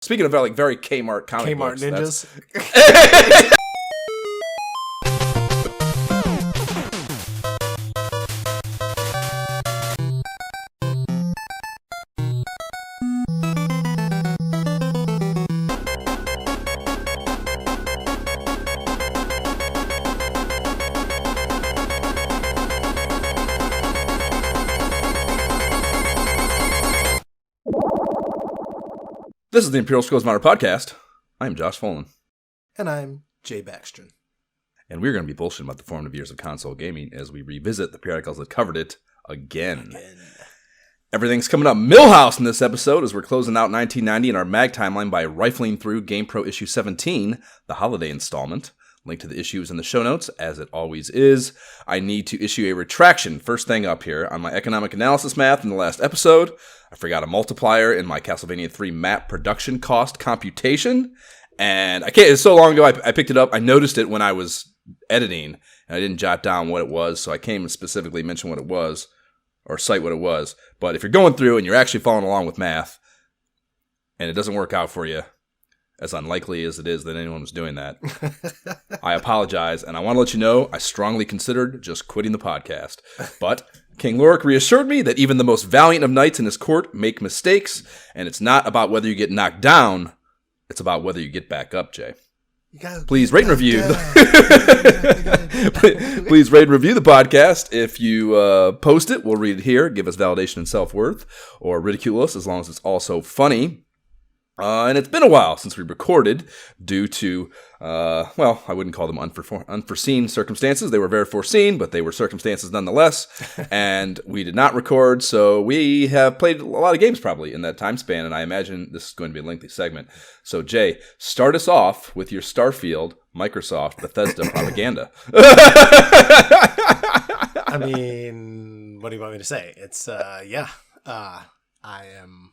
Speaking of like very K-Mart comic K-Mart books, ninjas. This is the Imperial Scrolls Modern Podcast. I am Josh Folan. And I'm Jay Baxtron. And we're going to be bullshitting about the formative years of console gaming as we revisit the periodicals that covered it again. Everything's coming up Millhouse in this episode as we're closing out 1990 in our mag timeline by rifling through GamePro issue 17, the holiday installment. Link to the issue is in the show notes, as it always is. I need to issue a retraction, first thing up here, on my economic analysis math in the last episode. I forgot a multiplier in my Castlevania 3 map production cost computation. And it's so long ago, I picked it up. I noticed it when I was editing, and I didn't jot down what it was, so I can't even specifically mention what it was, or cite what it was. But if you're going through and you're actually following along with math, and it doesn't work out for you, as unlikely as it is that anyone was doing that, I apologize, and I want to let you know I strongly considered just quitting the podcast. But King Lorik reassured me that even the most valiant of knights in his court make mistakes, and it's not about whether you get knocked down, it's about whether you get back up, Jay. Please rate and review. Please rate and review the podcast. If you post it, we'll read it here, give us validation and self-worth, or ridicule us as long as it's also funny. And it's been a while since we recorded due to, I wouldn't call them unforeseen circumstances. They were very foreseen, but they were circumstances nonetheless. And we did not record, so we have played a lot of games probably in that time span, and I imagine this is going to be a lengthy segment. So, Jay, start us off with your Starfield, Microsoft, Bethesda propaganda. I mean, what do you want me to say? It's, I am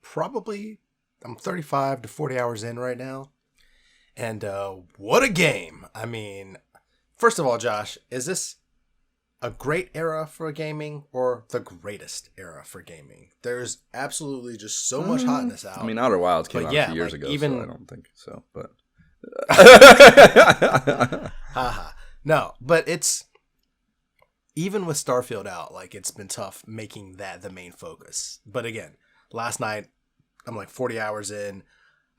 probably... I'm 35 to 40 hours in right now. And what a game. I mean, first of all, Josh, is this a great era for gaming or the greatest era for gaming? There's absolutely just so much hotness out. I mean, Outer Wilds came out a few years ago, so I don't think so. But No, but it's... Even with Starfield out, like, it's been tough making that the main focus. But again, last night, I'm like 40 hours in.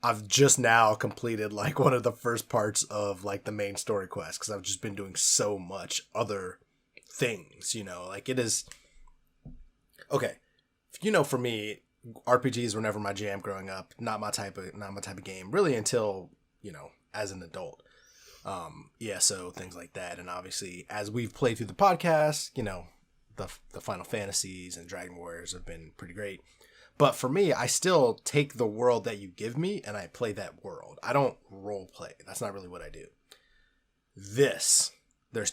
I've just now completed like one of the first parts of like the main story quest because I've just been doing so much other things, like it is. Okay. For me, RPGs were never my jam growing up. Not my type of game really until, as an adult. So things like that. And obviously as we've played through the podcast, the Final Fantasies and Dragon Warriors have been pretty great. But for me, I still take the world that you give me and I play that world. I don't role play. That's not really what I do. There's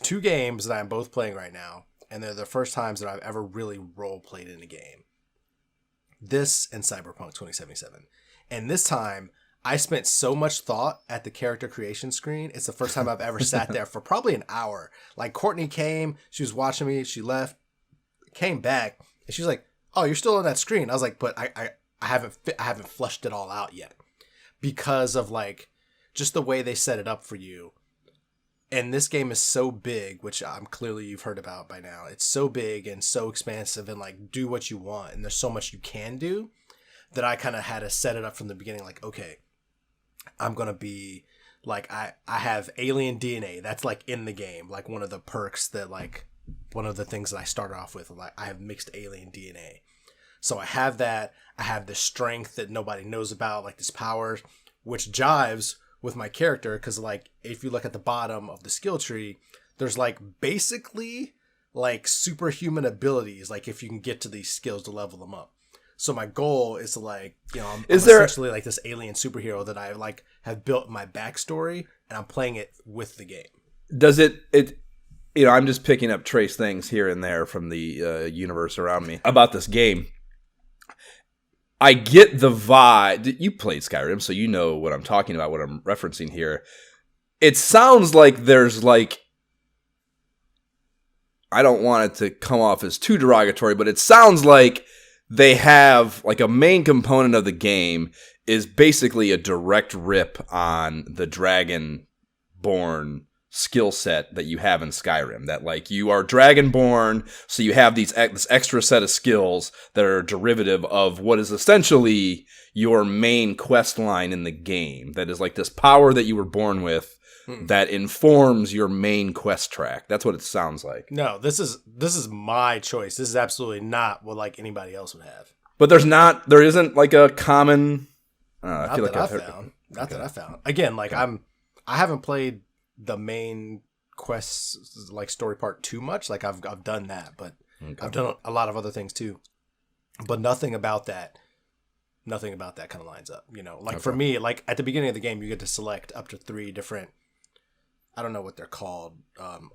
two games that I'm both playing right now, and they're the first times that I've ever really role played in a game. This and Cyberpunk 2077. And this time, I spent so much thought at the character creation screen. It's the first time I've ever sat there for probably an hour. Like Courtney came, she was watching me, she left, came back, and she was like, "Oh, you're still on that screen." I was like, "But I haven't flushed it all out yet," because of like just the way they set it up for you. And this game is so big, which clearly you've heard about by now. It's so big and so expansive, and like do what you want, and there's so much you can do that I kind of had to set it up from the beginning. Like, okay, I'm gonna be like I have alien DNA. That's like in the game, like one of the perks that like. One of the things that I started off with, like I have mixed alien DNA. So I have that. I have this strength that nobody knows about, like this power, which jives with my character. Because like if you look at the bottom of the skill tree, there's like basically like superhuman abilities. Like if you can get to these skills to level them up. So my goal is to like, I'm essentially like this alien superhero that I like have built my backstory, and I'm playing it with the game. Does it I'm just picking up trace things here and there from the universe around me about this game. I get the vibe. You played Skyrim, so you know what I'm talking about, what I'm referencing here. It sounds like there's like... I don't want it to come off as too derogatory, but it sounds like they have, like a main component of the game is basically a direct rip on the Dragonborn skill set that you have in Skyrim. That like you are Dragonborn, so you have this extra set of skills that are derivative of what is essentially your main quest line in the game. That is like this power that you were born with that informs your main quest track. That's what it sounds like. No, this is my choice. This is absolutely not what like anybody else would have. But there isn't like a common. I feel like Not that I found. Again, like I haven't played the main quests like story part too much. Like I've done that, but I've done a lot of other things too. But nothing about that kind of lines up. You know, like for me, like at the beginning of the game, you get to select up to 3 different. I don't know what they're called,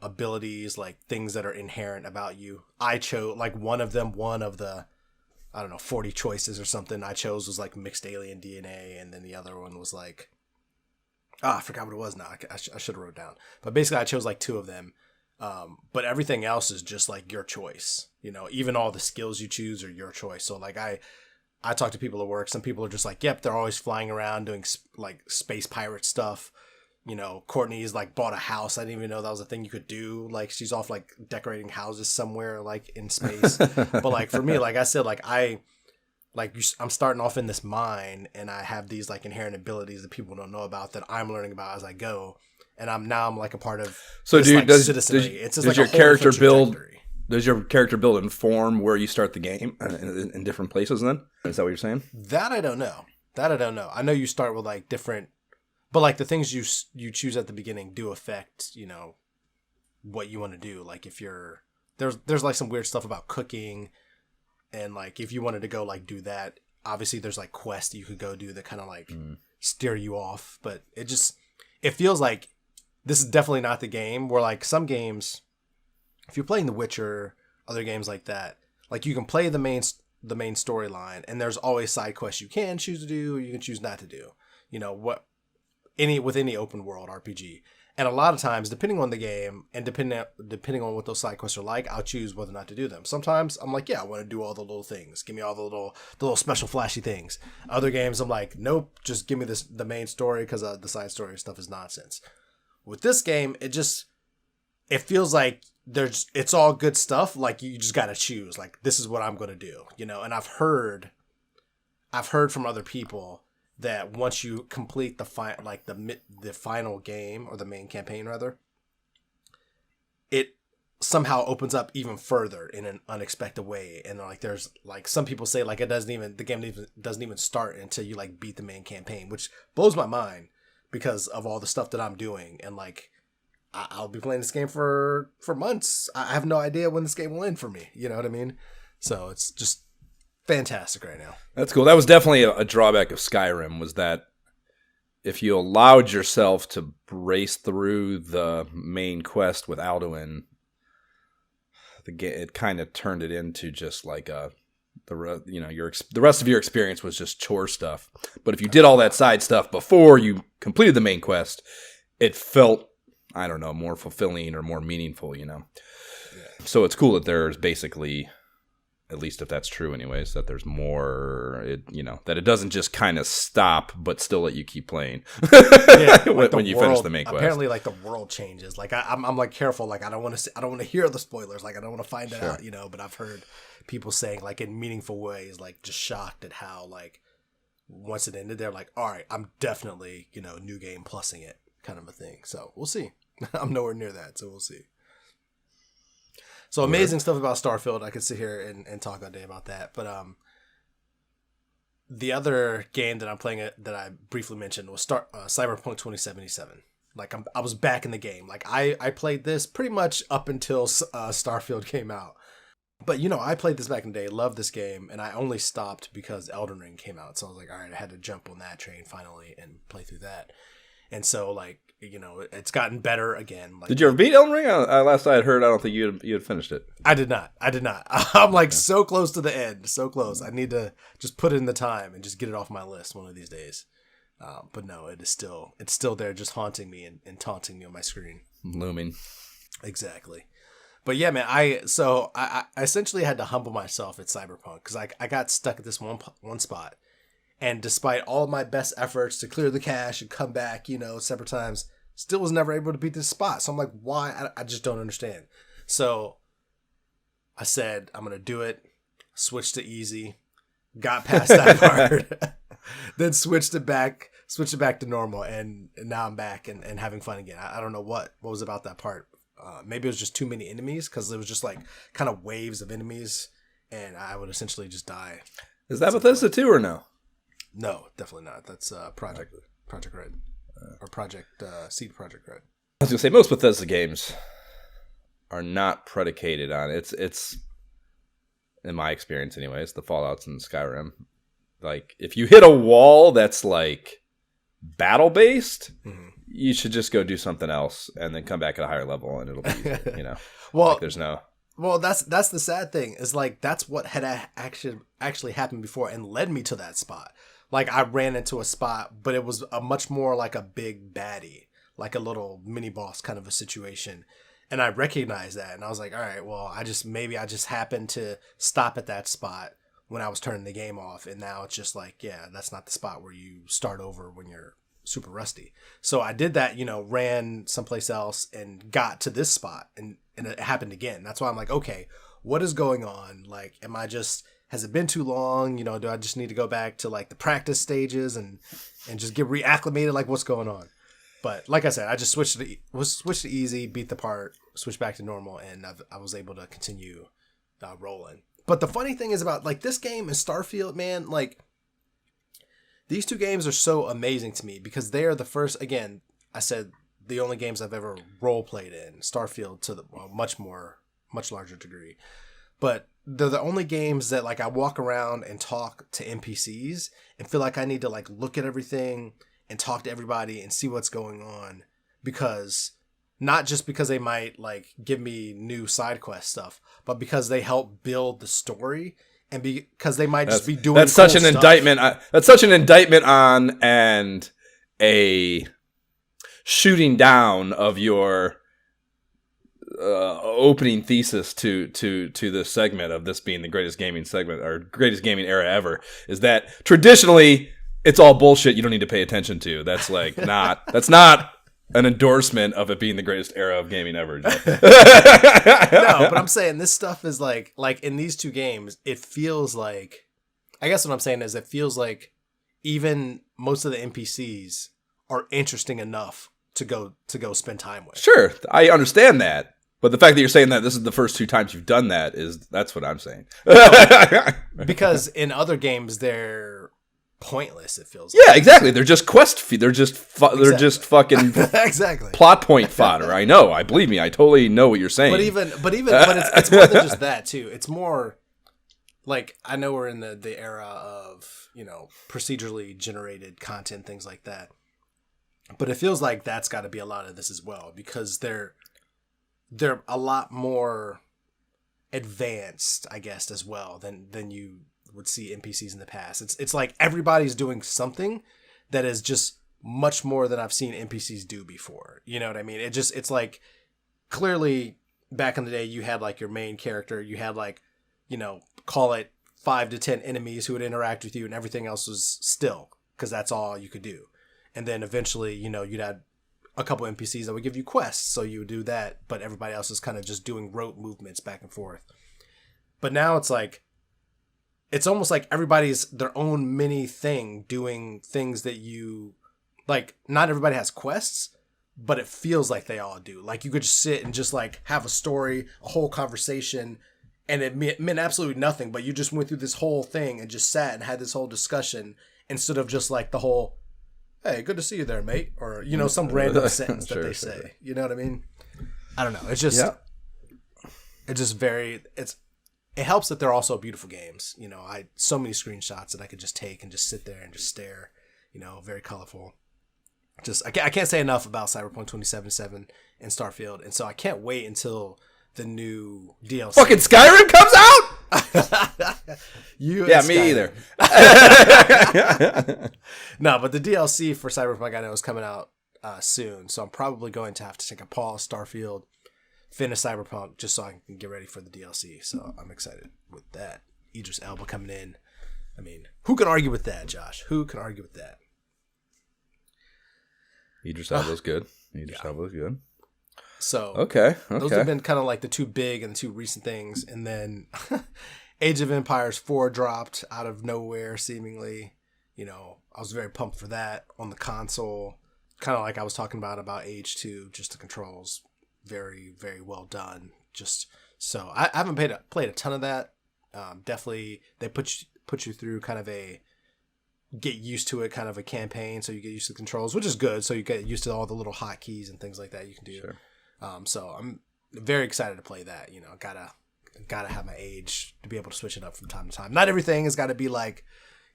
abilities, like things that are inherent about you. I chose like one of the, I don't know, 40 choices or something I chose was like mixed alien DNA. And then the other one was like, I forgot what it was now. I should have wrote it down. But basically I chose like 2 of them. But everything else is just like your choice. You know, even all the skills you choose are your choice. So like I talk to people at work. Some people are just like, yep, they're always flying around doing like space pirate stuff. You know, Courtney's like bought a house. I didn't even know that was a thing you could do. Like she's off like decorating houses somewhere like in space. But like for me, like I said, like I'm starting off in this mine and I have these like inherent abilities that people don't know about that I'm learning about as I go. And I'm like a part of so this, like, citizenry. It's just does like your character build? Does your character build inform where you start the game in different places? Then is that what you're saying? That I don't know. I know you start with like different. But like the things you choose at the beginning do affect, you know, what you want to do. Like if you're there's like some weird stuff about cooking, and like if you wanted to go like do that, obviously there's like quests you could go do that kind of like steer you off. But it feels like this is definitely not the game where like some games, if you're playing The Witcher, other games like that, like you can play the main storyline and there's always side quests you can choose to do, or you can choose not to do. You know with any open world RPG. And a lot of times, depending on the game and depending on what those side quests are like, I'll choose whether or not to do them. Sometimes I'm like, yeah, I want to do all the little things. Give me all the little special flashy things. Other games I'm like, nope, just give me the main story because the side story stuff is nonsense. With this game, it feels like it's all good stuff. Like you just got to choose. Like this is what I'm going to do, you know. And I've heard from other people that once you complete the final game or the main campaign rather, it somehow opens up even further in an unexpected way. And like there's like some people say like the game doesn't even start until you like beat the main campaign, which blows my mind because of all the stuff that I'm doing. And like I'll be playing this game for months. I have no idea when this game will end for me. You know what I mean? So it's just fantastic right now. That's cool. That was definitely a drawback of Skyrim, was that if you allowed yourself to race through the main quest with Alduin, it kind of turned it into just like the rest of your experience was just chore stuff. But if you did all that side stuff before you completed the main quest, it felt, I don't know, more fulfilling or more meaningful, you know. Yeah. So it's cool that there's basically, at least if that's true anyways, that there's more, that it doesn't just kind of stop, but still let you keep playing when you finish the main quest. Apparently, like, the world changes. Like, I'm like, careful. Like, I don't want to hear the spoilers. Like, I don't want to find it out, you know, but I've heard people saying, like, in meaningful ways, like, just shocked at how, like, once it ended, they're like, all right, I'm definitely, new game plussing it kind of a thing. So, we'll see. I'm nowhere near that, so we'll see. So amazing stuff about Starfield. I could sit here and talk all day about that. But the other game that I'm playing that I briefly mentioned was Cyberpunk 2077. Like I was back in the game. Like I played this pretty much up until Starfield came out. But I played this back in the day, loved this game, and I only stopped because Elden Ring came out. So I was like, all right, I had to jump on that train finally and play through that. And so like, it's gotten better again. Like, did you ever beat Elden Ring? Last I had heard, I don't think you had finished it. I did not. I'm like so close to the end. So close. I need to just put in the time and just get it off my list one of these days. But no, it's still there just haunting me and taunting me on my screen. Looming. Exactly. But yeah, man, I essentially had to humble myself at Cyberpunk because I got stuck at this one spot. And despite all of my best efforts to clear the cache and come back, separate times, still was never able to beat this spot. So I'm like, why? I just don't understand. So I said, I'm going to do it. Switched to easy. Got past that part. Then switched it back to normal. And now I'm back and having fun again. I don't know what was about that part. Maybe it was just too many enemies because it was just like kind of waves of enemies. And I would essentially just die. Is that Bethesda 2 or no? No, definitely not. That's Project Red. Or Seed Project Red. I was going to say, most Bethesda games are not predicated on it's in my experience anyways, the Fallouts and Skyrim. Like, if you hit a wall that's like battle based, you should just go do something else and then come back at a higher level and it'll be easier, Well, like, there's no. Well, that's the sad thing is like that's what had actually happened before and led me to that spot. Like I ran into a spot, but it was a much more like a big baddie, like a little mini boss kind of a situation. And I recognized that and I was like, all right, well, I just happened to stop at that spot when I was turning the game off. And now it's just like, yeah, that's not the spot where you start over when you're super rusty. So I did that, ran someplace else and got to this spot and it happened again. That's why I'm like, okay, what is going on? Like, has it been too long? Do I just need to go back to like the practice stages and just get reacclimated? Like what's going on? But like I said, I just switched to easy, beat the part, switched back to normal, and I was able to continue rolling. But the funny thing is about like this game and Starfield, man, like these two games are so amazing to me because they are the first, again, I said the only games I've ever role played in. Starfield to the much larger degree. But they're the only games that like I walk around and talk to NPCs and feel like I need to like look at everything and talk to everybody and see what's going on, because not just because they might like give me new side quest stuff, but because they help build the story and because they might just be doing that's cool such an stuff. indictment. That's such an indictment on and a shooting down of your opening thesis to this segment of this being the greatest gaming segment or greatest gaming era ever, is that traditionally it's all bullshit you don't need to pay attention to. That's like that's not an endorsement of it being the greatest era of gaming ever. No, but I'm saying this stuff is like in these two games, it feels like, I guess what I'm saying is it feels like even most of the NPCs are interesting enough to go spend time with. Sure, I understand that. But the fact that you're saying that this is the first two times you've done that's what I'm saying. Because in other games they're pointless, it feels like. Exactly. They're just they're just fucking exactly plot point fodder. I know. I believe me. I totally know what you're saying. But it's more than just that too. It's more like, I know we're in the era of, procedurally generated content, things like that. But it feels like that's got to be a lot of this as well, because they're a lot more advanced, I guess, as well than you would see NPCs in the past. It's like everybody's doing something that is just much more than I've seen NPCs do before. You know what I mean? It's like, clearly back in the day you had like your main character, you had like, call it 5 to 10 enemies who would interact with you, and everything else was still, because that's all you could do. And then eventually, you'd have a couple NPCs that would give you quests, so you would do that, but everybody else is kind of just doing rote movements back and forth. But now it's like, it's almost like everybody's their own mini thing, doing things that you, like, not everybody has quests, but it feels like they all do. Like, you could just sit and just, like, have a story, a whole conversation, and it meant absolutely nothing, but you just went through this whole thing and just sat and had this whole discussion instead of just, like, the whole, hey, good to see you there, mate, or, some random sentence that they say. Sure. You know what I mean? I don't know. It's just, it's just it helps that they're also beautiful games. So many screenshots that I could just take and just sit there and just stare, very colorful. I can't say enough about Cyberpunk 2077 and Starfield, and so I can't wait until the new DLC. Fucking Skyrim comes out? Me either. No, but the DLC for Cyberpunk I know is coming out soon, so I'm probably going to have to take a pause, Starfield, finish Cyberpunk, just so I can get ready for the DLC. So I'm excited with that. Idris Elba coming in, I mean, who can argue with that, Josh? Who can argue with that? Idris Elba's good. Idris Elba's good. So okay. Those have been kind of like the two big and the two recent things. And then Age of Empires 4 dropped out of nowhere, seemingly. You know, I was very pumped for that on the console. Kind of like I was talking about Age 2, just the controls, very, very well done. Just so I haven't played a ton of that. Definitely, they put you through kind of a get used to it kind of a campaign, so you get used to the controls, which is good. So you get used to all the little hotkeys and things like that you can do. Sure. So I'm very excited to play that. You know, gotta have my Age to be able to switch it up from time to time. Not everything has got to be like,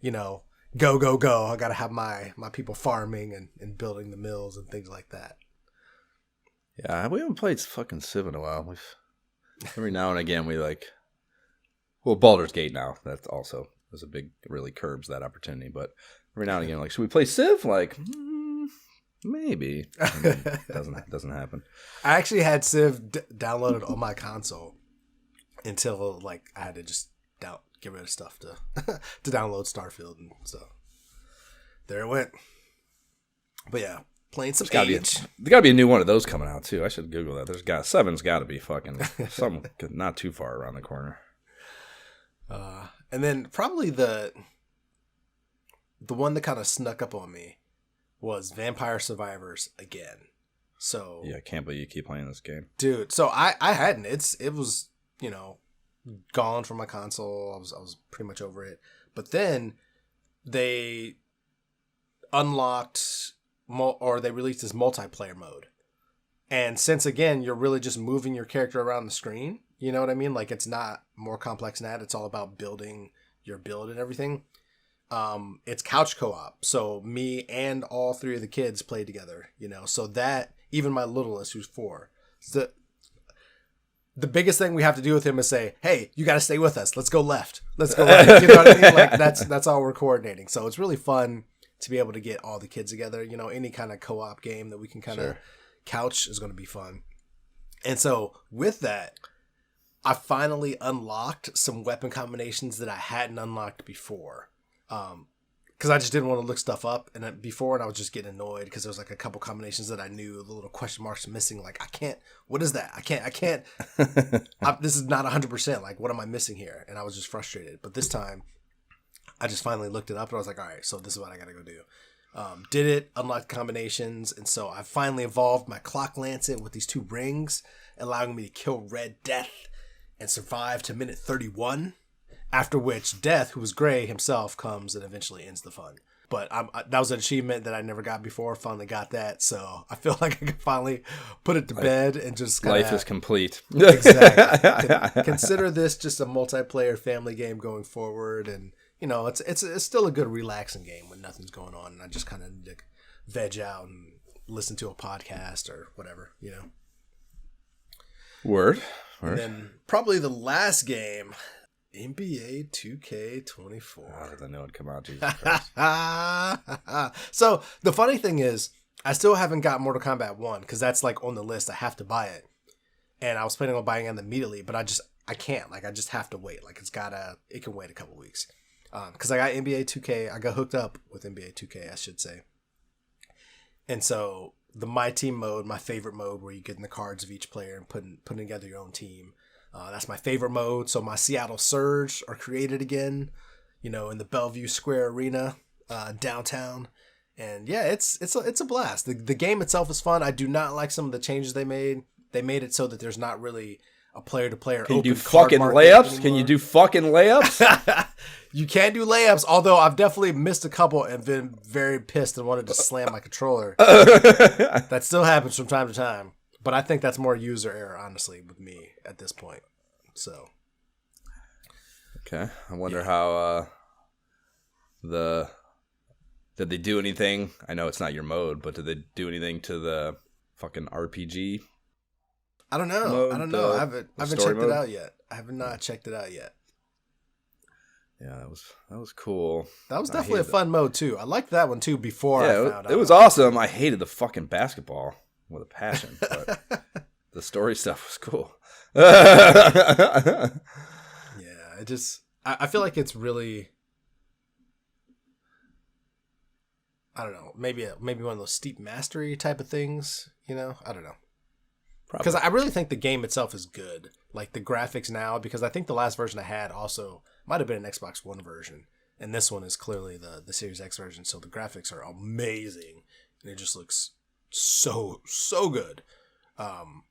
you know, go. I gotta have my people farming and building the mills and things like that. Yeah, we haven't played fucking Civ in a while. Every now and again we like. Well, Baldur's Gate now. That's also is a big, really curbs that opportunity. But every now and again, like, should we play Civ? Like, maybe. Doesn't happen. I actually had Civ downloaded on my console until like I had to just get rid of stuff to to download Starfield, and so there it went. But yeah, playing some Age. There's got to be a new one of those coming out too. I should Google that. Seven's got to be fucking some not too far around the corner. And then probably the one that kind of snuck up on me was Vampire Survivors again. So yeah, I can't believe you keep playing this game, dude. So I hadn't. It was, you know, gone from my console. I was pretty much over it. But then they unlocked they released this multiplayer mode. And since again you're really just moving your character around the screen, you know what I mean? Like, it's not more complex than that. It's all about building your build and everything. It's couch co-op. So me and all three of the kids play together, you know. So that, even my littlest, who's 4, the biggest thing we have to do with him is say, hey, you got to stay with us. Let's go left. Let's go right. You know what I mean? Like, that's all we're coordinating. So it's really fun to be able to get all the kids together. You know, any kind of co-op game that we can kind of couch is going to be fun. And so with that, I finally unlocked some weapon combinations that I hadn't unlocked before. Because I just didn't want to look stuff up and I was just getting annoyed because there was like a couple combinations that I knew the little question marks missing. Like, I can't, what is that? I can't, this is not 100%. Like, what am I missing here? And I was just frustrated. But this time I just finally looked it up and I was like, all right, so this is what I got to go do. Did it, unlocked combinations. And so I finally evolved my Clock Lancet with these 2 rings, allowing me to kill Red Death and survive to minute 31, after which Death, who was Gray himself, comes and eventually ends the fun. But that was an achievement that I never got before. Finally got that, so I feel like I can finally put it to bed and just kinda, life is complete. Exactly. Consider this just a multiplayer family game going forward, and you know it's still a good relaxing game when nothing's going on, and I just kind of need to veg out and listen to a podcast or whatever, you know. Word. And then probably the last game, NBA 2K24. I know it'd come out. Jesus Christ. So the funny thing is, I still haven't got Mortal Kombat 1 because that's like on the list. I have to buy it, and I was planning on buying it immediately, but I can't. Like, I just have to wait. Like, it can wait a couple weeks. Because I got NBA 2K. I got hooked up with NBA 2K, I should say. And so the My Team mode, my favorite mode, where you get in the cards of each player and putting together your own team. That's my favorite mode. So my Seattle Surge are created again, you know, in the Bellevue Square Arena, downtown. And yeah, it's a blast. The game itself is fun. I do not like some of the changes they made. They made it so that there's not really a player-to-player open card market. Can you do fucking layups? Can you do fucking layups? You can do layups, although I've definitely missed a couple and been very pissed and wanted to slam my controller. That still happens from time to time. But I think that's more user error, honestly, with me at this point. So. Okay. I wonder how did they do anything? I know it's not your mode, but did they do anything to the fucking RPG? I don't know. I haven't checked it out yet. I have not checked it out yet. Yeah, that was cool. That was definitely a fun mode too. I liked that one too before I found out. It was awesome. I hated the fucking basketball with a passion, but the story stuff was cool. Yeah, I feel like it's really I don't know, maybe one of those steep mastery type of things. You know, I don't know. Probably. Because I really think the game itself is good. Like the graphics now, because I think the last version I had also might have been an Xbox One version. And this one is clearly the Series X version. So the graphics are amazing. And it just looks so good. And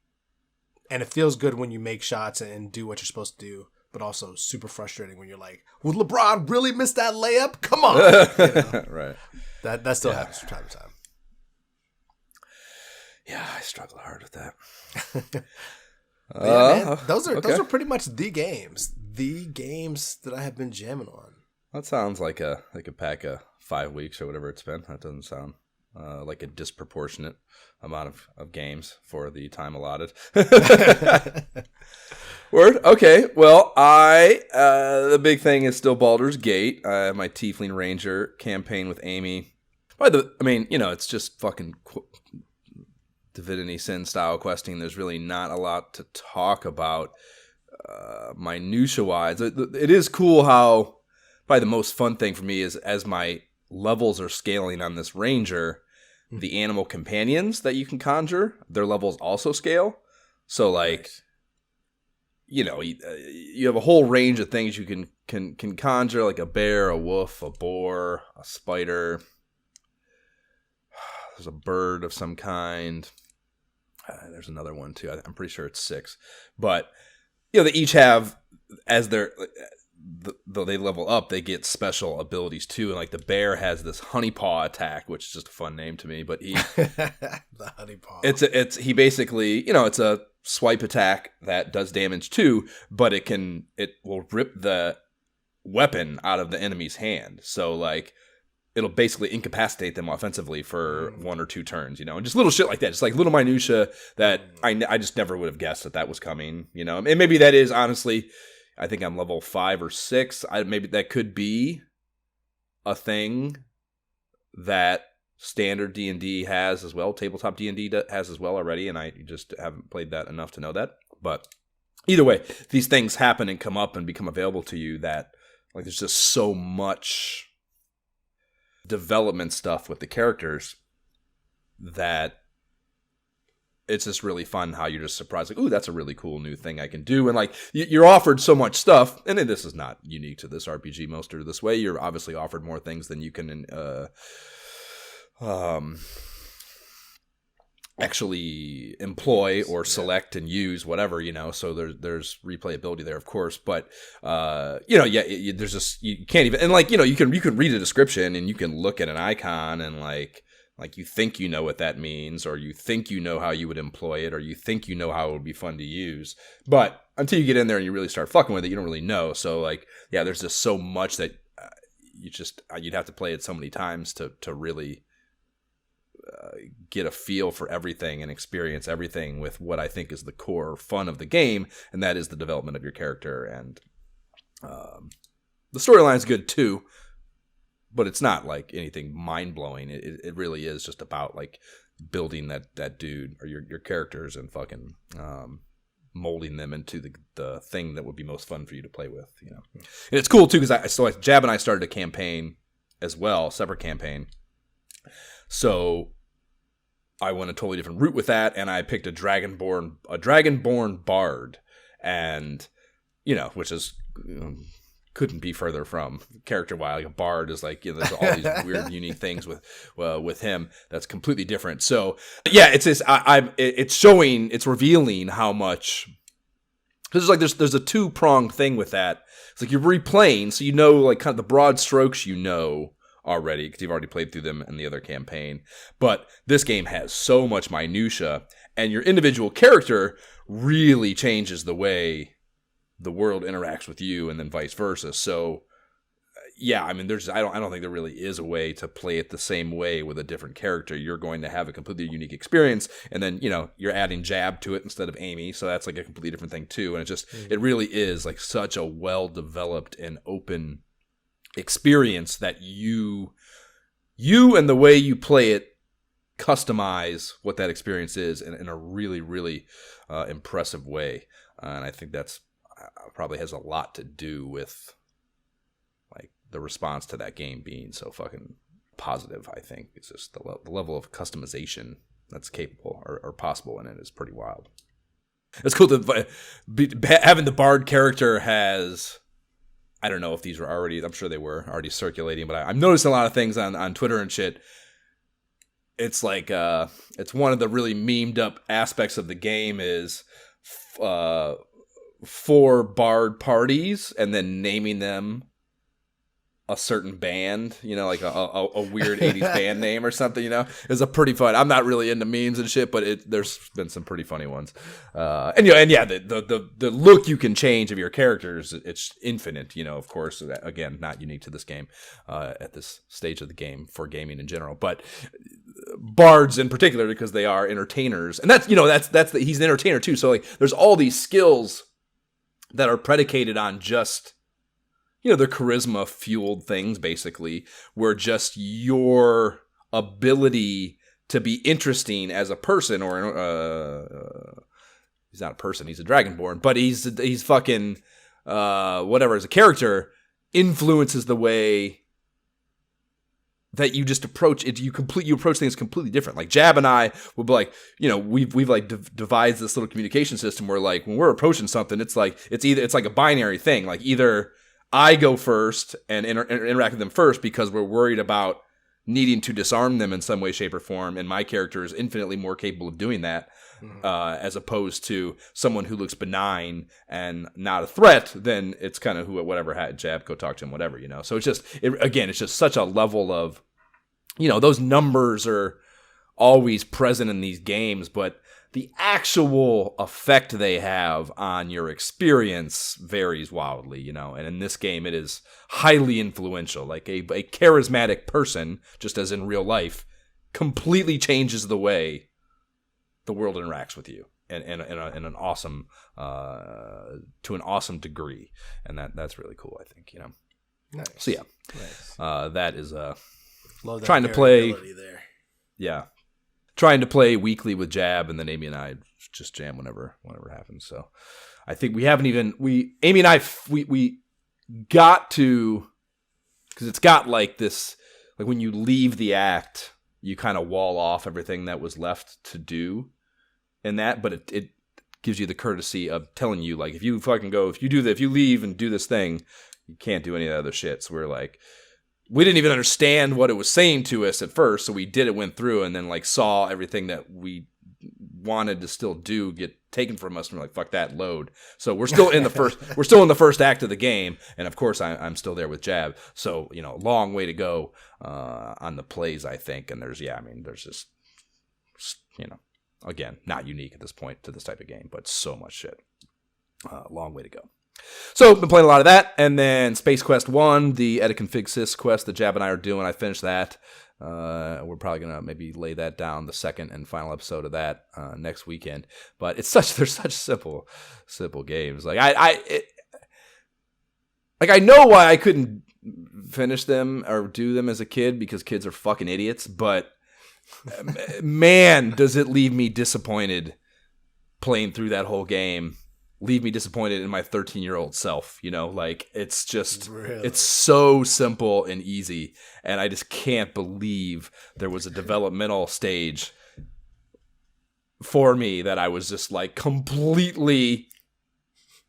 it feels good when you make shots and do what you're supposed to do. But also super frustrating when you're like, would LeBron really miss that layup? Come on. You know? Right. That still happens from time to time. Yeah, I struggle hard with that. Man, those are pretty much the games that I have been jamming on. That sounds like a pack of 5 weeks or whatever it's been. That doesn't sound like a disproportionate amount of games for the time allotted. Word. Okay. Well, the big thing is still Baldur's Gate. I have my Tiefling Ranger campaign with Amy. It's just fucking Divinity Sin style questing. There's really not a lot to talk about minutia wise. It is cool how probably the most fun thing for me is as my levels are scaling on this ranger, the animal companions that you can conjure, their levels also scale. So like, you know, you have a whole range of things you can conjure, like a bear, a wolf, a boar, a spider. There's a bird of some kind. There's another one too. I'm pretty sure it's 6. But you know, they each have, as though they level up, they get special abilities too. And like the bear has this honey paw attack, which is just a fun name to me. But he the honey paw. He basically, you know, it's a swipe attack that does damage too, but it will rip the weapon out of the enemy's hand. So like, it'll basically incapacitate them offensively for 1 or 2 turns, you know, and just little shit like that. Just like little minutia that I just never would have guessed that was coming, you know. And maybe that is, honestly, I think I'm level 5 or 6. Maybe that could be a thing that standard D&D has as well. Tabletop D&D has as well already, and I just haven't played that enough to know that. But either way, these things happen and come up and become available to you that, like, there's just so much development stuff with the characters that it's just really fun how you're just surprised, like, ooh, that's a really cool new thing I can do. And like, you're offered so much stuff, and this is not unique to this RPG most or this way. You're obviously offered more things than you can actually employ or select and use, whatever, you know. So there's replayability there, of course, but there's just, you can't even, and like, you know, you can read a description and you can look at an icon and like you think you know what that means, or you think you know how you would employ it, or you think you know how it would be fun to use, but until you get in there and you really start fucking with it, you don't really know. So like, yeah, there's just so much that you'd have to play it so many times to really get a feel for everything and experience everything with what I think is the core fun of the game, and that is the development of your character. And the storyline is good too, but it's not like anything mind-blowing. It really is just about like building that dude or your characters and fucking molding them into the thing that would be most fun for you to play with, you know. And it's cool too because Jab and I started a campaign as well, separate campaign. So I went a totally different route with that, and I picked a dragonborn bard, and you know, which is couldn't be further from character-wise. Like a bard is like, you know, there's all these weird, unique things with him that's completely different. So yeah, it's just it's revealing how much. Because like there's a 2-pronged thing with that. It's like you're replaying, so you know, like kind of the broad strokes, you know, already because you've already played through them in the other campaign. But this game has so much minutia, and your individual character really changes the way the world interacts with you, and then vice versa. So yeah, I mean, I don't think there really is a way to play it the same way with a different character. You're going to have a completely unique experience, and then, you know, you're adding Jab to it instead of Amy, so that's like a completely different thing too. And it really is like such a well developed and open experience that you and the way you play it customize what that experience is in a really, really impressive way. And I think that's probably has a lot to do with like the response to that game being so fucking positive, I think. It's just the level of customization that's capable or possible in it is pretty wild. It's cool that having the Bard character has, I don't know if these were already, I'm sure they were already circulating, but I'm noticing a lot of things on Twitter and shit. It's like, it's one of the really memed up aspects of the game is 4 Bard parties and then naming them a certain band, you know, like a weird 80s band name or something, you know. It's a pretty fun. I'm not really into memes and shit, but there's been some pretty funny ones. The look you can change of your characters, it's infinite, you know, of course. Again, not unique to this game at this stage of the game for gaming in general, but bards in particular because they are entertainers. And that's, you know, he's an entertainer too. So like there's all these skills that are predicated on just, you know, they're charisma fueled things, basically, where just your ability to be interesting as a person, or he's not a person, he's a dragonborn, but he's fucking whatever, as a character, influences the way that you just approach it. You approach things completely different. Like Jab and I will be like, you know, we've like devised this little communication system where like when we're approaching something, it's like it's like a binary thing. Like either I go first and interact with them first because we're worried about needing to disarm them in some way, shape, or form, and my character is infinitely more capable of doing that, as opposed to someone who looks benign and not a threat. Then it's kind of whatever, Jab, go talk to him, whatever, you know. So it's just such a level of, you know, those numbers are always present in these games, but the actual effect they have on your experience varies wildly, you know. And in this game, it is highly influential. Like a charismatic person, just as in real life, completely changes the way the world interacts with you, and in an awesome, to an awesome degree. And that's really cool, I think, you know. Nice. So yeah, nice. that is Love that trying to play there. Yeah. Trying to play weekly with Jab, and then Amy and I just jam whenever it happens. So I think we Amy and I, we got to, because it's got like this, like when you leave the act, you kind of wall off everything that was left to do in that, but it gives you the courtesy of telling you, like, if you leave and do this thing, you can't do any of the other shit. So we're like, we didn't even understand what it was saying to us at first, so went through, and then like saw everything that we wanted to still do get taken from us, and we're like, fuck that, load. So we're still in the first act of the game, and of course I'm still there with Jab. So, you know, long way to go on the plays, I think. And there's just, you know, again, not unique at this point to this type of game, but so much shit. Long way to go. So, been playing a lot of that, and then Space Quest 1, the Edit Config Sys quest that Jab and I are doing. I finished that. We're probably going to maybe lay that down, the second and final episode of that next weekend. But they're such simple games. Like, I know why I couldn't finish them or do them as a kid, because kids are fucking idiots, but man, does it leave me disappointed playing through that whole game. Leave me disappointed in my 13-year-old self, you know, like it's just, really? It's so simple and easy. And I just can't believe there was a developmental stage for me that I was just like completely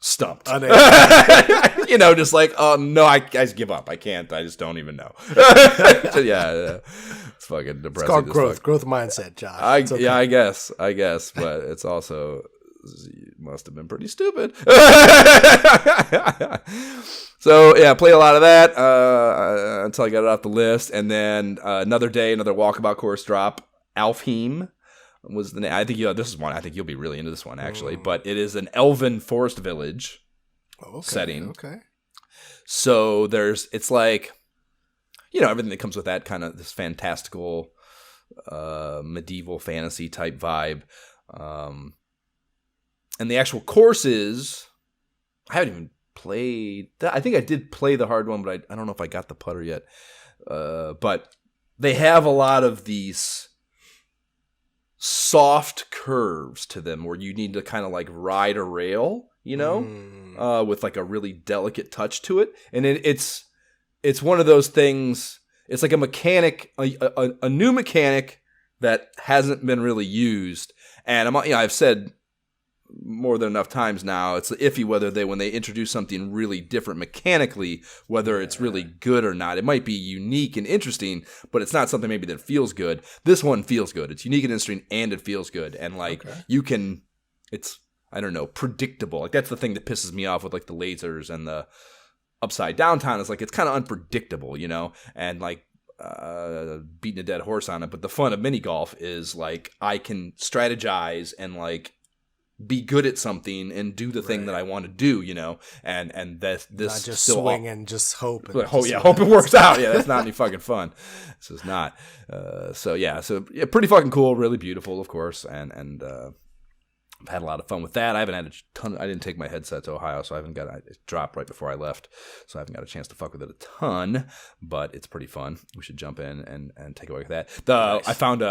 stumped. You know, just like, oh no, I just give up. I can't. I just don't even know. Yeah. It's fucking depressing. It's called growth mindset, Josh. Yeah, I guess, but it's also, you must have been pretty stupid. So yeah, played a lot of that until I got it off the list, and then another walkabout course drop. Alfheim was the name. I think this is one. I think you'll be really into this one actually. But it is an elven forest village setting. Okay. So it's like, you know, everything that comes with that kind of this fantastical medieval fantasy type vibe. And the actual courses, I haven't even played that. I think I did play the hard one, but I don't know if I got the putter yet. But they have a lot of these soft curves to them where you need to kind of like ride a rail, you know, with like a really delicate touch to it. And it's one of those things. it's like a mechanic, a new mechanic that hasn't been really used. And I've said more than enough times now, it's iffy whether when they introduce something really different mechanically, whether it's really good or not. It might be unique and interesting, but it's not something maybe that feels good. This one feels good. It's unique and interesting, and it feels good. And it's, I don't know, predictable. Like, that's the thing that pisses me off with like the lasers and the upside down town, is like it's kind of unpredictable, and like beating a dead horse on it. But the fun of mini golf is like I can strategize and like be good at something and do the thing that I want to do, and this not just still swing and just hope. And hope it works out. Yeah, that's not any fucking fun. This is not. So pretty fucking cool, really beautiful, of course, and I've had a lot of fun with that. I haven't had a ton. I didn't take my headset to Ohio, so it dropped right before I left, so I haven't got a chance to fuck with it a ton. But it's pretty fun. We should jump in and take a look at that. Nice. I found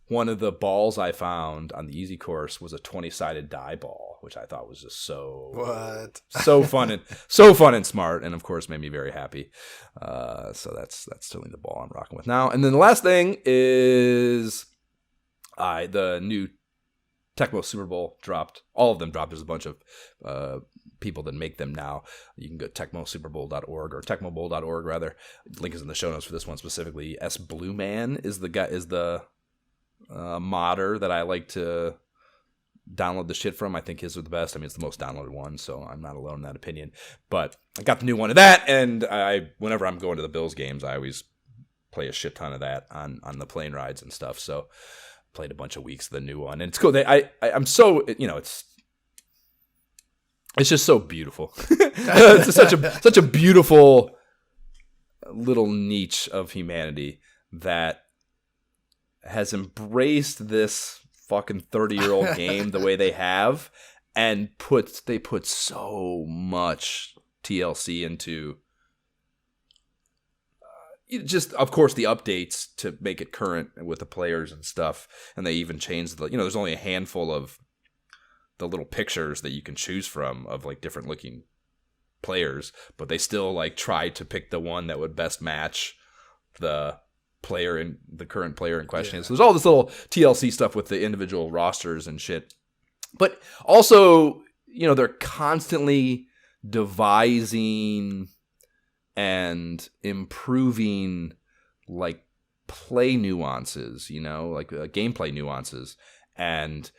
one of the balls I found on the easy course was a 20-sided die ball, which I thought was just so fun and smart, and of course made me very happy. So that's certainly the ball I'm rocking with now. And then the last thing is the new Tecmo Super Bowl dropped. All of them dropped. There's a bunch of people that make them now. You can go to tecmosuperbowl.org or tecmobowl.org rather. Link is in the show notes for this one specifically. S Blue Man is the modder that I like to download the shit from. I think his are the best. I mean, it's the most downloaded one, so I'm not alone in that opinion. But I got the new one of that, and whenever I'm going to the Bills games, I always play a shit ton of that on the plane rides and stuff. So played a bunch of weeks of the new one, and it's cool. I'm so, it's just so beautiful. It's such a beautiful little niche of humanity that has embraced this fucking 30-year-old game the way they have, and they put so much TLC into just, of course, the updates to make it current with the players and stuff. And they even changed there's only a handful of the little pictures that you can choose from of like different looking players, but they still like tried to pick the one that would best match the current player in question. Yeah. So there's all this little TLC stuff with the individual rosters and shit. But also, they're constantly devising and improving like play nuances, like gameplay nuances. And,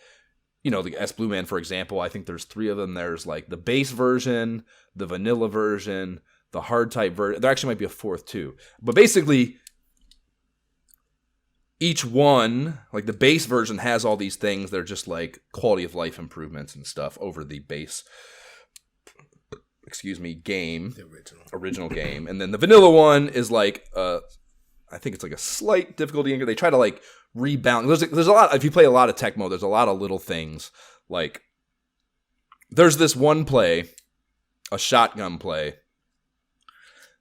the S Blue Man, for example, I think there's 3 of them. There's like the base version, the vanilla version, the hard type version. There actually might be a 4th too. But basically, each one, like the base version, has all these things that are just like quality of life improvements and stuff over the base game, the original game. And then the vanilla one is like, I think it's like a slight difficulty. They try to like rebalance. There's a lot, if you play a lot of Tecmo, there's a lot of little things. Like, there's this one play, a shotgun play,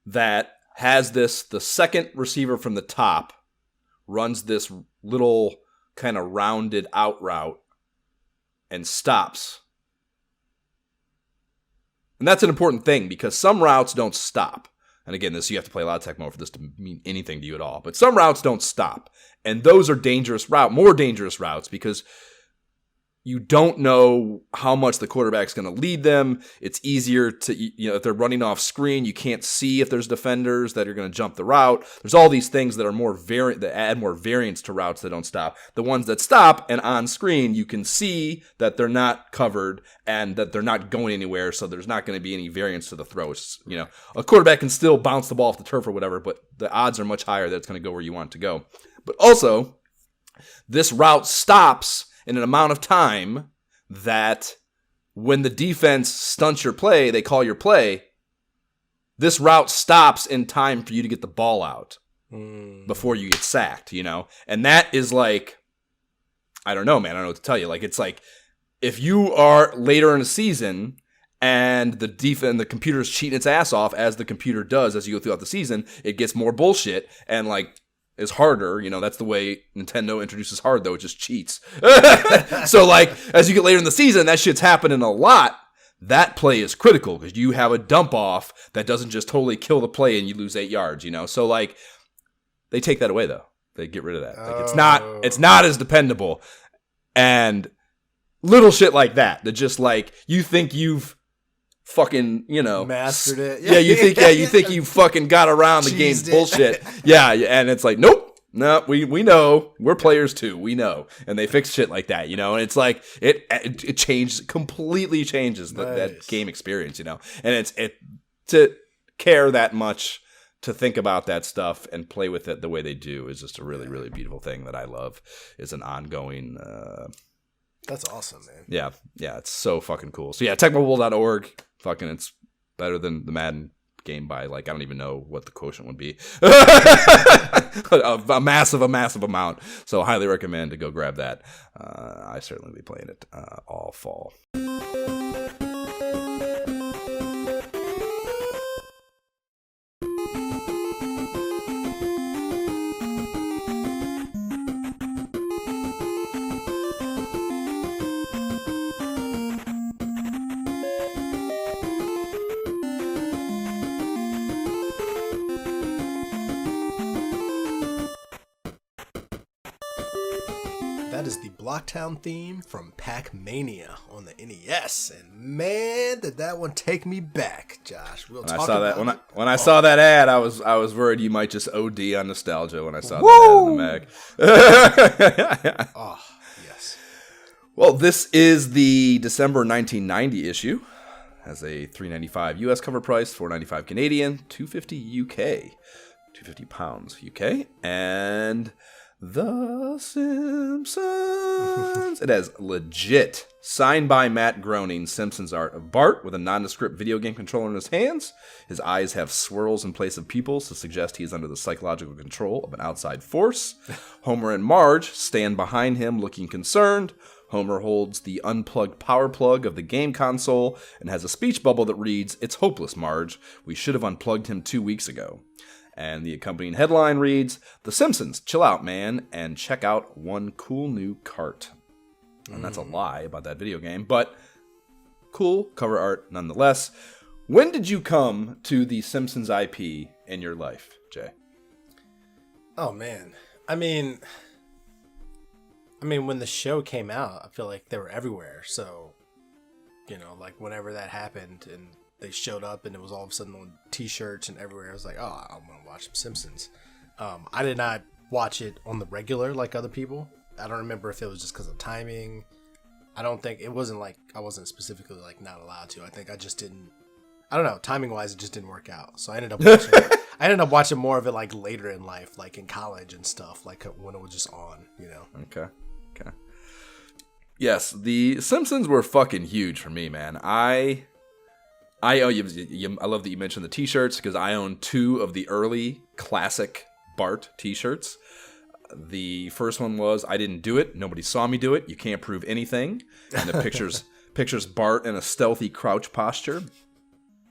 that has the second receiver from the top runs this little kind of rounded out route and stops. And that's an important thing, because some routes don't stop. And again, you have to play a lot of Tecmo for this to mean anything to you at all. But some routes don't stop. And those are more dangerous routes, because you don't know how much the quarterback's going to lead them. It's easier to, if they're running off screen, you can't see if there's defenders that are going to jump the route. There's all these things that are that add more variance to routes that don't stop. The ones that stop and on screen, you can see that they're not covered and that they're not going anywhere, so there's not going to be any variance to the throw. It's, a quarterback can still bounce the ball off the turf or whatever, but the odds are much higher that it's going to go where you want it to go. But also, this route stops in an amount of time that when the defense stunts your play, they call your play, this route stops in time for you to get the ball out before you get sacked, And that is like, I don't know, man. I don't know what to tell you. Like, it's like, if you are later in a season and the computer's cheating its ass off, as the computer does as you go throughout the season, it gets more bullshit and like is harder. That's the way Nintendo introduces hard, though. It just cheats. So like, as you get later in the season, that shit's happening a lot. That play is critical, because you have a dump off that doesn't just totally kill the play and you lose 8 yards, So like, They take that away though. They get rid of that. Like it's not as dependable. And little shit like that just like you think you've fucking, mastered it. Yeah, you think you fucking got around the game's bullshit. Yeah, and it's like, nope. No, we know. We're players too. We know. And they fix shit like that, and it's like it completely changes that game experience, And it's to care that much, to think about that stuff and play with it the way they do is just a really, really beautiful thing that I love. Is an ongoing That's awesome, man. Yeah, it's so fucking cool. So yeah, techmobowl.org, fucking it's better than the Madden game by like I don't even know what the quotient would be. a massive amount. So highly recommend to go grab that. I certainly will be playing it all fall. That is the Blocktown theme from Pac-Mania on the NES, and man, did that one take me back, Josh. When I saw that ad, I was worried you might just OD on nostalgia when I saw that ad in the mag. Oh, yes. Well, this is the December 1990 issue. Has a $3.95 US cover price, $4.95 Canadian, $2.50 UK, £2.50 UK, and The Simpsons. It has legit signed by Matt Groening Simpsons art of Bart with a nondescript video game controller in his hands. His eyes have swirls in place of pupils to suggest he is under the psychological control of an outside force. Homer and Marge stand behind him looking concerned. Homer holds the unplugged power plug of the game console and has a speech bubble that reads, "It's hopeless, Marge. We should have unplugged him 2 weeks ago." And the accompanying headline reads, "The Simpsons, chill out, man, and check out one cool new cart." And that's a lie about that video game, but cool cover art nonetheless. When did you come to the Simpsons IP in your life, Jay? Oh, man. I mean, when the show came out, I feel like they were everywhere. So, like whenever that happened and they showed up and it was all of a sudden on t-shirts and everywhere, I was like, oh, I'm going to watch some Simpsons. I did not watch it on the regular like other people. I don't remember if it was just because of timing. I don't think, it wasn't like, I wasn't specifically like not allowed to. I think I just didn't, I don't know, timing wise, it just didn't work out. So I ended up watching more of it like later in life, like in college and stuff, like when it was just on, Okay. Yes, the Simpsons were fucking huge for me, man. I love that you mentioned the t-shirts because I own 2 of the early classic Bart t-shirts. The first one was, "I didn't do it. Nobody saw me do it. You can't prove anything." And the pictures Bart in a stealthy crouch posture.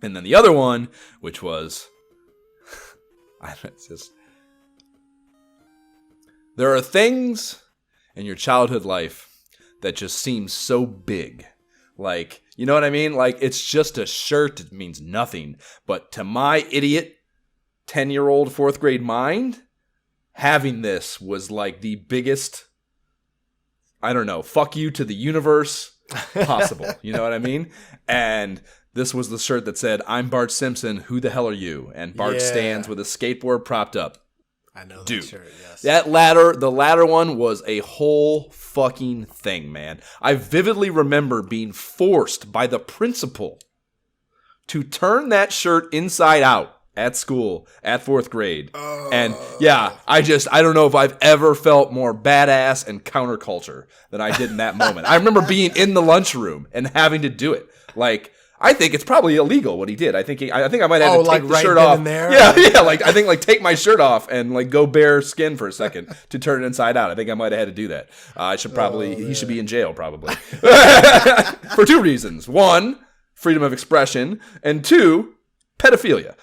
And then the other one, which was, there are things in your childhood life that just seem so big. Like, you know what I mean? Like, it's just a shirt. It means nothing. But to my idiot 10-year-old 4th grade mind, having this was like the biggest, I don't know, fuck you to the universe possible. You know what I mean? And this was the shirt that said, "I'm Bart Simpson. Who the hell are you?" And Bart stands with a skateboard propped up. I know Dude, that shirt, yes. The latter one was a whole fucking thing, man. I vividly remember being forced by the principal to turn that shirt inside out at school at 4th grade. And yeah, I don't know if I've ever felt more badass and counterculture than I did in that moment. I remember being in the lunchroom and having to do it. Like, I think it's probably illegal what he did. I think I might have to take the shirt off. Yeah. Like, I think like take my shirt off and like go bare skin for a second to turn it inside out. I think I might have had to do that. He should be in jail probably for 2 reasons: 1, freedom of expression, and 2, pedophilia.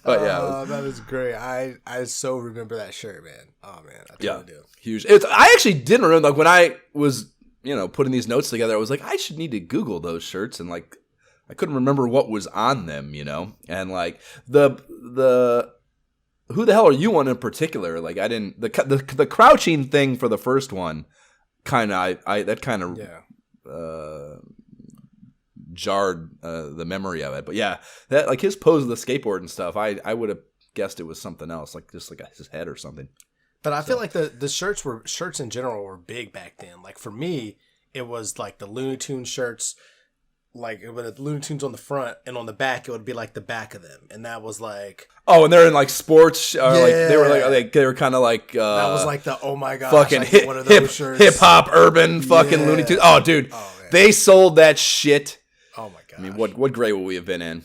But yeah, that is great. I so remember that shirt, man. Oh man, I totally do. Huge. I actually didn't remember, like when I was putting these notes together, I was like, I should need to Google those shirts and like I couldn't remember what was on them, and like the who the hell are you on in particular? Like I didn't the crouching thing for the first one kind of jarred the memory of it. But yeah, that like his pose of the skateboard and stuff, I would have guessed it was something else, like just like his head or something. But I feel like the shirts in general were big back then. Like for me, it was like the Looney Tunes shirts. Like it would have Looney Tunes on the front, and on the back it would be like the back of them, and that was like and they're in like sports, like they were kind of like that was like the oh my gosh, fucking like, what are those shirts? Hip hop urban fucking Looney Tunes. Oh dude, they sold that shit. Oh my god! I mean, what grade would we have been in?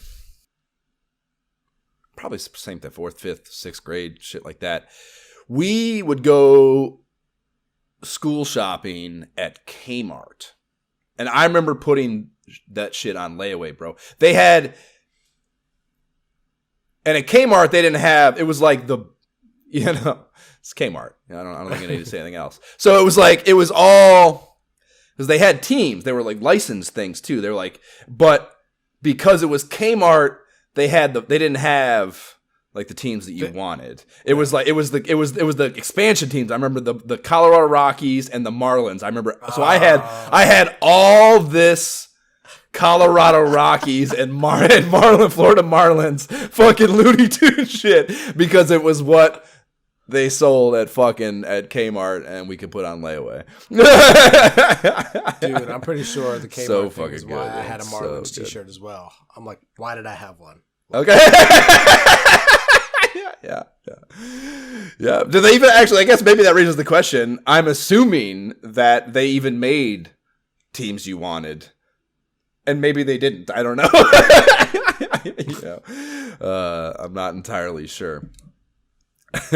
Probably same thing, 4th, 5th, 6th grade, shit like that. We would go school shopping at K-Mart, and I remember putting that shit on layaway, bro. They had, and at Kmart they didn't have. It was like it's Kmart. I don't think I need to say anything else. So it was all because they had teams. They were like licensed things too. They were like, but because it was Kmart, they didn't have like the teams that you wanted. It was the expansion teams. I remember the Colorado Rockies and the Marlins. I remember. So I had all this Colorado Rockies and Florida Marlins fucking Looney Tunes shit because it was what they sold at Kmart and we could put on layaway. Dude, I'm pretty sure the Kmart so thing is fucking why good, I had a Marlins so t-shirt as well. I'm like, why did I have one? Okay. Yeah. Do they even actually? I guess maybe that raises the question. I'm assuming that they even made teams you wanted, and maybe they didn't. I don't know. I'm not entirely sure. So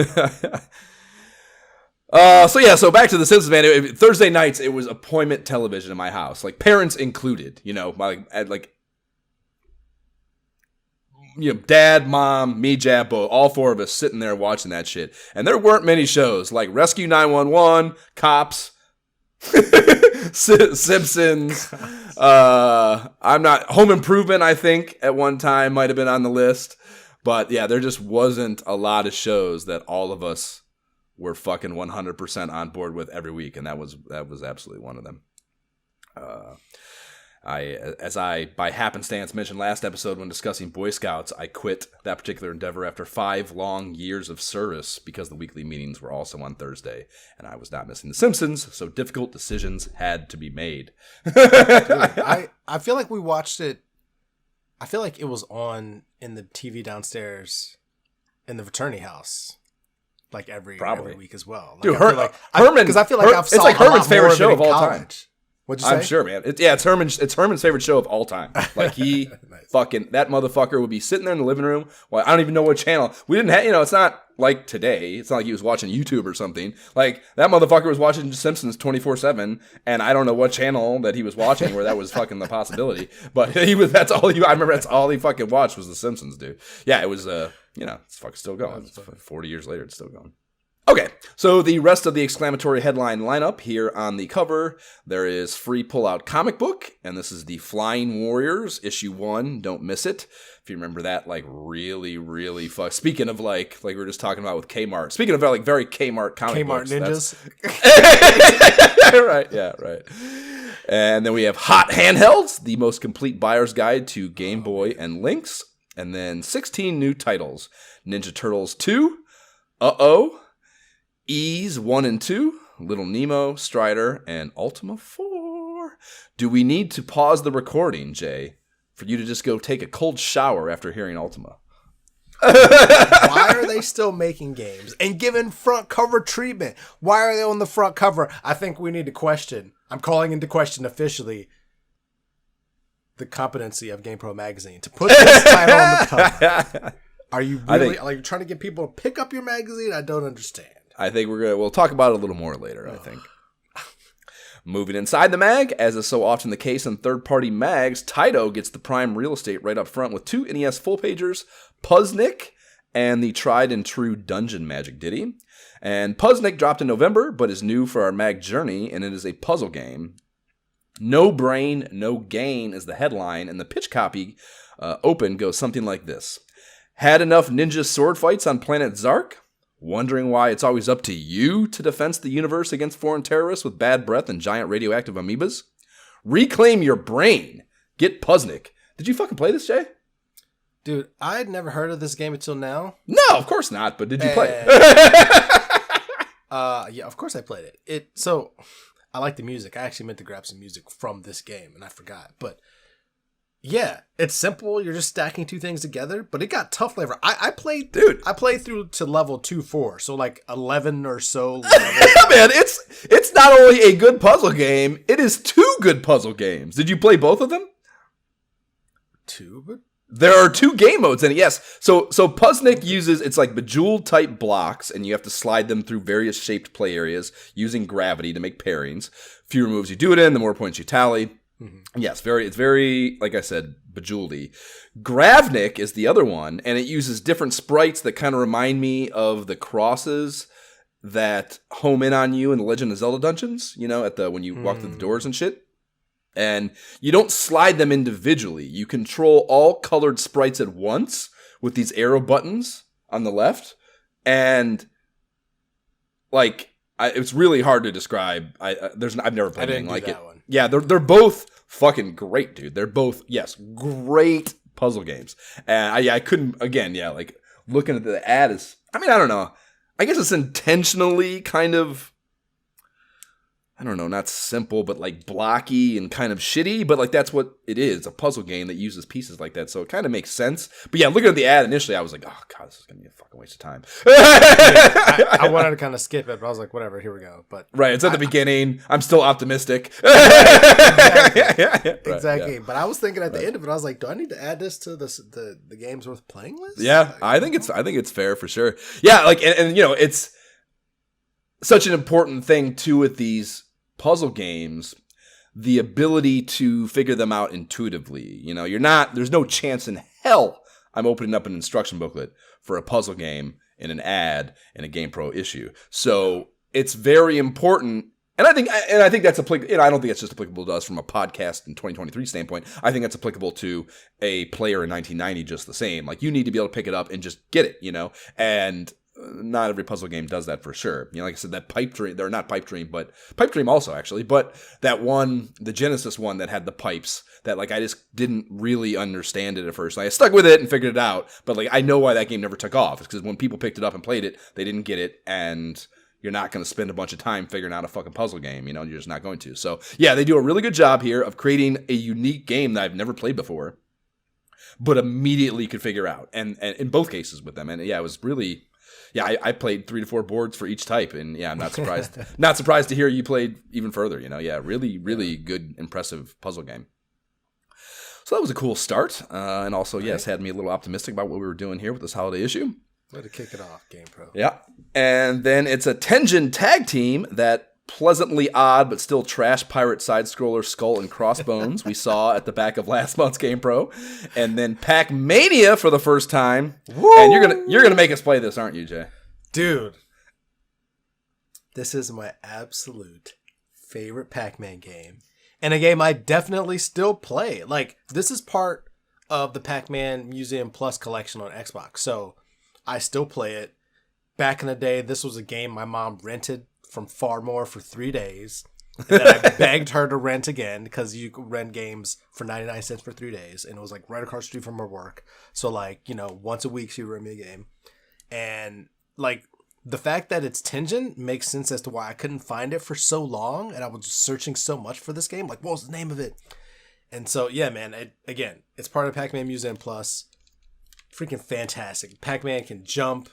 back to the Simpsons, man. Thursday nights, it was appointment television in my house, like parents included. Dad, mom, me, Jabbo, all four of us sitting there watching that shit. And there weren't many shows like Rescue 911, Cops, Simpsons. Home Improvement, I think, at one time might have been on the list. But yeah, there just wasn't a lot of shows that all of us were fucking 100% on board with every week. And that was absolutely one of them. As I, by happenstance, mentioned last episode when discussing Boy Scouts, I quit that particular endeavor after 5 long years of service because the weekly meetings were also on Thursday, and I was not missing The Simpsons, so difficult decisions had to be made. Dude, I feel like we watched it. I feel like it was on in the TV downstairs in the fraternity house, like every week as well. Like, dude, Herman, because I feel like I've saw it's like Herman's favorite show of all college. time. What'd you say? I'm sure, man. It's Herman's favorite show of all time. Like he Nice. fucking that motherfucker would be sitting there in the living room. Well, I don't even know what channel. We didn't have, it's not like today. It's not like he was watching YouTube or something. Like that motherfucker was watching Simpsons 24/7, and I don't know what channel that he was watching where that was fucking the possibility. But I remember that's all he fucking watched was The Simpsons, dude. Yeah, it was it's fucking still going. 40 years later, it's still going. Okay, so the rest of the exclamatory headline lineup here on the cover, there is free pull-out comic book, and this is the Flying Warriors, issue 1, don't miss it. If you remember that, like, really, really speaking of, like we were just talking about with Kmart, speaking of, like, very Kmart comic books. Kmart ninjas. Right, yeah, right. And then we have Hot Handhelds, the most complete buyer's guide to Game Boy and Lynx, and then 16 new titles, Ninja Turtles 2, Uh-Oh, Ease 1 and 2, Little Nemo, Strider, and Ultima 4. Do we need to pause the recording, Jay, for you to just go take a cold shower after hearing Ultima? Why are they still making games and giving front cover treatment? Why are they on the front cover? I think we need to question. I'm calling into question officially the competency of GamePro magazine to put this title on the cover. Are you really trying to get people to pick up your magazine? I don't understand. I think we'll talk about it a little more later, I think. Moving inside the mag, as is so often the case in third-party mags, Taito gets the prime real estate right up front with 2 NES full-pagers, Puzznick, and the tried-and-true Dungeon Magic Ditty. And Puzznick dropped in November, but is new for our mag journey, and it is a puzzle game. No brain, no gain is the headline, and the pitch copy open goes something like this. Had enough ninja sword fights on planet Zark? Wondering why it's always up to you to defense the universe against foreign terrorists with bad breath and giant radioactive amoebas? Reclaim your brain. Get Puznik. Did you fucking play this, Jay? Dude, I had never heard of this game until now. No, of course not, but did you play it? Yeah, of course I played it. So, I like the music. I actually meant to grab some music from this game, and I forgot. But, yeah, it's simple. You're just stacking two things together, but it got tough flavor. I played through to level 2-4, so like 11 or so levels. Man, it's not only a good puzzle game, it is 2 good puzzle games. Did you play both of them? 2, but... There are 2 game modes in it, yes. So Puznik uses, it's like Bejeweled type blocks, and you have to slide them through various shaped play areas using gravity to make pairings. Fewer moves you do it in, the more points you tally. Mm-hmm. Yes, it's very, like I said, Bejeweled-y. Gravnik is the other one, and it uses different sprites that kind of remind me of the crosses that home in on you in the Legend of Zelda dungeons, you know, when you walk through the doors and shit. And you don't slide them individually. You control all colored sprites at once with these arrow buttons on the left. And, like, it's really hard to describe. I've never played anything like it. One. Yeah, they're both fucking great, dude. They're both, yes, great puzzle games. And I couldn't, again, yeah, like, looking at the ad is, I mean, I don't know. I guess it's intentionally kind of, I don't know, not simple, but like blocky and kind of shitty, but like that's what it is, a puzzle game that uses pieces like that, so it kind of makes sense. But yeah, looking at the ad initially, I was like, oh god, this is going to be a fucking waste of time. I wanted to kind of skip it, but I was like, whatever, here we go. But right, it's at the beginning. I'm still optimistic. Exactly. But I was thinking at the end of it, I was like, do I need to add this to the games worth playing list? Yeah, I think it's fair for sure. Yeah, like, and you know, it's such an important thing too with these puzzle games, the ability to figure them out intuitively. You know, there's no chance in hell I'm opening up an instruction booklet for a puzzle game in an ad in a GamePro issue. So it's very important. And I think that's applicable. You know, I don't think it's just applicable to us from a podcast in 2023 standpoint. I think that's applicable to a player in 1990 just the same. Like, you need to be able to pick it up and just get it, you know? And not every puzzle game does that for sure. You know, like I said, that Pipe Dream, they're not Pipe Dream, but Pipe Dream also actually, but that one, the Genesis one that had the pipes that like I just didn't really understand it at first. I stuck with it and figured it out, but like I know why that game never took off. It's because when people picked it up and played it, they didn't get it, and you're not going to spend a bunch of time figuring out a fucking puzzle game, you know, you're just not going to. So yeah, they do a really good job here of creating a unique game that I've never played before, but immediately could figure out, and in both cases with them. And yeah, it was really... Yeah, I played 3 to 4 boards for each type, and yeah, I'm not surprised. Not surprised to hear you played even further. You know, yeah, really, really good, impressive puzzle game. So that was a cool start, and also, yes, had me a little optimistic about what we were doing here with this holiday issue. Way to kick it off, GamePro. Yeah, and then it's a Tenjin tag team that pleasantly odd but still trash pirate side-scroller Skull and Crossbones we saw at the back of last month's GamePro, and then Pac-Mania for the first time. Woo! And you're gonna make us play this, aren't you, Jay? Dude, this is my absolute favorite Pac-Man game, and a game I definitely still play. Like, this is part of the Pac-Man Museum Plus collection on Xbox, so I still play it. Back in the day, this was a game my mom rented from Farmore for 3 days. And then I begged her to rent again, because you could rent games for 99 cents for 3 days. And it was like right across the street from her work. So like, you know, once a week she would rent me a game. And like, the fact that it's Tenjin makes sense as to why I couldn't find it for so long. And I was just searching so much for this game. Like, what was the name of it? And so, yeah, man, it's part of Pac-Man Museum Plus. Freaking fantastic. Pac-Man can jump.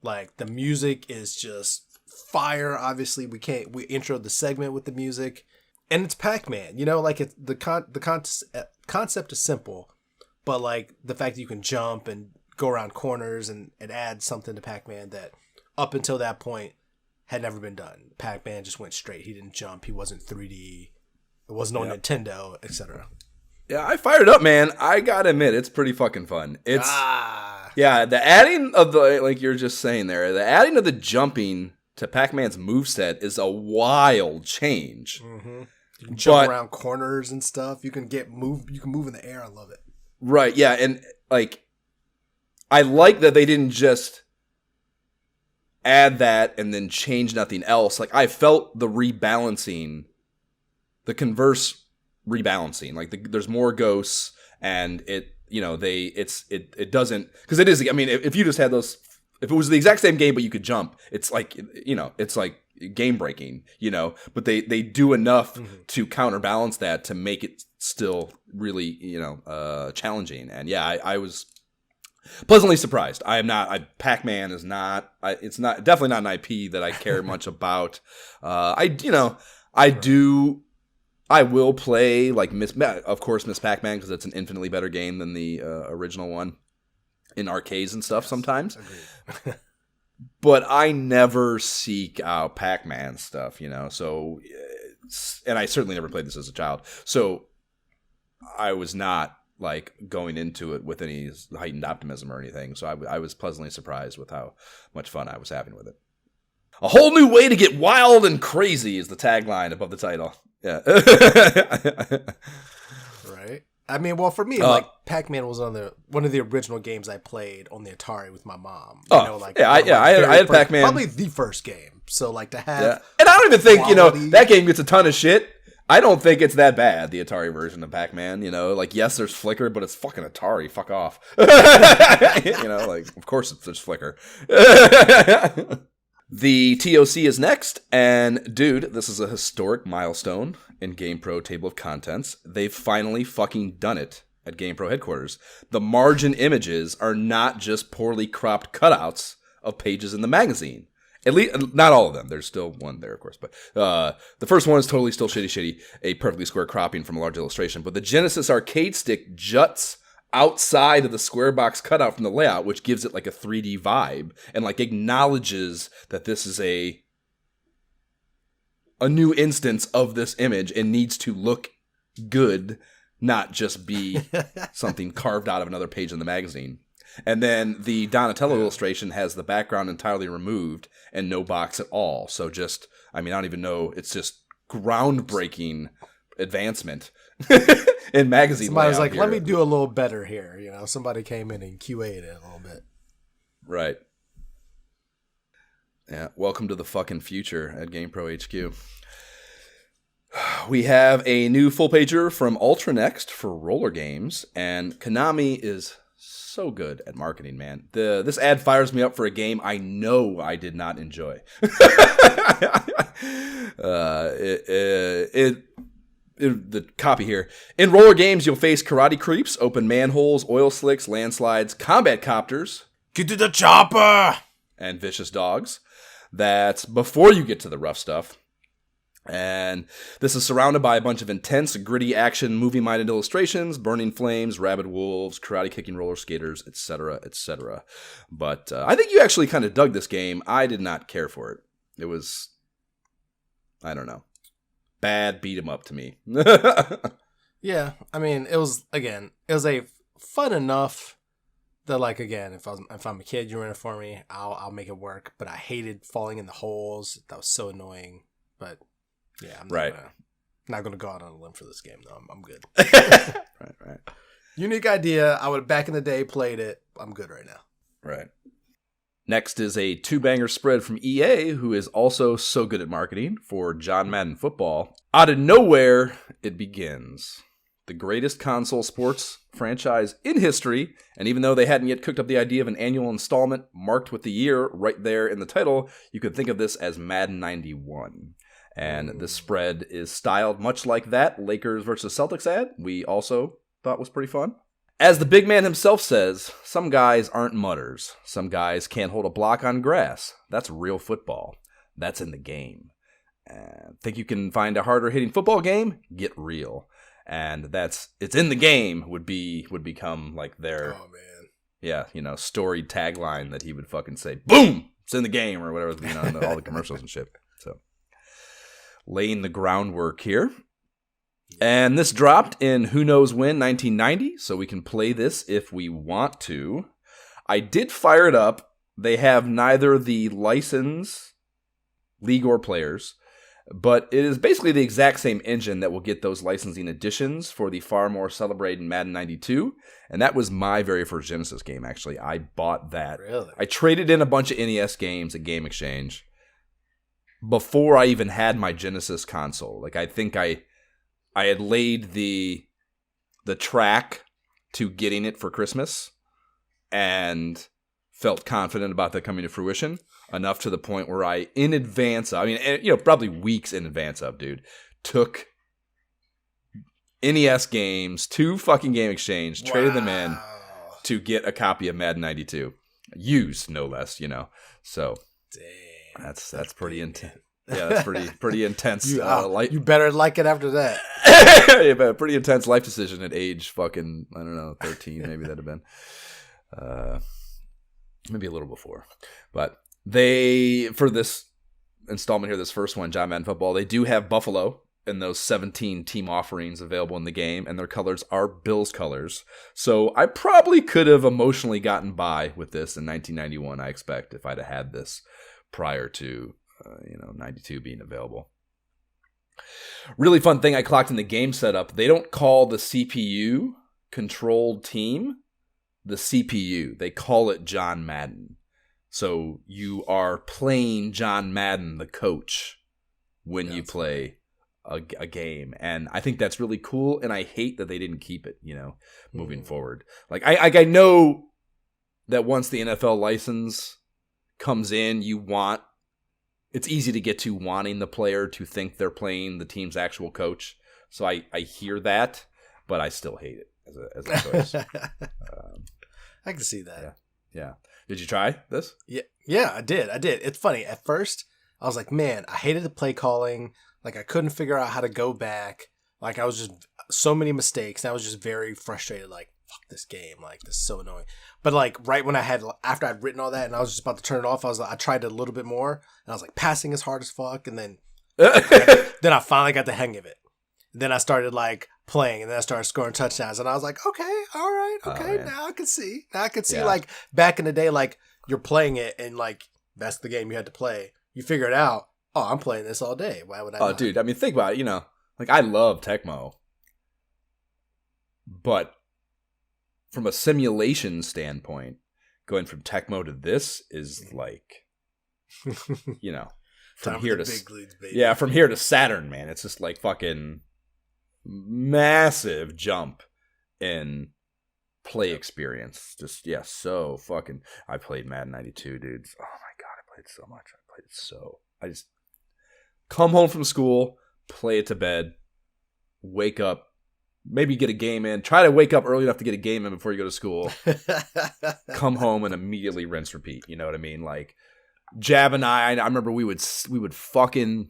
Like, the music is just fire. Obviously, we introed the segment with the music, and it's Pac-Man. You know, like, it's the concept is simple, but like the fact that you can jump and go around corners and add something to Pac-Man that up until that point had never been done. Pac-Man just went straight. He didn't jump. He wasn't 3D. It wasn't on Nintendo, etc. Yeah, I fired up, man. I gotta admit, it's pretty fucking fun. It's yeah, the adding of the, like you're just saying there, the adding of the jumping to Pac-Man's moveset is a wild change. Mm-hmm. You can jump around corners and stuff. You can move in the air. I love it. Right, yeah, and like I like that they didn't just add that and then change nothing else. Like I felt the rebalancing, the converse rebalancing. Like there's more ghosts, and it doesn't, because it is. I mean, if you just had those, if it was the exact same game but you could jump, it's like it's like game breaking, But they do enough to counterbalance that to make it still really challenging. And yeah, I was pleasantly surprised. I am not. Pac-Man is not. It's not, definitely not an IP that I care much about. I will play like Miss Pac-Man, because it's an infinitely better game than the original one in arcades and stuff. Yes, sometimes. Agreed. But I never seek out Pac-Man stuff, So, and I certainly never played this as a child. So I was not like going into it with any heightened optimism or anything. So I was pleasantly surprised with how much fun I was having with it. A whole new way to get wild and crazy is the tagline above the title. Yeah. Right. I mean, well, for me, like Pac-Man was one of the original games I played on the Atari with my mom. I had Pac-Man, probably the first game. So like to have, and I don't even think that game gets a ton of shit. I don't think it's that bad, the Atari version of Pac-Man. Like yes, there's Flicker, but it's fucking Atari. Fuck off. Like of course there's Flicker. The TOC is next, and dude, this is a historic milestone in GamePro table of contents. They've finally fucking done it at GamePro headquarters. The margin images are not just poorly cropped cutouts of pages in the magazine. At least, not all of them. There's still one there, of course, but the first one is totally still shitty, a perfectly square cropping from a large illustration. But the Genesis arcade stick juts outside of the square box cutout from the layout, which gives it like a 3D vibe and like acknowledges that this is a new instance of this image and needs to look good, not just be something carved out of another page in the magazine. And then the Donatello illustration has the background entirely removed and no box at all. So just, I don't even know, it's just groundbreaking advancement in magazine. Somebody was like, here. Let me do a little better here. Somebody came in and QA'd it a little bit. Right. Yeah. Welcome to the fucking future at GamePro HQ. We have a new full pager from Ultra Next for roller games, and Konami is so good at marketing, man. This ad fires me up for a game I know I did not enjoy. The copy here. In roller games, you'll face karate creeps, open manholes, oil slicks, landslides, combat copters. Get to the chopper! And vicious dogs. That's before you get to the rough stuff. And this is surrounded by a bunch of intense, gritty action, movie-minded illustrations, burning flames, rabid wolves, karate-kicking roller skaters, etc., etc. But I think you actually kind of dug this game. I did not care for it. It was, I don't know, bad beat-em-up to me. Yeah, it was a fun enough that, like, again, if I'm a kid, you rent it for me, I'll make it work. But I hated falling in the holes. That was so annoying. But yeah, I'm not gonna go out on a limb for this game though. I'm good. Right. Unique idea. I would have back in the day played it. I'm good right now. Right. Next is a two-banger spread from EA, who is also so good at marketing for John Madden Football. Out of nowhere, it begins. The greatest console sports franchise in history, and even though they hadn't yet cooked up the idea of an annual installment marked with the year right there in the title, you could think of this as Madden 91. And the spread is styled much like that Lakers versus Celtics ad we also thought was pretty fun. As the big man himself says, some guys aren't mutters. Some guys can't hold a block on grass. That's real football. That's in the game. Think you can find a harder hitting football game? Get real. And it's in the game would become like their storied tagline that he would fucking say, boom, it's in the game, or whatever, in all the commercials and shit. So laying the groundwork here. And this dropped in who knows when, 1990, so we can play this if we want to. I did fire it up. They have neither the license, league, or players. But it is basically the exact same engine that will get those licensing additions for the far more celebrated Madden 92. And that was my very first Genesis game, actually. I bought that. Really? I traded in a bunch of NES games at Game Exchange before I even had my Genesis console. Like, I think I had laid the track to getting it for Christmas and felt confident about that coming to fruition. Enough to the point where I, in advance of, I mean, probably weeks in advance of, dude, took NES games to fucking Game Exchange, traded them in to get a copy of Madden 92. Used, no less, So, dang, that's pretty intense. Yeah, that's pretty intense. You better like it after that. Yeah, but a pretty intense life decision at age fucking, I don't know, 13, maybe that'd have been. Maybe a little before. But they, for this installment here, this first one, John Madden Football, they do have Buffalo in those 17 team offerings available in the game, and their colors are Bills colors. So I probably could have emotionally gotten by with this in 1991, I expect, if I'd have had this prior to 92 being available. Really fun thing I clocked in the game setup, they don't call the CPU controlled team the CPU. They call it John Madden. So you are playing John Madden, the coach, when you play a game. And I think that's really cool, and I hate that they didn't keep it, moving forward. Like, I know that once the NFL license comes in, it's easy to get to wanting the player to think they're playing the team's actual coach. So I hear that, but I still hate it as a choice. I can see that. Yeah. Did you try this? Yeah, I did. It's funny. At first, I was like, man, I hated the play calling. Like, I couldn't figure out how to go back. Like, I was just so many mistakes. And I was just very frustrated. Like, fuck this game. Like, this is so annoying. But like, right when after I'd written all that and I was just about to turn it off, I tried it a little bit more. And I was like passing as hard as fuck. And then, then I finally got the hang of it. Then I started like playing, and then I started scoring touchdowns, and I was like, okay, all right, okay, now I can see. Like back in the day, like you're playing it, and like that's the game you had to play. You figure it out. Oh, I'm playing this all day. Why would I? Oh, dude, I mean, think about it. Like I love Tecmo, but from a simulation standpoint, going from Tecmo to this is like, from here to big leagues, baby. From here to Saturn, man. It's just like fucking massive jump in play experience. Just so fucking. I played Madden 92, dude. Oh my god, I played so much. I just come home from school, play it to bed, wake up, maybe get a game in. Try to wake up early enough to get a game in before you go to school. Come home and immediately rinse repeat. You know what I mean? Like Jab and I remember we would fucking.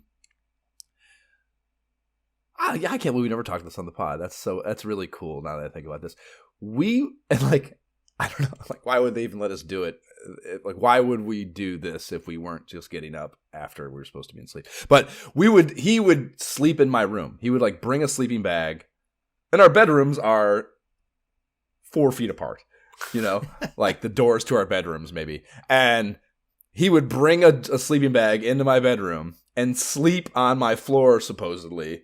I can't believe we never talked about this on the pod. That's really cool now that I think about this. I don't know, like why would they even let us do it? Like why would we do this if we weren't just getting up after we were supposed to be in sleep? But he would sleep in my room. He would like bring a sleeping bag, and our bedrooms are 4 feet apart, like the doors to our bedrooms maybe. And he would bring a sleeping bag into my bedroom and sleep on my floor supposedly.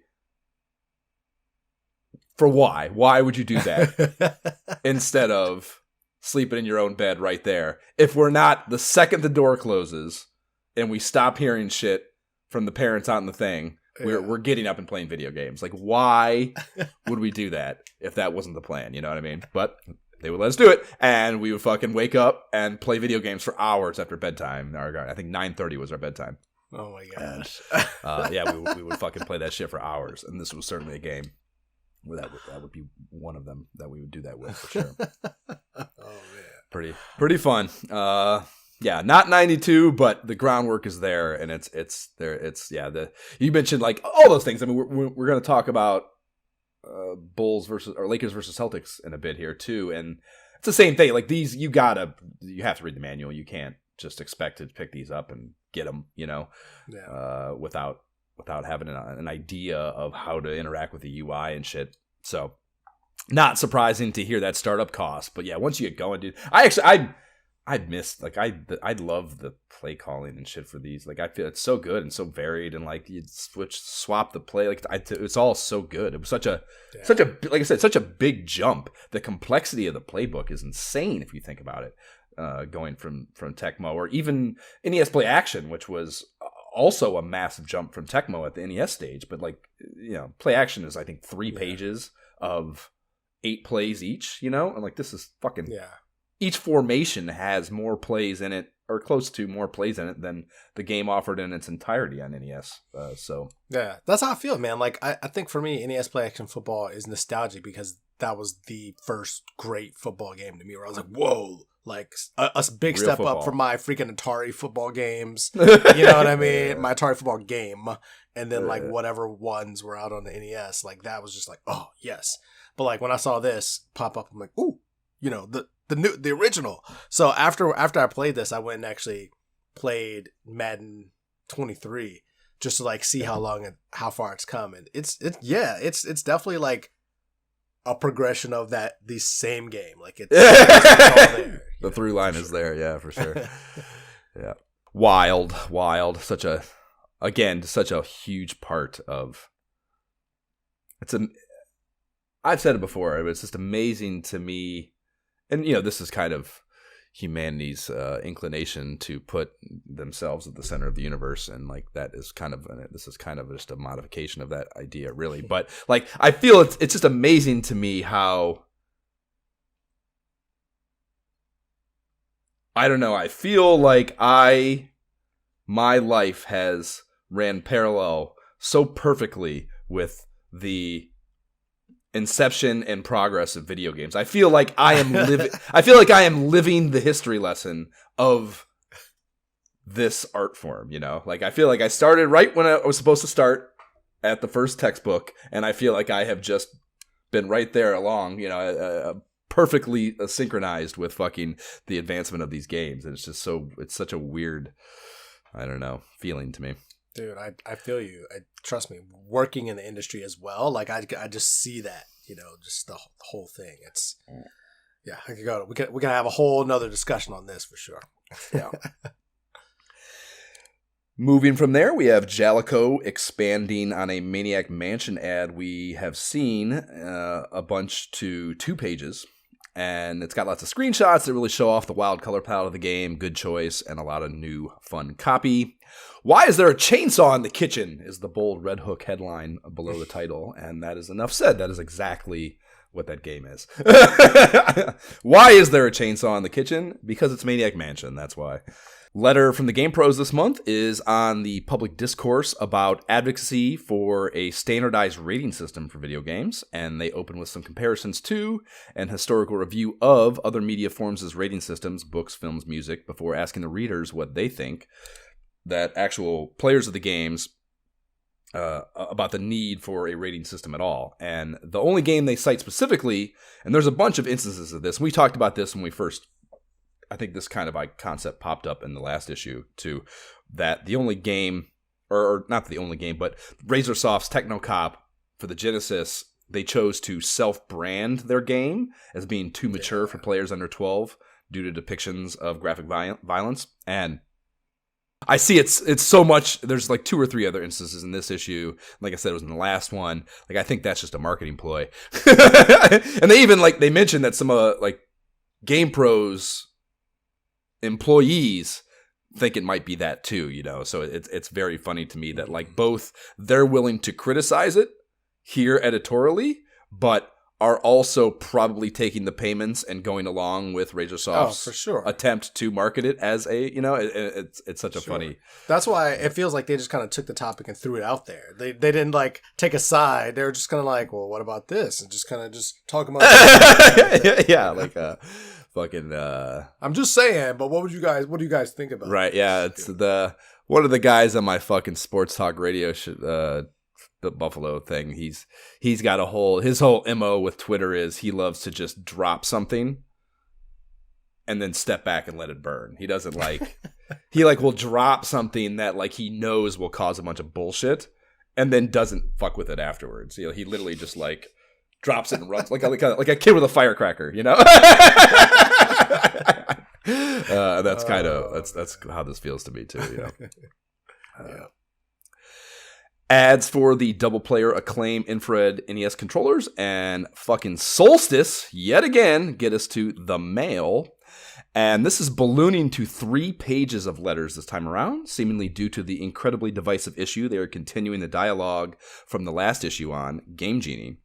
For why? Why would you do that instead of sleeping in your own bed right there? If we're not, the second the door closes and we stop hearing shit from the parents out in the thing, we're getting up and playing video games. Like, why would we do that if that wasn't the plan? You know what I mean? But they would let us do it, and we would fucking wake up and play video games for hours after bedtime. I think 9:30 was our bedtime. Oh my gosh. We would fucking play that shit for hours, and this was certainly a game. Well, that would be one of them that we would do that with for sure. Oh man, pretty fun. Not 92, but the groundwork is there, and it's there. You mentioned like all those things. I mean, we're going to talk about Bulls versus or Lakers versus Celtics in a bit here too, and it's the same thing. Like these, you have to read the manual. You can't just expect to pick these up and get them, without having an idea of how to interact with the UI and shit. So not surprising to hear that startup cost, but yeah, once you get going, dude, I I love the play calling and shit for these. Like I feel it's so good and so varied, and like you swap the play. Like it's all so good. It was such a like I said, such a big jump. The complexity of the playbook is insane if you think about it. Going from Tecmo or even NES Play Action, which was also a massive jump from Tecmo at the NES stage. But like Play Action is I think 3 pages of 8 plays each. And like this is fucking Each formation has more plays in it, or close to more plays in it, than the game offered in its entirety on NES. Yeah, that's how I feel, man. Like, I think for me, NES Play Action Football is nostalgic because that was the first great football game to me where I was like, whoa, like a big Real step football. up from my freaking Atari football games. You know what I mean? My Atari football game. And then, like, whatever ones were out on the NES, like, that was just like, oh, yes. But, like, when I saw this pop up, I'm like, ooh, the original. So after I played this, I went and actually played Madden 23 just to like see how far it's come. And it's definitely like a progression of the same game. Like it's all there. The through line is there, yeah, for sure. Yeah, wild, such a huge part of. I've said it before. It's just amazing to me. And, this is kind of humanity's inclination to put themselves at the center of the universe. And, like, this is kind of just a modification of that idea, really. But, like, I feel it's just amazing to me how, I don't know, I feel like my life has ran parallel so perfectly with the inception and progress of video games. I feel like I am living the history lesson of this art form, Like I feel like I started right when I was supposed to start at the first textbook, and I feel like I have just been right there along, perfectly synchronized with fucking the advancement of these games. And it's such a weird, I don't know, feeling to me. Dude, I feel you. Trust me, working in the industry as well, like I just see that, just the whole thing. It's, I could go. We can have a whole nother discussion on this for sure. Yeah. Moving from there, we have Jalico expanding on a Maniac Mansion ad we have seen a bunch to 2 pages. And it's got lots of screenshots that really show off the wild color palette of the game, good choice, and a lot of new fun copy. Why is there a chainsaw in the kitchen is the bold red hook headline below the title. And that is enough said. That is exactly what that game is. Why is there a chainsaw in the kitchen? Because it's Maniac Mansion. That's why. Letter from the GamePros this month is on the public discourse about advocacy for a standardized rating system for video games, and they open with some comparisons to and historical review of other media forms as rating systems, books, films, music, before asking the readers what they think, that actual players of the games, about the need for a rating system at all. And the only game they cite specifically, and there's a bunch of instances of this, we talked about this when we first, I think this kind of concept popped up in the last issue too, that the only game, or not the only game, but Razorsoft's Technocop for the Genesis, they chose to self-brand their game as being too mature for players under 12 due to depictions of graphic violence. And I see it's so much. There's like 2 or 3 other instances in this issue. Like I said, it was in the last one. Like I think that's just a marketing ploy. And they even they mentioned that some GamePro's employees think it might be that too, so it's very funny to me that both they're willing to criticize it here editorially, but are also probably taking the payments and going along with Razorsoft's for sure attempt to market it as a, it's such a funny. That's why it feels like they just kind of took the topic and threw it out there. They didn't take a side. They were just kind of well, what about this? And just kind of just talk about fucking I'm just saying, but what do you guys think about it? Right, yeah, it's one of the guys on my fucking sports talk radio the Buffalo thing. He's got his whole MO with Twitter is he loves to just drop something and then step back and let it burn. He doesn't he will drop something that he knows will cause a bunch of bullshit and then doesn't fuck with it afterwards. He literally just drops it and runs like a kid with a firecracker, That's kind of that's how this feels to me too. You know. Yeah. Ads for the double player Acclaim infrared NES controllers and fucking Solstice yet again get us to the mail. And this is ballooning to 3 pages of letters this time around, seemingly due to the incredibly divisive issue. They are continuing the dialogue from the last issue on Game Genie.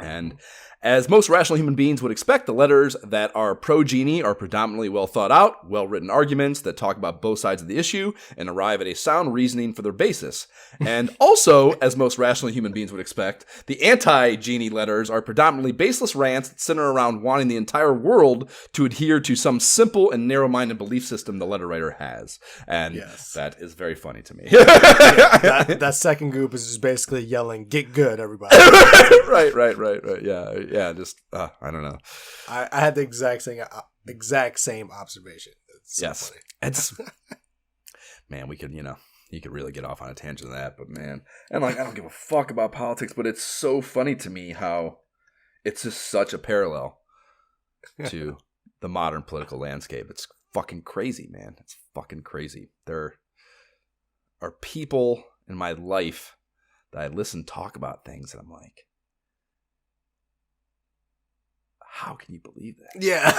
And as most rational human beings would expect, the letters that are pro-Genie are predominantly well thought out, well-written arguments that talk about both sides of the issue and arrive at a sound reasoning for their basis. And also, as most rational human beings would expect, the anti-Genie letters are predominantly baseless rants that center around wanting the entire world to adhere to some simple and narrow-minded belief system the letter writer has. And that is very funny to me. That second group is just basically yelling, "Get good, everybody." Right. Yeah. Just I don't know. I had the exact same observation. It's so funny. It's man, we could you could really get off on a tangent of that, but man, and like I don't give a fuck about politics, but it's so funny to me how it's just such a parallel to the modern political landscape. It's fucking crazy, man. It's fucking crazy. There are people in my life that I listen talk about things and I'm like, how can you believe that? Yeah.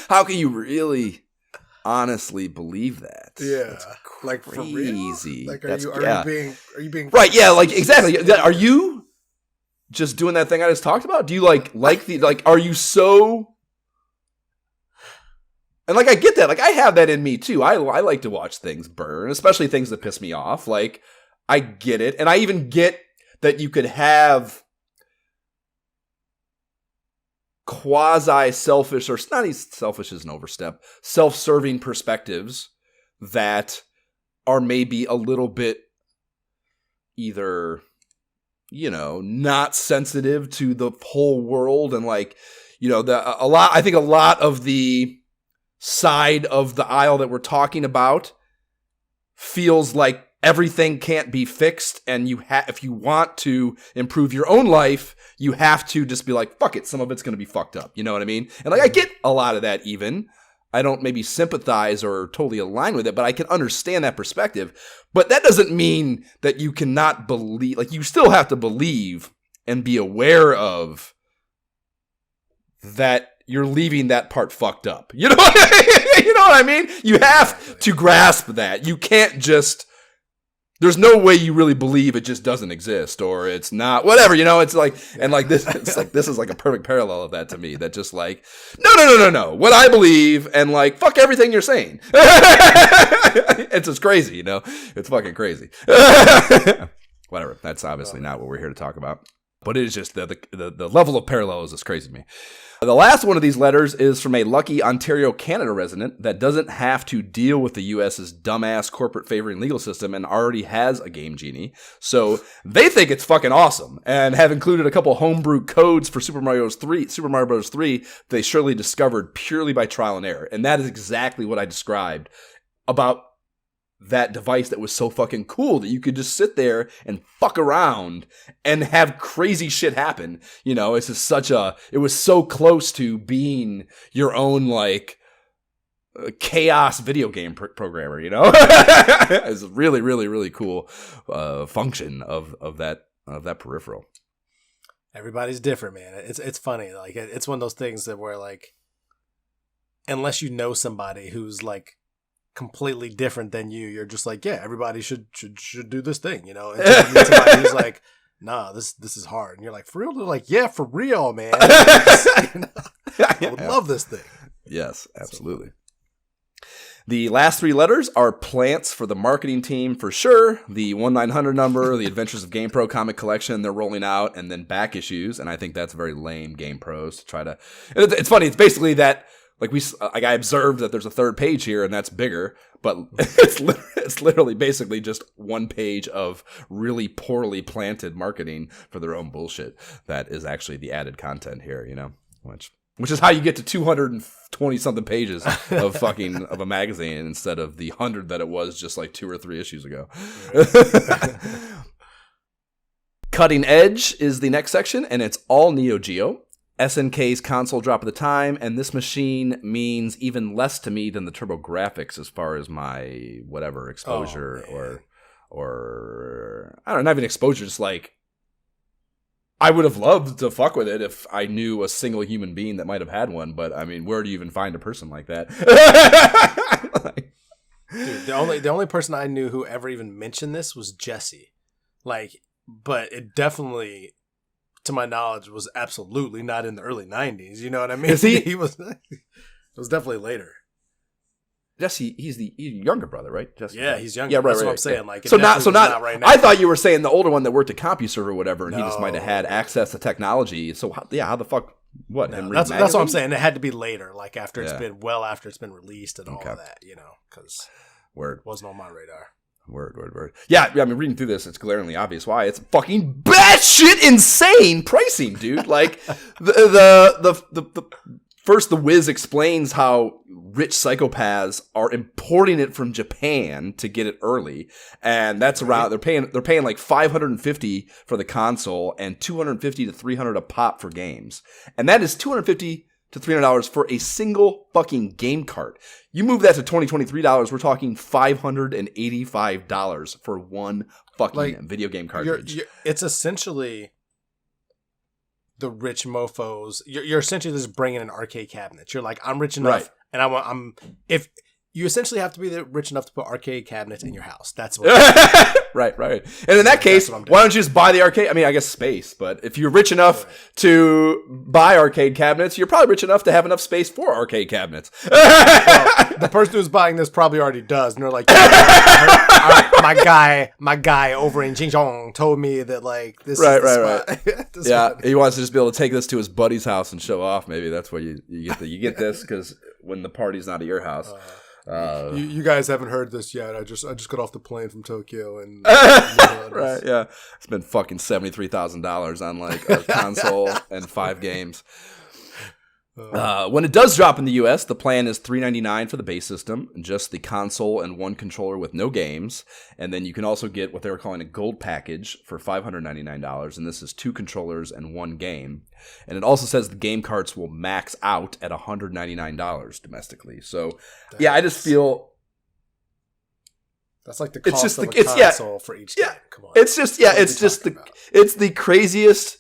How can you really honestly believe that? Yeah. It's like for real? crazy. Like are you being right, yeah, like exactly. Are you just doing that thing I just talked about? Do you like are you so and like I get that. Like I have that in me too. I like to watch things burn, especially things that piss me off. Like I get it. And I even get that you could have quasi-selfish, or not even selfish is an overstep, self-serving perspectives that are maybe a little bit either, not sensitive to the whole world. And like, I think a lot of the side of the aisle that we're talking about feels like everything can't be fixed, and if you want to improve your own life, you have to just be like, fuck it, some of it's going to be fucked up. You know what I mean? And like I get a lot of that even. I don't maybe sympathize or totally align with it, but I can understand that perspective. But that doesn't mean that you cannot believe, like you still have to believe and be aware of that you're leaving that part fucked up. You know what I mean? You have to grasp that. You can't just, there's no way you really believe it just doesn't exist or it's not, whatever, it's like, and like this, it's like, this is like a perfect parallel of that to me, that just like, no, what I believe and like, fuck everything you're saying. It's just crazy, it's fucking crazy. Whatever. That's obviously not what we're here to talk about, but it is just the level of parallel is just crazy to me. The last one of these letters is from a lucky Ontario, Canada resident that doesn't have to deal with the U.S.'s dumbass corporate favoring legal system and already has a Game Genie. So they think it's fucking awesome and have included a couple homebrew codes for Super Mario Bros. 3 they surely discovered purely by trial and error. And that is exactly what I described about that device that was so fucking cool that you could just sit there and fuck around and have crazy shit happen. It's just it was so close to being your own like chaos video game programmer, It's really, really, really cool function of that peripheral. Everybody's different, man. It's funny. Like it's one of those things that where like, unless you know somebody who's like completely different than you're just like, yeah, everybody should do this thing, And you meet somebody who's like, nah, this is hard, and you're like, for real? They're like, yeah, for real, man. I would love this thing. Yes, absolutely. The last 3 letters are plants for the marketing team for sure. The 1-900 number, the Adventures of GamePro comic collection they're rolling out, and then back issues. And I think that's very lame GamePros to try to. It's funny. It's basically that. Like I observed that there's a 3rd page here, and that's bigger, but it's literally basically just 1 page of really poorly planted marketing for their own bullshit. That is actually the added content here, which is how you get to 220 something pages of a magazine instead of the 100 that it was just like 2 or 3 issues ago. Cutting Edge is the next section, and it's all Neo Geo. SNK's console drop of the time, and this machine means even less to me than the TurboGrafx as far as my whatever exposure or I don't know, not even exposure, just like I would have loved to fuck with it if I knew a single human being that might have had one, but I mean, where do you even find a person like that? Dude, the only person I knew who ever even mentioned this was Jesse. Like, but it definitely, to my knowledge, was absolutely not in the early 90s. You know what I mean? Is he? It was definitely later. Jesse, he's the younger brother, right? Jesse, yeah, he's younger. Yeah, right, That's right, what I'm saying. Yeah. Like, so not right now. I thought you were saying the older one that worked at CompuServe or whatever, and he just might have had No. access to technology. So how the fuck? What? No, him that's read what I'm magazines? saying. It had to be later, like after Yeah. after it's been released and all of that, you know, because Word. it wasn't on my radar. Word. Yeah, I mean, reading through this, it's glaringly obvious why. It's fucking batshit insane pricing, dude. Like, the first, the Wiz explains how rich psychopaths are importing it from Japan to get it early, and that's around. They're paying like $550 for the console and $250 to $300 a pop for games, and that is $250 to $300 for a single fucking game cart. You move that to $20, we're talking $585 for one fucking video game cartridge. It's essentially the rich mofos. You're essentially just bringing an arcade cabinet. You're like, I'm rich enough, and if you essentially have to be rich enough to put arcade cabinets in your house. That's what. Right. And in that case, why don't you just buy the arcade? I mean, I guess space, but if you're rich enough to buy arcade cabinets, you're probably rich enough to have enough space for arcade cabinets. Well, the person who's buying this probably already does, and they're like, my guy over in Jinjiang told me that like this is the spot. Yeah, he wants to just be able to take this to his buddy's house and show off. Maybe that's where you get this because when the party's not at your house. You guys haven't heard this yet. I just got off the plane from Tokyo and right, yeah, spent fucking $73,000 on like a console and 5 games. When it does drop in the US, the plan is $399 for the base system, just the console and 1 controller with no games, and then you can also get what they were calling a gold package for $599, and this is 2 controllers and 1 game. And it also says the game carts will max out at $199 domestically. So, yeah, I just feel that's like the cost of a console for each game. Come on, it's the craziest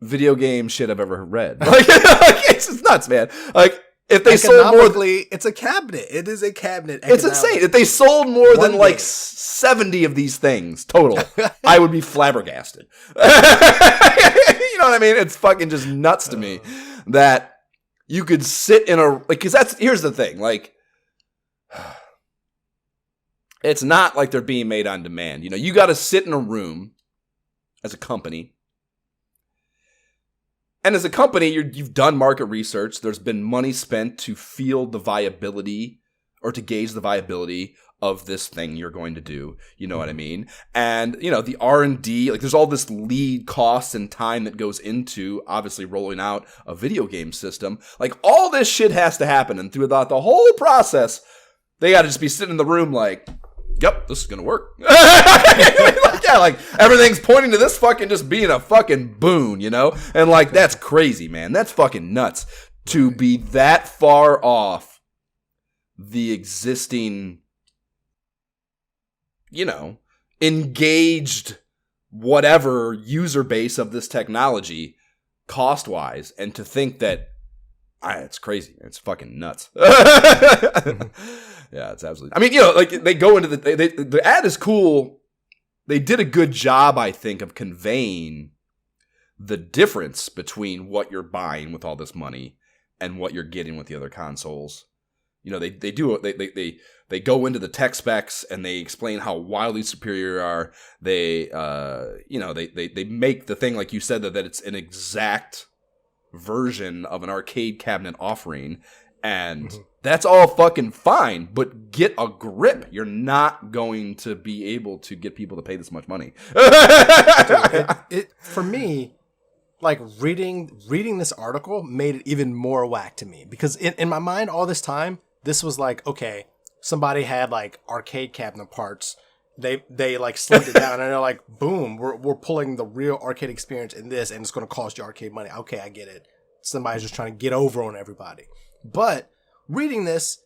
video game shit I've ever read. Like, it's just nuts, man. Like, if they sold more, it's a cabinet. It is a cabinet. It's insane. If they sold more than like 70 of these things total, I would be flabbergasted. You know what I mean? It's fucking just nuts to me that you could sit in a like. Because here's the thing. Like, it's not like they're being made on demand. You know, you got to sit in a room as a company. And as a company, you've done market research. There's been money spent to field the viability or to gauge the viability of this thing you're going to do. You know what I mean? And, you know, the R&D, like there's all this lead costs and time that goes into obviously rolling out a video game system. Like all this shit has to happen. And throughout the whole process, they got to just be sitting in the room like, yep, this is going to work. Yeah, like everything's pointing to this fucking just being a fucking boon, you know? And like, that's crazy, man. That's fucking nuts to be that far off the existing, you know, engaged whatever user base of this technology cost wise. And to think that, it's crazy. It's fucking nuts. Yeah, it's absolutely. I mean, you know, like they go into the ad is cool. They did a good job, I think, of conveying the difference between what you're buying with all this money and what you're getting with the other consoles. You know, they go into the tech specs and they explain how wildly superior are they. You know, they make the thing like you said that it's an exact version of an arcade cabinet offering. And that's all fucking fine, but get a grip. You're not going to be able to get people to pay this much money. Dude, for me, like reading this article made it even more whack to me because in my mind all this time, this was like, okay, somebody had like arcade cabinet parts they like slimmed it down and they're like, boom, we're pulling the real arcade experience in this, and it's going to cost you arcade money. Okay, I get it. Somebody's just trying to get over on everybody. But reading this,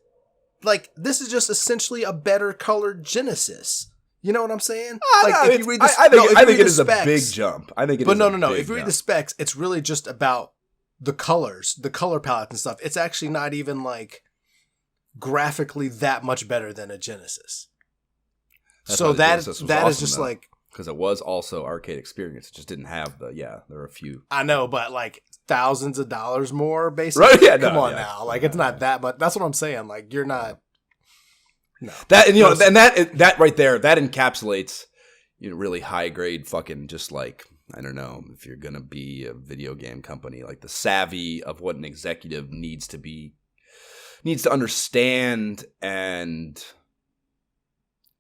like, this is just essentially a better colored Genesis. You know what I'm saying? Like, if you read I think it is a big jump. I think it is. But no. If you read the specs, it's really just about the colors, the color palette and stuff. It's actually not even like graphically that much better than a Genesis. So that is just though, like, because it was also arcade experience. It just didn't have there are a few. I know, but like thousands of dollars more, basically. Right? Yeah, come on now, like it's not that much. That's what I'm saying. Like you're not. No. That and and that right there that encapsulates really high grade fucking just like, I don't know, if you're gonna be a video game company, like the savvy of what an executive needs to understand and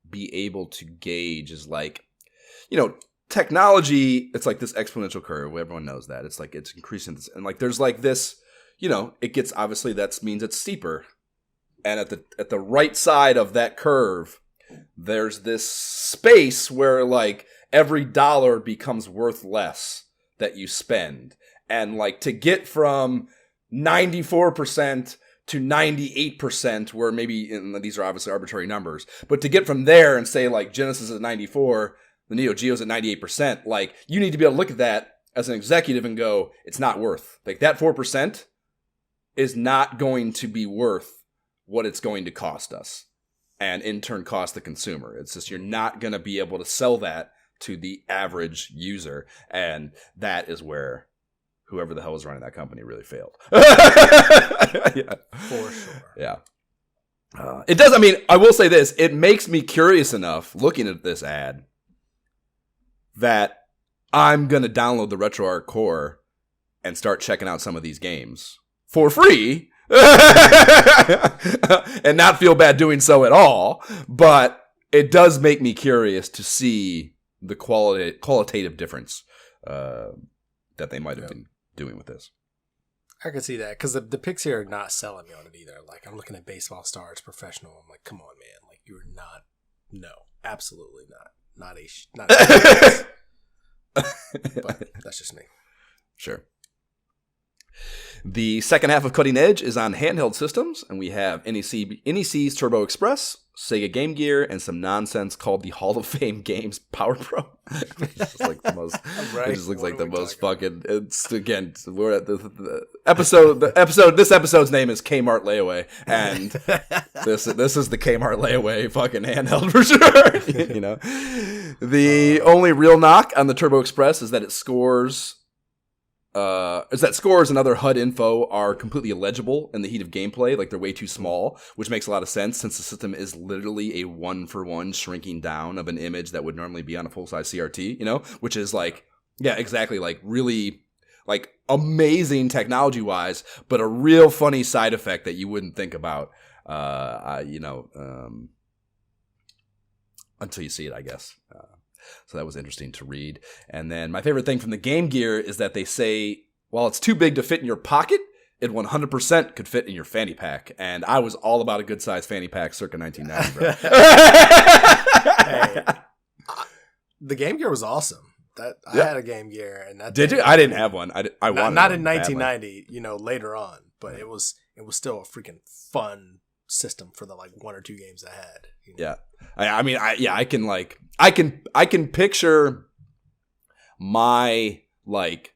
be able to gauge is like, technology, it's like this exponential curve. Everyone knows that. It's like it's increasing this, and like there's like this, it gets, obviously that means it's steeper. And at the right side of that curve, there's this space where like every dollar becomes worth less that you spend. And like to get from 94% to 98%, where maybe, and these are obviously arbitrary numbers, but to get from there and say like Genesis is at 94, the Neo Geo's at 98%, like you need to be able to look at that as an executive and go, it's not worth. Like that 4% is not going to be worth what it's going to cost us, and in turn cost the consumer. It's just, you're not going to be able to sell that to the average user, and that is where whoever the hell was running that company really failed. Yeah. For sure. Yeah. It does. I mean, I will say this. It makes me curious enough looking at this ad that I'm going to download the RetroArch Core and start checking out some of these games for free. And not feel bad doing so at all, but it does make me curious to see the qualitative difference that they might have been doing with this. I can see that, because the pics here are not selling me on it either. Like, I'm looking at Baseball Stars Professional. I'm like, come on, man. Like, you're not. No, absolutely not. Not a but that's just me. Sure. The second half of Cutting Edge is on handheld systems, and we have NEC's Turbo Express, Sega Game Gear, and some nonsense called the Hall of Fame Games Power Pro. It's just like the most. Right. It just looks like the most fucking. It's again. We're at the episode. This episode's name is K-Mart Layaway, and this is the K-Mart Layaway fucking handheld for sure. The only real knock on the Turbo Express is that it scores. Scores and other HUD info are completely illegible in the heat of gameplay. Like, they're way too small, which makes a lot of sense since the system is literally a 1-for-1 shrinking down of an image that would normally be on a full-size CRT, which is like, yeah, exactly, like really like amazing technology-wise, but a real funny side effect that you wouldn't think about, until you see it, I guess. So that was interesting to read. And then my favorite thing from the Game Gear is that they say, while it's too big to fit in your pocket, it 100% could fit in your fanny pack. And I was all about a good size fanny pack circa 1990, bro. Hey, the Game Gear was awesome. I had a Game Gear, and that did you? I didn't have one. I wanted not in 1990. Later on, but it was still a freaking fun system for the like one or two games I had. Yeah, I can picture my like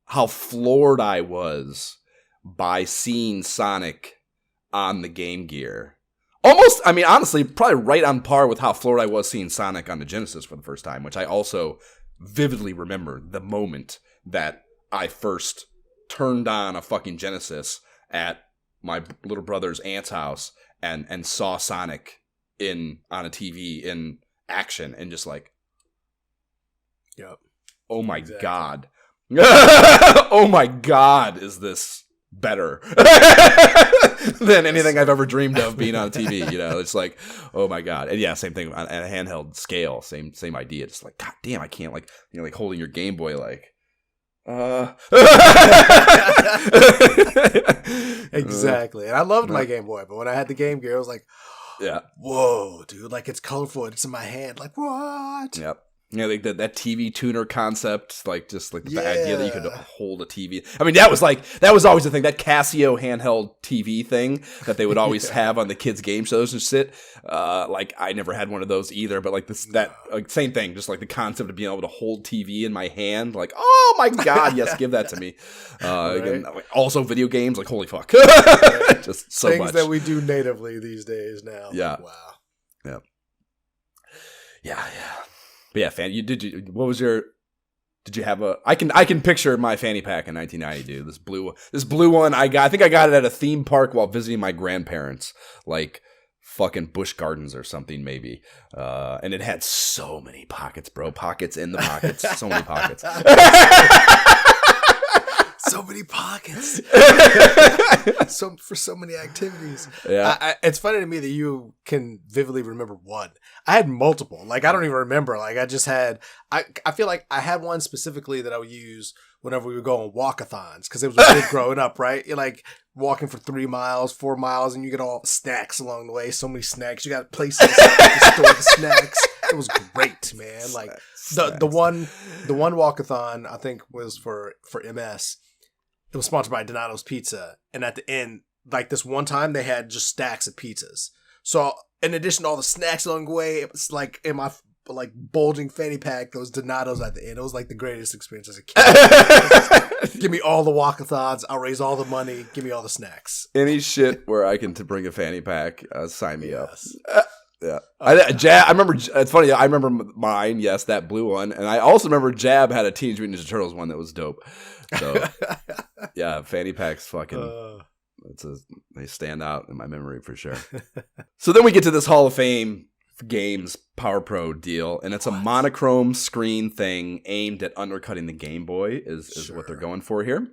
how floored I was by seeing Sonic on the Game Gear. Almost, I mean, honestly, probably right on par with how floored I was seeing Sonic on the Genesis for the first time, which I also vividly remember the moment that I first turned on a fucking Genesis at my little brother's aunt's house and saw Sonic on a TV in action and just like, yep. Oh my God. Oh my God, is this better than anything I've ever dreamed of being on TV? It's like, oh my God. And yeah, same thing on a handheld scale, same idea. Just like, God damn, I can't like, like holding your Game Boy like, Exactly. And I loved my Game Boy, but when I had the Game Gear, I was like, Yeah. Whoa, dude. Like, it's colorful. It's in my hand. Like, what? Yep. Yeah, like that TV tuner concept, like just like the idea that you could hold a TV. I mean, that was always the thing, that Casio handheld TV thing that they would always have on the kids' game shows and shit. Like I never had one of those either, but like same thing, just like the concept of being able to hold TV in my hand, like oh my god, yes, give that to me. Again, like, also video games, like holy fuck, just so things much that we do natively these days now. Yeah. Like, wow. Yeah. But yeah, did you have a, I can picture my fanny pack in 1990, dude. This blue one I think I got it at a theme park while visiting my grandparents, like fucking Busch Gardens or something maybe. And it had so many pockets, bro. Pockets in the pockets. So many pockets. So many pockets. For so many activities. Yeah. It's funny to me that you can vividly remember one. I had multiple. Like, I don't even remember. Like, I just had... I feel like I had one specifically that I would use whenever we would go on walkathons, because it was a kid growing up, right? You're like walking for 3 miles, 4 miles, and you get all snacks along the way. So many snacks. You got places to store the snacks. It was great, man. Like, the one walkathon, I think, was for MS. It was sponsored by Donato's Pizza. And at the end, like this one time, they had just stacks of pizzas. So in addition to all the snacks along the way, it was like in my like bulging fanny pack, those Donato's at the end. It was like the greatest experience as a kid. Give me all the walkathons. I'll raise all the money. Give me all the snacks. Any shit where I can bring a fanny pack, sign me up. Yeah. I remember, it's funny, I remember mine, yes, that blue one. And I also remember Jab had a Teenage Mutant Ninja Turtles one that was dope. So, yeah, fanny packs fucking, they stand out in my memory for sure. So then we get to this Hall of Fame Games Power Pro deal, and it's a monochrome screen thing aimed at undercutting the Game Boy is what they're going for here.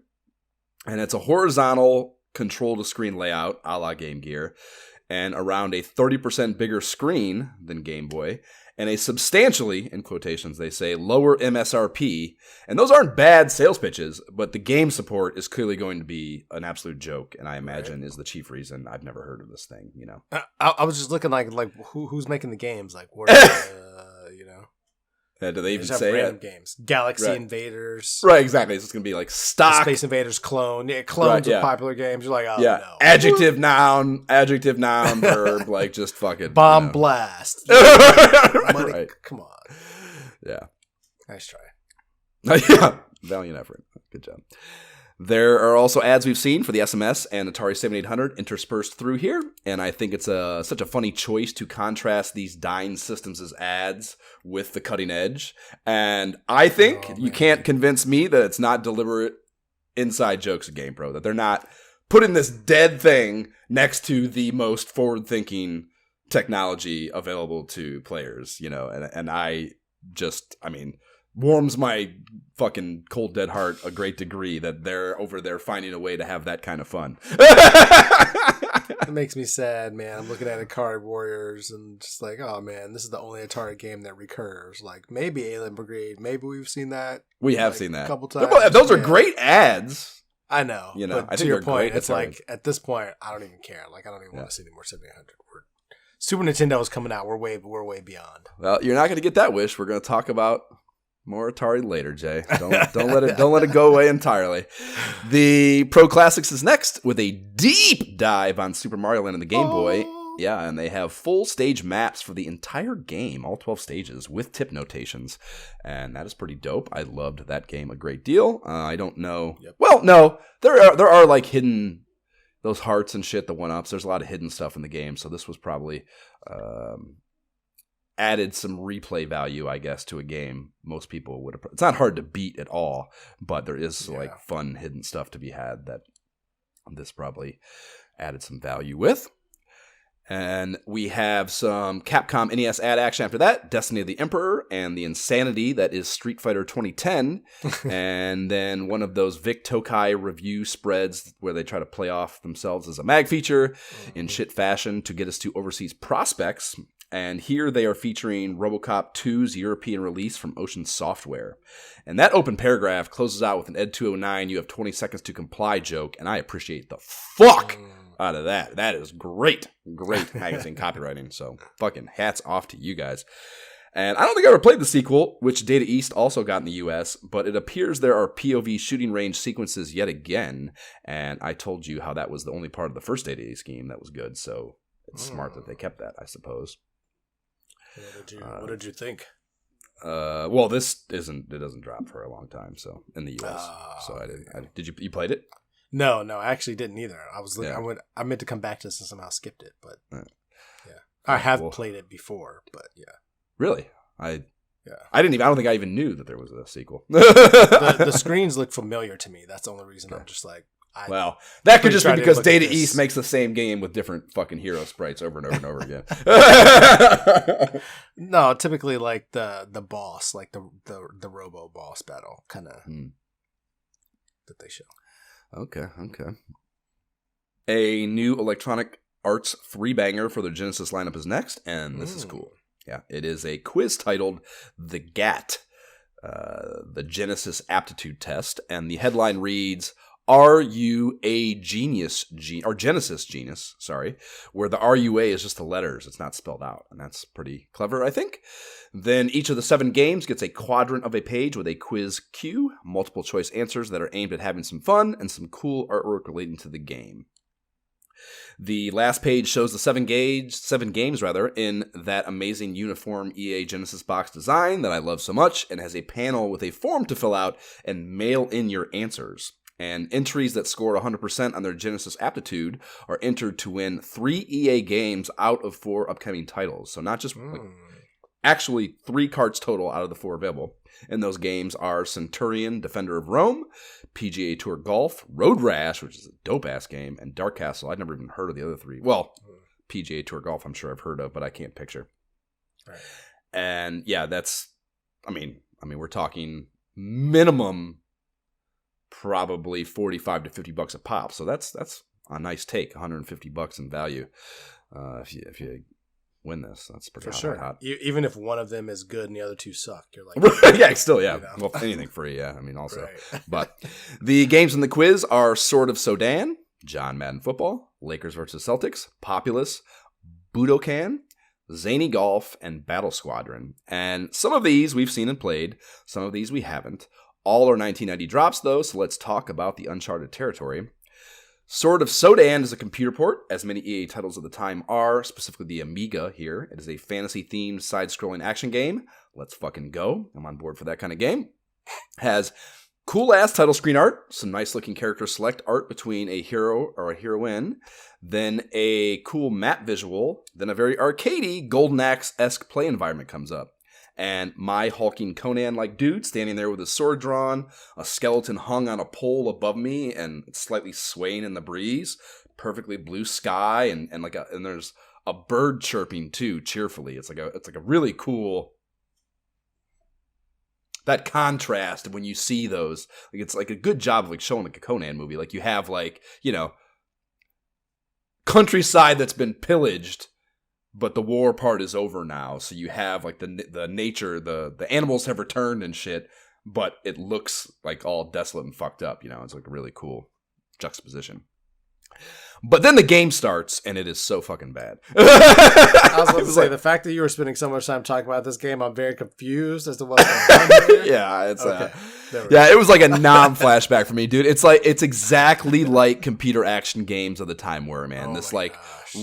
And it's a horizontal control-to-screen layout, a la Game Gear, and around a 30% bigger screen than Game Boy, and a substantially, in quotations they say, lower MSRP. And those aren't bad sales pitches, but the game support is clearly going to be an absolute joke, and I imagine is the chief reason I've never heard of this thing, you know. I was just looking like who's making the games? Like, what you know? Do they even say random games? Galaxy Invaders. Right, exactly. So it's going to be like stock. Space Invaders clone. Yeah, clones of popular games. You're like, oh, no. Adjective, noun, verb, like just fucking. Bomb blast. Money. Right. Come on. Yeah. Nice try. Yeah. Valiant effort. Good job. There are also ads we've seen for the SMS and Atari 7800 interspersed through here, and I think it's such a funny choice to contrast these dying systems' ads with the cutting edge. And I think you can't convince me that it's not deliberate inside jokes of GamePro, that they're not putting this dead thing next to the most forward-thinking technology available to players, you know, and I mean, warms my fucking cold dead heart a great degree that they're over there finding a way to have that kind of fun. It makes me sad, man. I'm looking at Atari Warriors and just like, oh man, this is the only Atari game that recurs. Like maybe Alien Brigade, maybe we've seen that. We have seen that a couple times. Those are great ads. I know. You know, but to your point, it's like at this point, I don't even care. Like I don't even want to see any more 7800. Super Nintendo is coming out. We're way beyond. Well, you're not going to get that wish. We're going to talk about more Atari later, Jay. Don't let it go away entirely. The Pro Classics is next with a deep dive on Super Mario Land and the Game Boy. Yeah, and they have full stage maps for the entire game, all 12 stages, with tip notations. And that is pretty dope. I loved that game a great deal. I don't know. Yep. Well, no, there are like hidden, those hearts and shit, the one-ups. There's a lot of hidden stuff in the game, so this was probably added some replay value, I guess, to a game most people would have. It's not hard to beat at all, but there is like fun hidden stuff to be had that this probably added some value with. And we have some Capcom NES ad action after that, Destiny of the Emperor, and the insanity that is Street Fighter 2010. And then one of those Vic Tokai review spreads where they try to play off themselves as a mag feature in shit fashion to get us to overseas prospects. And here they are featuring RoboCop 2's European release from Ocean Software. And that open paragraph closes out with an Ed 209, you have 20 seconds to comply joke, and I appreciate the fuck out of that. That is great magazine copywriting. So fucking hats off to you guys. And I don't think I ever played the sequel, which Data East also got in the US, but it appears there are POV shooting range sequences yet again. And I told you how that was the only part of the first Data East game that was good. So it's smart that they kept that, I suppose. What did you think? Well, it doesn't drop for a long time. So in the US, so I didn't. Did you played it? No, I actually didn't either. I was looking. I meant to come back to this and somehow skipped it, but I have played it before. But really, I don't think I even knew that there was a sequel. The screens look familiar to me. That's the only reason I'm just like. Well, that could just be because Data East makes the same game with different fucking hero sprites over and over and over again. No, typically like the boss, like the Robo boss battle, kind of that they show. Okay. A new Electronic Arts 3-banger for their Genesis lineup is next, and this is cool. Yeah, it is a quiz titled The GAT, the Genesis Aptitude Test, and the headline reads, "Are you a genius, or Genesis genius, sorry," where the RUA is just the letters. It's not spelled out, and that's pretty clever, I think. Then each of the 7 games gets a quadrant of a page with a quiz cue, multiple choice answers that are aimed at having some fun, and some cool artwork relating to the game. The last page shows the 7 games in that amazing uniform EA Genesis box design that I love so much, and has a panel with a form to fill out and mail in your answers. And entries that score 100% on their Genesis aptitude are entered to win 3 EA games out of 4 upcoming titles. So not just actually 3 cards total out of the 4 available. And those games are Centurion, Defender of Rome, PGA Tour Golf, Road Rash, which is a dope-ass game, and Dark Castle. I'd never even heard of the other 3. Well, PGA Tour Golf I'm sure I've heard of, but I can't picture. Right. And yeah, that's, I mean, we're talking minimum probably $45 to $50 a pop. So that's a nice take, $150 in value. If you win this, that's pretty hot. Even if one of them is good and the other 2 suck, you're like, yeah, still, yeah. You know? Well, anything free, yeah. I mean, also, right. But the games in the quiz are Sword of Sodan, John Madden Football, Lakers versus Celtics, Populous, Budokan, Zany Golf, and Battle Squadron. And some of these we've seen and played, some of these we haven't. All are 1990 drops, though, so let's talk about the uncharted territory. Sword of Sodan is a computer port, as many EA titles of the time are, specifically the Amiga here. It is a fantasy-themed side-scrolling action game. Let's fucking go. I'm on board for that kind of game. Has cool-ass title screen art, some nice-looking character select art between a hero or a heroine, then a cool map visual, then a very arcadey Golden Axe-esque play environment comes up. And my hulking Conan-like dude standing there with his sword drawn, a skeleton hung on a pole above me and slightly swaying in the breeze, perfectly blue sky, and there's a bird chirping too, cheerfully. It's like a really cool, that contrast when you see those. Like it's like a good job of like showing like a Conan movie. Like you have like, you know, countryside that's been pillaged, but the war part is over now, so you have like the nature, the animals have returned and shit, but it looks like all desolate and fucked up. You know, it's like a really cool juxtaposition. But then the game starts, and it is so fucking bad. I was about to say, the fact that you were spending so much time talking about this game, I'm very confused as to what's going on here. Yeah, it's it was like a non-flashback for me, dude. It's exactly like computer action games of the time were, man. This like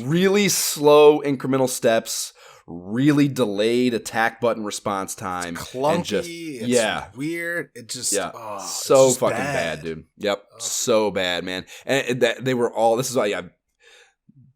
really slow incremental steps, really delayed attack button response time, it's clunky, and just it's weird. It just so just fucking bad, dude. Yep, so bad, man. And they were all. This is why I'm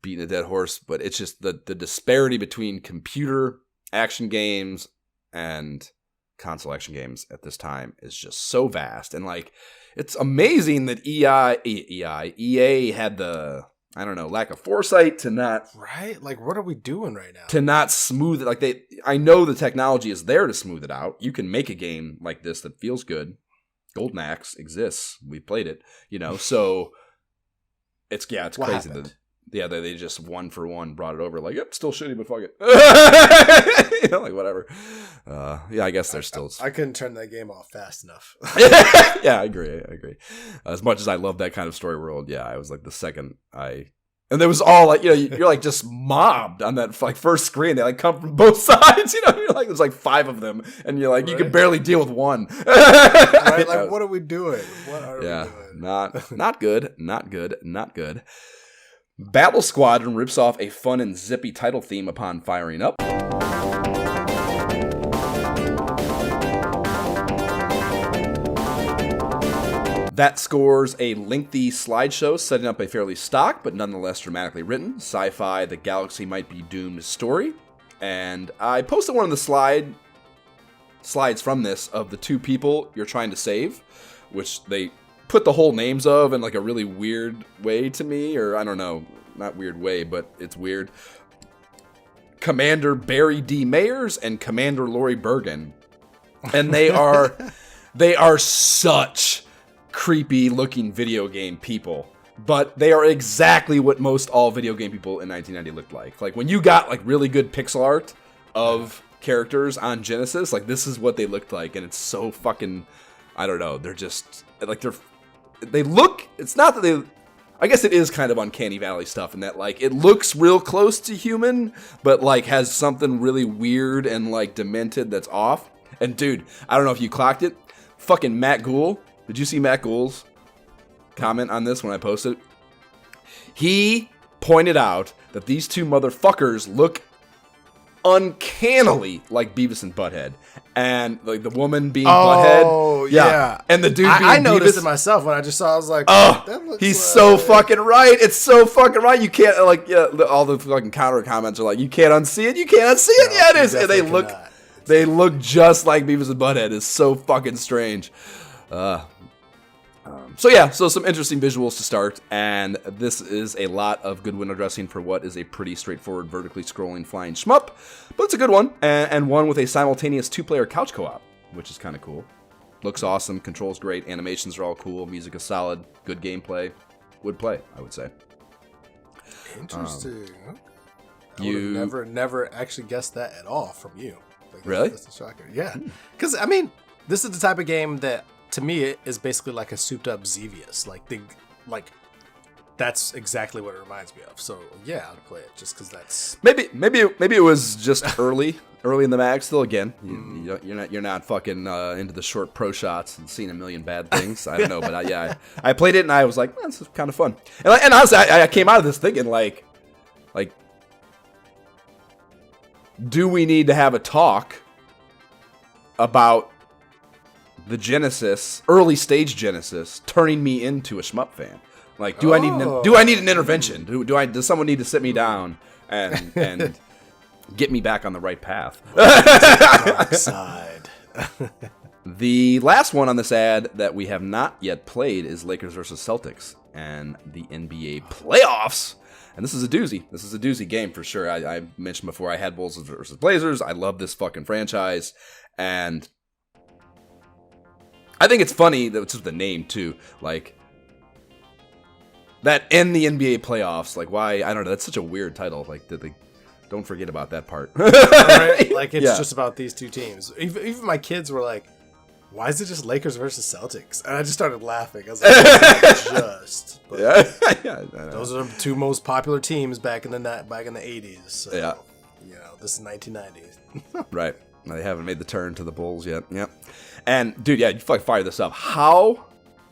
beating a dead horse, but it's just the disparity between computer action games and console action games at this time is just so vast, and like it's amazing that EA had the, I don't know, lack of foresight to not... Right? Like, what are we doing right now? To not smooth it. Like, I know the technology is there to smooth it out. You can make a game like this that feels good. Golden Axe exists. We played it, you know, so it's crazy. Happened? They just one for one brought it over. Like, yep, still shitty, but fuck it. You know, like, whatever. I guess there's still... I couldn't turn that game off fast enough. Yeah, I agree. As much as I love that kind of story world, I was like, the second I And there was all like, you're like just mobbed on that like first screen. They like come from both sides, you're like, there's like 5 of them. And you're like, you can barely deal with one. Right? Like, what are we doing? What are we doing? Not good. Battle Squadron rips off a fun and zippy title theme upon firing up. That scores a lengthy slideshow setting up a fairly stock, but nonetheless dramatically written, sci-fi, the galaxy might be doomed story. And I posted one of the slides from this of the 2 people you're trying to save, which they put the whole names of in like a really weird way to me, or I don't know, not weird way, but it's weird. Commander Barry D. Mayers and Commander Lori Bergen. And they are such creepy looking video game people, but they are exactly what most all video game people in 1990 looked like. Like when you got like really good pixel art of characters on Genesis, like this is what they looked like, and it's so fucking, I don't know, they're just like they look, it's not that they, I guess it is kind of uncanny valley stuff in that like it looks real close to human, but like has something really weird and like demented that's off. And dude, I don't know if you clocked it, fucking Matt Gould. Did you see Matt Gould's comment on this when I posted? He pointed out that these 2 motherfuckers look uncannily like Beavis and Butthead. And like the woman being Butthead. Oh, yeah. And the dude being I noticed Beavis. It myself when I just saw it. I was like, oh, he's so fucking right. It's so fucking right. You can't, like, all the fucking counter comments are like, you can't unsee it. You can't unsee it. Yeah, it is. And they look just like Beavis and Butthead. It's so fucking strange. So some interesting visuals to start, and this is a lot of good window dressing for what is a pretty straightforward vertically scrolling flying shmup, but it's a good one, and one with a simultaneous 2-player couch co-op, which is kind of cool. Looks awesome, controls great, animations are all cool, music is solid, good gameplay, would play, I would say. Interesting. I would have never actually guessed that at all from you. Like, really? That's a shocker. Yeah, because I mean, this is the type of game that, to me, it is basically like a souped-up Xevious. That's exactly what it reminds me of. So yeah, I'd play it just because that's maybe it was just early in the mag. Still, again, you're not fucking into the short pro shots and seeing a million bad things. I don't know, but I played it and I was like, this is kind of fun. And honestly, I came out of this thinking like, do we need to have a talk about the Genesis, early stage Genesis, turning me into a shmup fan? Like, do I need an intervention? Does someone need to sit me down and get me back on the right path? dark side. The last one on this ad that we have not yet played is Lakers versus Celtics and the NBA playoffs. And this is a doozy. This is a doozy game for sure. I mentioned before I had Bulls versus Blazers. I love this fucking franchise, and I think it's funny that it's just the name too, like that in the NBA playoffs. Like, why? I don't know. That's such a weird title. Like, don't forget about that part. Right? Like, it's just about these 2 teams. Even my kids were like, "Why is it just Lakers versus Celtics?" And I just started laughing. I was like, those are the 2 most popular teams back in the 80s. So, this is 1990s. Right. They haven't made the turn to the Bulls yet. Yep. And, dude, you fire this up. How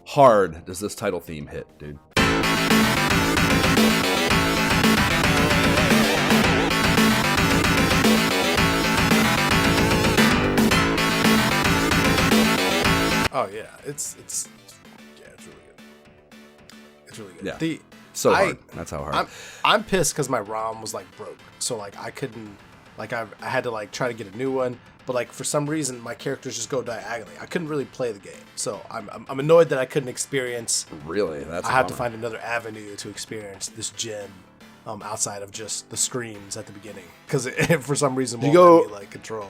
hard does this title theme hit, dude? Oh, yeah. It's really good. It's really good. Yeah. So hard. That's how hard. I'm pissed because my ROM was, like, broke. So, like, I couldn't, like, I had to, like, try to get a new one. But, like, for some reason, my characters just go diagonally. I couldn't really play the game. So I'm annoyed that I couldn't experience. Really? That's I had to find another avenue to experience this gem outside of just the screams at the beginning. Because for some reason, won't let me, like, control.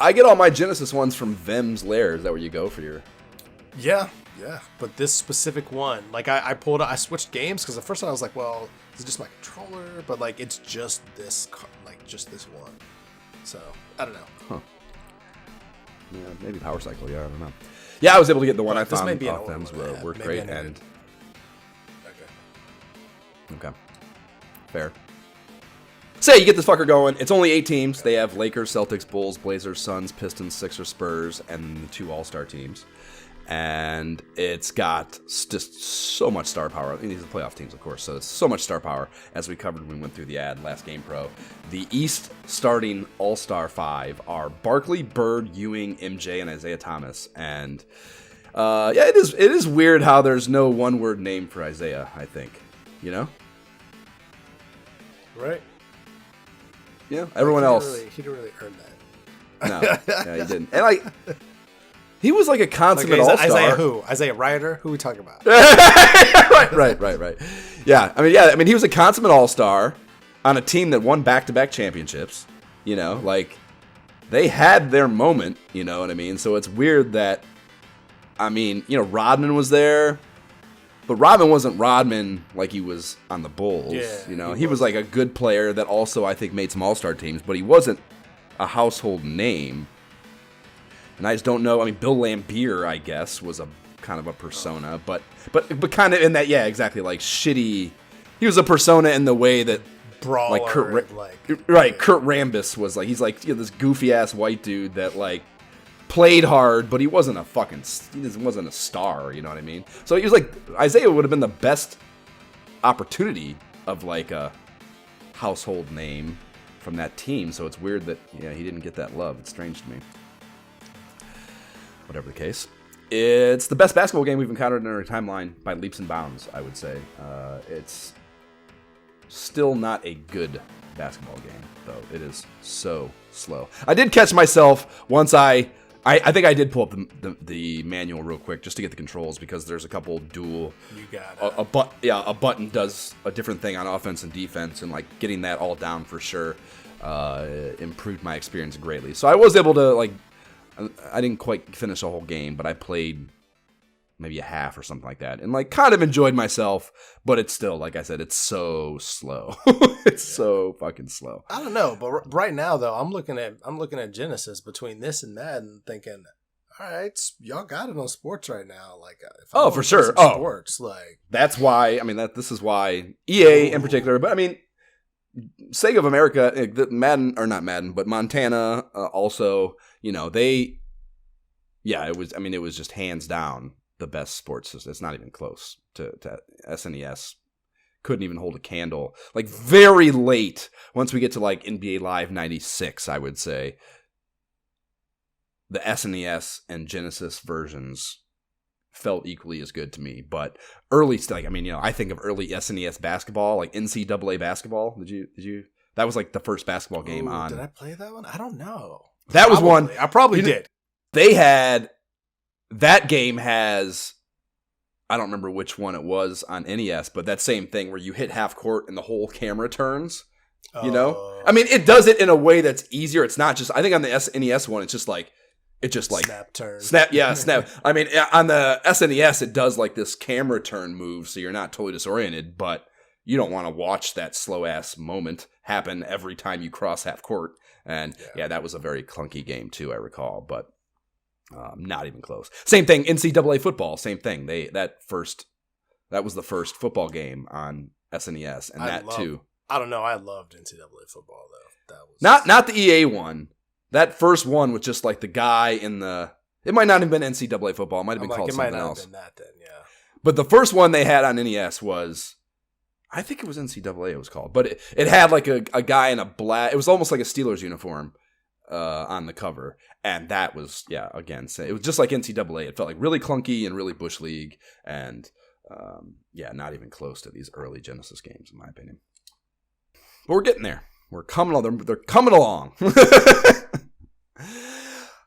I get all my Genesis ones from Vem's Lair. Is that where you go for your... Yeah. But this specific one, like, I switched games because the first time I was like, well, is it just my controller? But, like, it's just this, just this one. So, I don't know. Huh. Yeah, maybe Power Cycle. Yeah, I don't know. Yeah, I was able to get the one I found off them. Worked great. And okay. Fair. Say you get this fucker going. It's only 8 teams. They have Lakers, Celtics, Bulls, Blazers, Suns, Pistons, Sixers, Spurs, and the 2 All-Star teams. And it's got just so much star power. I mean, these are playoff teams, of course, so it's so much star power, as we covered when we went through the ad last GamePro. The East starting All-Star 5 are Barkley, Bird, Ewing, MJ, and Isaiah Thomas. And it is weird how there's no one-word name for Isaiah, I think. You know? Right. Yeah, everyone else. He didn't really earn that. No, he didn't. And he was like a consummate all-star. Isaiah who? Isaiah Rioter? Who are we talking about? Right. Yeah, I mean, he was a consummate all-star on a team that won back-to-back championships. You know, like, they had their moment, you know what I mean? So it's weird that, I mean, you know, Rodman was there, but Rodman wasn't Rodman like he was on the Bulls. Yeah, you know, he was like a good player that also, I think, made some all-star teams, but he wasn't a household name. And I just don't know. I mean, Bill Laimbeer, I guess, was a kind of a persona, but kind of in that, yeah, exactly, like shitty. He was a persona in the way that brawler, like Kurt Rambis was like. He's like, you know, this goofy ass white dude that like played hard, but he wasn't a star. You know what I mean? So he was like, Isaiah would have been the best opportunity of like a household name from that team. So it's weird that he didn't get that love. It's strange to me. Whatever the case, it's the best basketball game we've encountered in our timeline by leaps and bounds, I would say. It's still not a good basketball game, though. It is so slow. I did catch myself once I think I did pull up the manual real quick just to get the controls, because there's a couple dual. You got a button does a different thing on offense and defense, and like getting that all down for sure improved my experience greatly. So I was able to like. I didn't quite finish the whole game, but I played maybe a half or something like that, and like kind of enjoyed myself. But it's still, like I said, it's so slow. It's so fucking slow. I don't know, but right now though, I'm looking at Genesis between this and that, and thinking, all right, y'all got it on sports right now. Like, if for sure. Sports, like that's why. I mean, this is why EA in particular, but I mean. Sega of America, Madden, or not Madden, but Montana also, you know, it was just hands down the best sports system. It's not even close to SNES. Couldn't even hold a candle. Like, very late, once we get to, like, NBA Live 96, I would say, the SNES and Genesis versions felt equally as good to me, but early, like, I mean, you know, I think of early SNES basketball, like NCAA basketball. Did you? That was like the first basketball game on. Did I play that one? I don't know. That was one. I probably did. They had that game has. I don't remember which one it was on NES, but that same thing where you hit half court and the whole camera turns. You know, I mean, it does it in a way that's easier. It's not just. I think on the SNES one, it's just like. It just like snap turn. Snap. I mean, on the SNES, it does like this camera turn move, so you're not totally disoriented, but you don't want to watch that slow ass moment happen every time you cross half court. And yeah, that was a very clunky game too, I recall, but not even close. Same thing, NCAA football, same thing. That was the first football game on SNES, and too. I don't know. I loved NCAA football though. That was not the EA one. That first one was just like the guy in the. It might not have been NCAA football. It might have been called something else. It might not have been that then, yeah. But the first one they had on NES was, I think it was NCAA. It was called, but it had like a guy in a black. It was almost like a Steelers uniform on the cover, and that was again. It was just like NCAA. It felt like really clunky and really bush league, and not even close to these early Genesis games in my opinion. But we're getting there. We're coming along. They're coming along.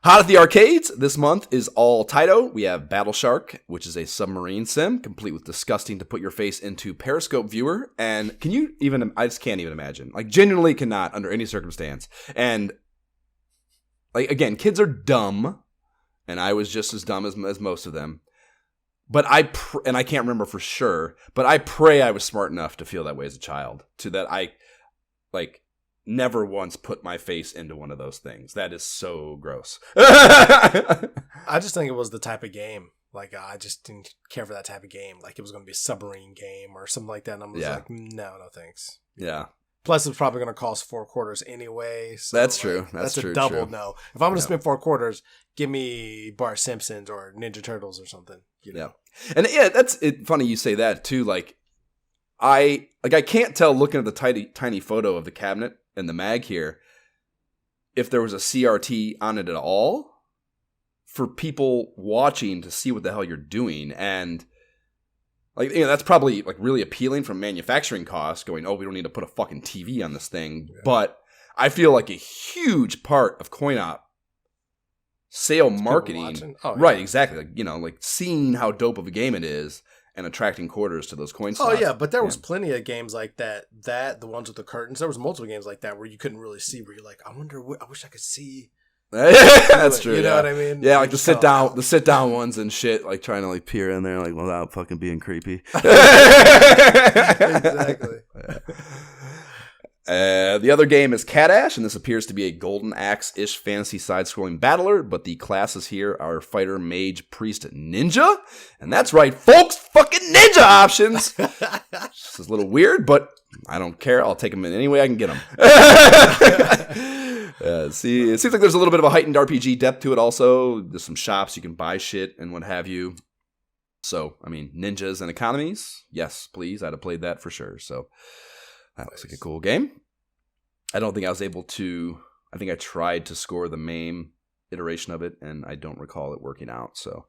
Hot at the arcades this month is all Taito. We have Battle Shark, which is a submarine sim, complete with disgusting to put your face into periscope viewer. And can you even? I just can't even imagine. Like, genuinely cannot under any circumstance. And like again, kids are dumb, and I was just as dumb as most of them. But and I can't remember for sure. But I pray I was smart enough to feel that way as a child, to that I like. Never once put my face into one of those things. That is so gross. I just think it was the type of game. Like, I just didn't care for that type of game. Like, it was going to be a submarine game or something like that. And I'm just like, no, thanks. Yeah. Plus, it's probably going to cost $4 anyway. So That's true. That's true. a double no. If I'm going to spend $4, give me Bart Simpsons or Ninja Turtles or something. You know? Yeah. And yeah, that's funny you say that too. Like, I can't tell looking at the tiny photo of the cabinet and the mag here if there was a CRT on it at all for people watching to see what the hell you're doing. And like, that's probably like really appealing from manufacturing costs, going, oh, we don't need to put a fucking TV on this thing. Yeah. But I feel like a huge part of coin op sale marketing, right? Exactly. Like, like seeing how dope of a game it is and attracting quarters to those coin slots. Oh yeah, but there was plenty of games like that. The ones with the curtains. There was multiple games like that where you couldn't really see. Where you're like, I wish I could see. That's true. You know what I mean? Yeah, like the sit down ones and shit, like trying to like peer in there, like without fucking being creepy. Exactly. The other game is Cat Ash, and this appears to be a Golden Axe-ish fantasy side-scrolling battler, but the classes here are fighter, mage, priest, ninja. And that's right, folks, fucking ninja options! This is a little weird, but I don't care. I'll take them in any way I can get them. See, it seems like there's a little bit of a heightened RPG depth to it also. There's some shops you can buy shit and what have you. So, I mean, ninjas and economies? Yes, please. I'd have played that for sure, so... That looks like a cool game. I don't think I was able to... I think I tried to score the MAME iteration of it, and I don't recall it working out. So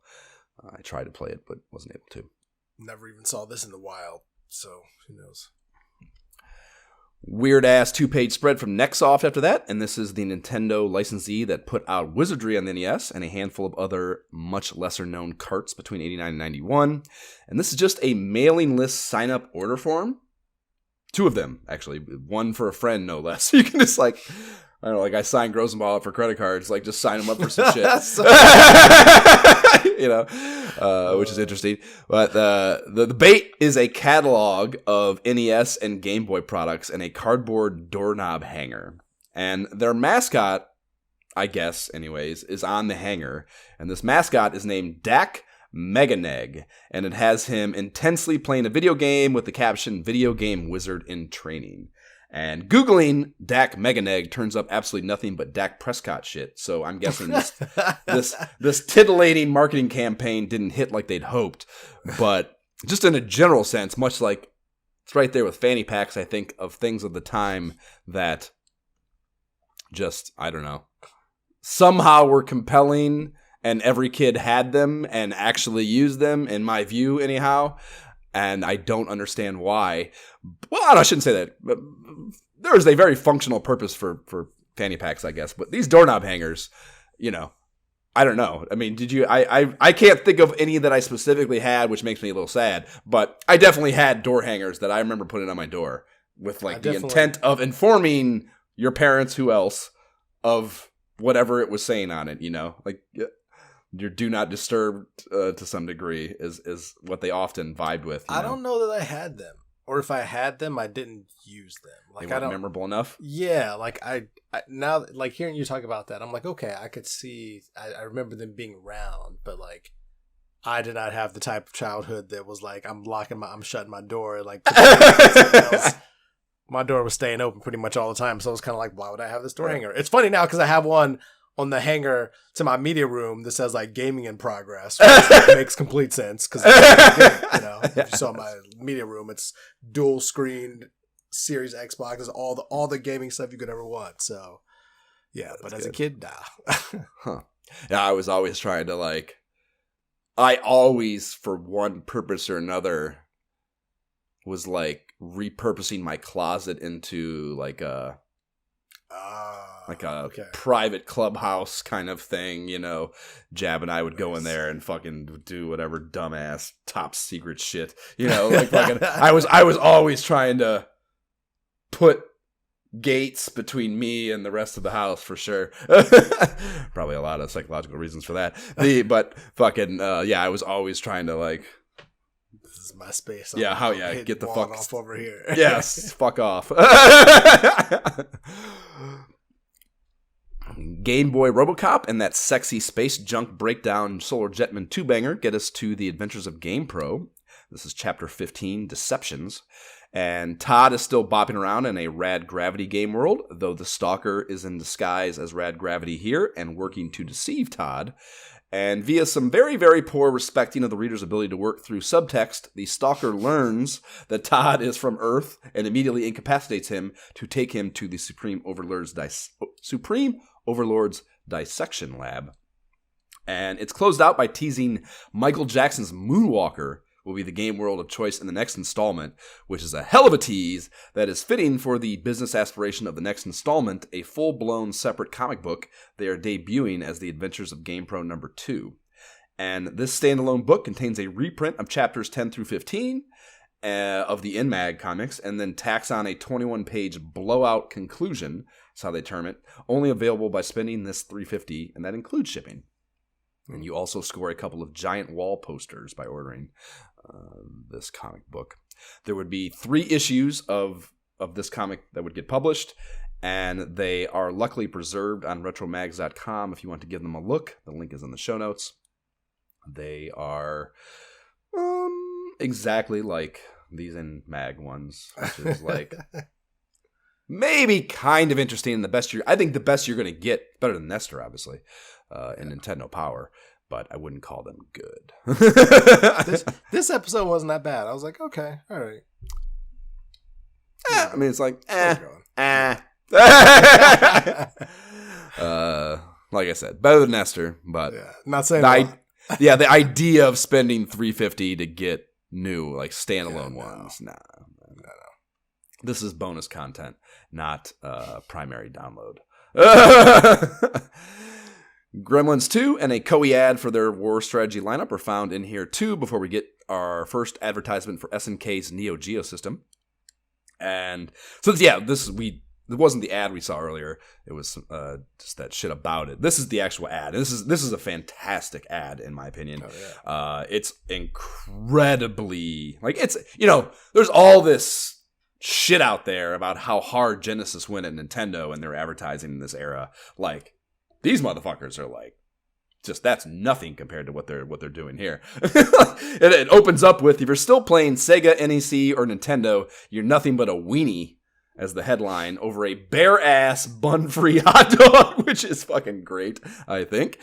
I tried to play it, but wasn't able to. Never even saw this in the wild, so who knows? Weird-ass 2-page spread from Nextsoft after that, and this is the Nintendo licensee that put out Wizardry on the NES and a handful of other much lesser-known carts between 89 and 91. And this is just a mailing list sign-up order form. 2 of them, actually. One for a friend, no less. You can just, like, I don't know, like I signed Rosenball up for credit cards, like just sign him up for some shit. Which is interesting. But the bait is a catalog of NES and Game Boy products and a cardboard doorknob hanger. And their mascot, I guess, anyways, is on the hanger. And this mascot is named Dak Meganeg, and it has him intensely playing a video game with the caption, Video Game Wizard in Training. And Googling Dak Meganeg turns up absolutely nothing but Dak Prescott shit. So I'm guessing this titillating marketing campaign didn't hit like they'd hoped. But just in a general sense, much like it's right there with fanny packs, I think, of things of the time that just, I don't know, somehow were compelling. And every kid had them and actually used them, in my view, anyhow. And I don't understand why. Well, I shouldn't say that. There is a very functional purpose for fanny packs, I guess. But these doorknob hangers, I don't know. I mean, did you? I can't think of any that I specifically had, which makes me a little sad. But I definitely had door hangers that I remember putting on my door with like the intent of informing your parents, who else, of whatever it was saying on it. Like. Your do not disturb to some degree is what they often vibed with. I don't know that I had them, or if I had them, I didn't use them. Like, they weren't memorable enough. Yeah, like I now, like hearing you talk about that, I'm like, okay, I could see. I remember them being around, but like, I did not have the type of childhood that was like, I'm shutting my door, like. My door was staying open pretty much all the time, so it was kind of like, why would I have this door hanger? It's funny now because I have one on the hanger to my media room that says like gaming in progress, which makes complete sense because if you saw my media room, it's dual screen Series Xbox, all the gaming stuff you could ever want. So yeah, but as a kid, nah. Yeah, I was always trying to I always, for one purpose or another, was like repurposing my closet into like a private clubhouse kind of thing, Jab and I would go in there and fucking do whatever dumbass top secret shit, like fucking, I was always trying to put gates between me and the rest of the house for sure. Probably a lot of psychological reasons for that. But fucking, I was always trying to like, this is my space. Get the fuck off over here. Yes, fuck off. Game Boy Robocop and that sexy space junk breakdown Solar Jetman 2-banger get us to the adventures of GamePro. This is Chapter 15, Deceptions. And Todd is still bopping around in a Rad Gravity game world, though the Stalker is in disguise as Rad Gravity here and working to deceive Todd. And via some very, very poor respecting of the reader's ability to work through subtext, the Stalker learns that Todd is from Earth and immediately incapacitates him to take him to the Supreme Overlord's dissection lab. And it's closed out by teasing Michael Jackson's Moonwalker will be the game world of choice in the next installment, which is a hell of a tease that is fitting for the business aspiration of the next installment, a full-blown separate comic book they are debuting as The Adventures of GamePro number 2. And this standalone book contains a reprint of chapters 10 through 15 of the InMag comics, and then tacks on a 21-page blowout conclusion, that's how they term it, only available by spending this $350, and that includes shipping. And you also score a couple of giant wall posters by ordering this comic book. There would be 3 issues of this comic that would get published, and they are luckily preserved on retromags.com if you want to give them a look. The link is in the show notes. They are exactly like these InMag ones, which is like maybe kind of interesting. I think the best you're going to get, better than Nestor, obviously, in Nintendo Power. But I wouldn't call them good. This episode wasn't that bad. I was like, okay, all right. I mean, it's like, like I said, better than Nestor, but not saying the idea of spending $350 to get new, like, standalone ones, no. This is bonus content, not primary download. Gremlins 2 and a Koei ad for their War Strategy lineup are found in here too before we get our first advertisement for SNK's Neo Geo system. And so, it wasn't the ad we saw earlier. It was just that shit about it. This is the actual ad. This is a fantastic ad, in my opinion. It's incredibly, like, it's, there's all this shit out there about how hard Genesis went at Nintendo and their advertising in this era. Like, these motherfuckers are like, just that's nothing compared to what they're doing here. It opens up with, if you're still playing Sega, NEC, or Nintendo, you're nothing but a weenie, as the headline, over a bare-ass, bun-free hot dog, which is fucking great, I think.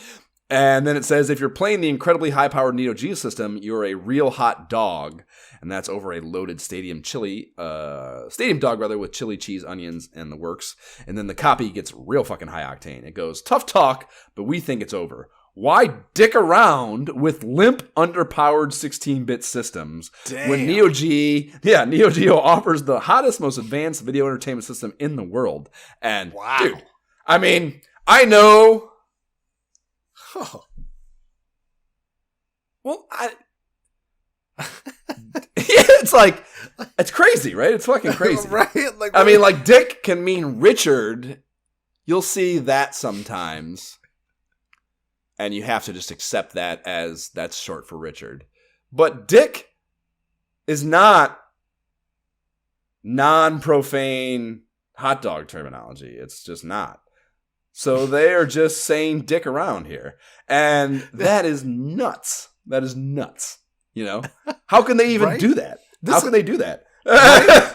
And then it says, if you're playing the incredibly high-powered Neo Geo system, you're a real hot dog. And that's over a loaded stadium dog with chili, cheese, onions, and the works. And then the copy gets real fucking high octane. It goes, tough talk, but we think it's over. Why dick around with limp, underpowered 16-bit systems when Neo Geo offers the hottest, most advanced video entertainment system in the world? And, dude, I mean, I know... Well, it's like, it's crazy, right? It's fucking crazy. Right? Like, I mean, like, Dick can mean Richard. You'll see that sometimes. And you have to just accept that as that's short for Richard. But Dick is not non-profane hot dog terminology. It's just not. So they are just saying dick around here. And that is nuts. That is nuts. How can they even do that? How can they do that? Right?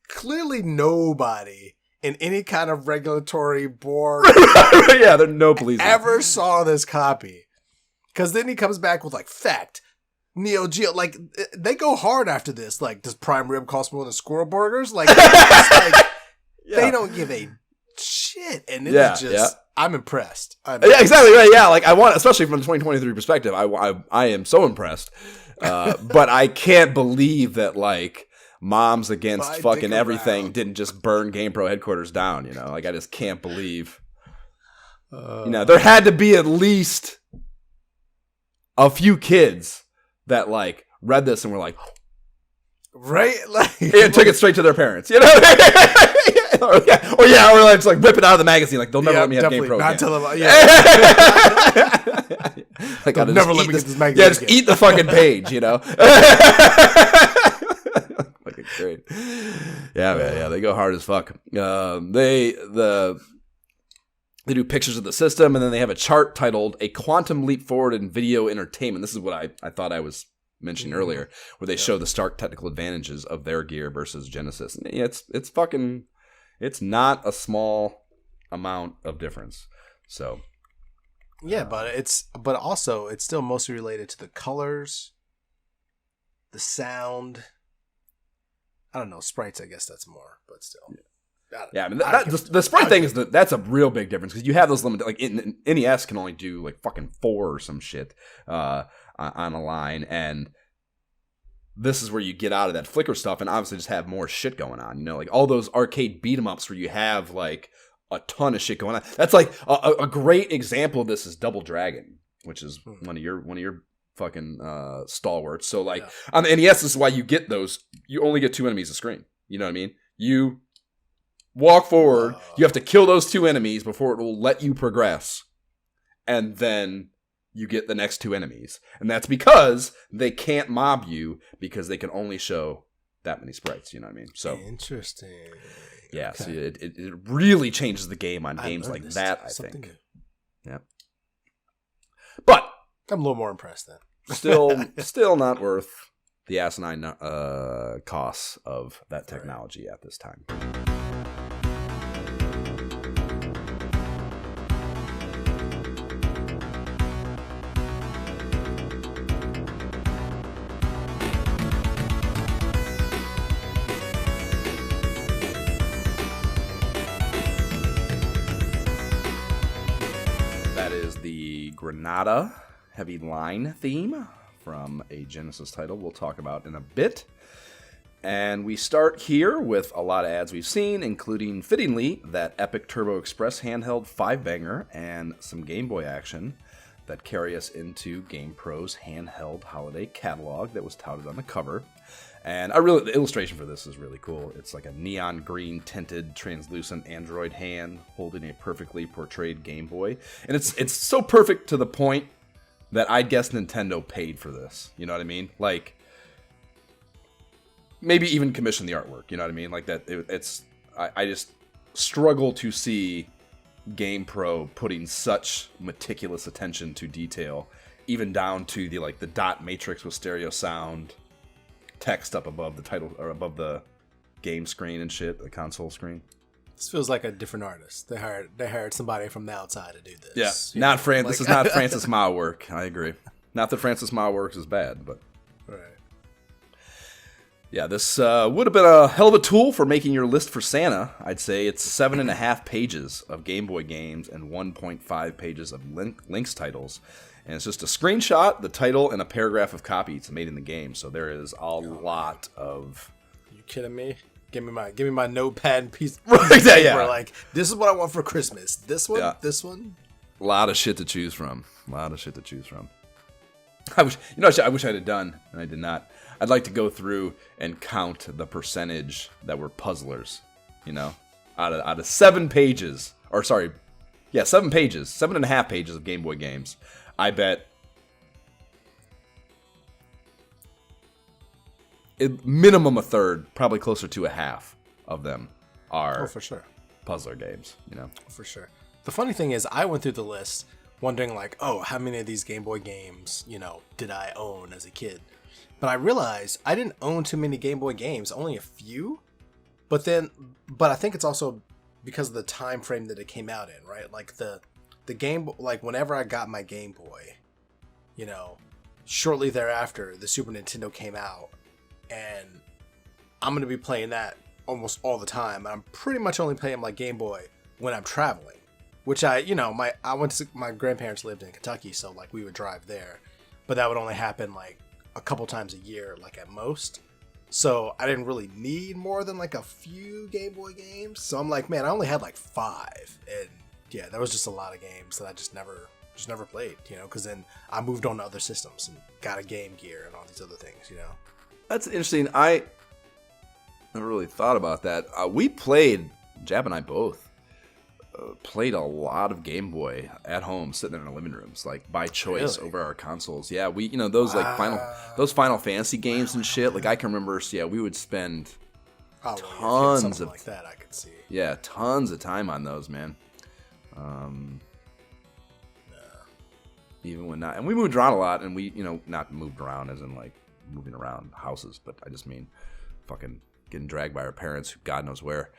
Clearly nobody in any kind of regulatory board there are no police ever saw this copy. Because then he comes back with, like, fact. Neo Geo, like, they go hard after this. Like, does prime rib cost more than squirrel burgers? Like, they don't give a shit. And it's just, I'm impressed. Exactly right. Yeah, like, I want, especially from a 2023 perspective, I am so impressed. But I can't believe that, like, Moms Against fucking everything didn't just burn GamePro headquarters down. Like, I just can't believe. There had to be at least a few kids that, like, read this and were like, right? Like, it took it straight to their parents, or like, just like rip it out of the magazine, like, they'll never let me have GamePro not again. Tell them, Like, they'll never let me get this magazine. Just eat the fucking page, Like fucking great. Yeah, man. Yeah, they go hard as fuck. They do pictures of the system, and then they have a chart titled "A Quantum Leap Forward in Video Entertainment." This is what I thought I was mentioning earlier, where they show the stark technical advantages of their gear versus Genesis. And yeah, it's not a small amount of difference. So yeah, but also it's still mostly related to the colors, the sound. I don't know, sprites. I guess that's more, but still. Yeah, I mean, the sprite thing that's a real big difference because you have those limited, like NES can only do like fucking 4 or some shit on a line, and this is where you get out of that flicker stuff and obviously just have more shit going on. You know, like all those arcade beat 'em ups where you have like a ton of shit going on. That's like a great example of this is Double Dragon, which is one of your fucking stalwarts. So like on the NES, this is why you get those. You only get 2 enemies a screen. You know what I mean? You walk forward, you have to kill those 2 enemies before it will let you progress. And then you get the next 2 enemies. And that's because they can't mob you because they can only show that many sprites. You know what I mean? So interesting. Yeah, okay. See, it really changes the game on games like that, I think. New. Yeah. But I'm a little more impressed then. Still not worth the asinine costs of that technology at this time. Granada heavy line theme from a Genesis title we'll talk about in a bit. And we start here with a lot of ads we've seen, including, fittingly, that epic Turbo Express handheld 5-banger and some Game Boy action that carry us into GamePro's handheld holiday catalog that was touted on the cover. And the illustration for this is really cool. It's like a neon green tinted translucent android hand holding a perfectly portrayed Game Boy. And it's so perfect to the point that I'd guess Nintendo paid for this. You know what I mean? Like, maybe even commission the artwork. You know what I mean? Like that. I just struggle to see GamePro putting such meticulous attention to detail, even down to the dot matrix with stereo sound, text up above the title or above the game screen and shit, the console screen. This feels like a different artist. They hired somebody from the outside to do this. Yeah, not Fran. This is not Francis Ma work. I agree. Not that Francis Ma works is bad, but right. Yeah, this would have been a hell of a tool for making your list for Santa. I'd say it's 7.5 pages of Game Boy games and 1.5 pages of Link's titles. And it's just a screenshot, the title, and a paragraph of copy it's made in the game. So there is a lot of... You kidding me? Give me my notepad and piece. Right, yeah. Like, this is what I want for Christmas. This one, this one. A lot of shit to choose from. I wish I had done, and I did not. I'd like to go through and count the percentage that were puzzlers. You know, out of 7 pages, or sorry, 7 pages, 7.5 pages of Game Boy games. I bet minimum a third, probably closer to a half of them are for sure puzzler games, you know. For sure. The funny thing is I went through the list wondering how many of these Game Boy games, did I own as a kid? But I realized I didn't own too many Game Boy games, only a few. But I think it's also because of the time frame that it came out in, right? Like the Game, whenever I got my Game Boy, shortly thereafter, the Super Nintendo came out, and I'm going to be playing that almost all the time. I'm pretty much only playing my Game Boy when I'm traveling, which I went to, my grandparents lived in Kentucky, so we would drive there, but that would only happen a couple times a year, at most. So I didn't really need more than a few Game Boy games. So I'm man, I only had 5, and yeah, that was just a lot of games that I just never played, because then I moved on to other systems and got a Game Gear and all these other things, That's interesting. I never really thought about that. We played, Jab and I both, played a lot of Game Boy at home, sitting in our living rooms, like by choice over our consoles. Yeah, we those like Final Fantasy games and shit. Like I can remember, we would spend tons of like that. I could see. Yeah, tons of time on those, man. Even when not, and we moved around a lot, and we not moved around as in like moving around houses, but I just mean fucking getting dragged by our parents, who God knows where.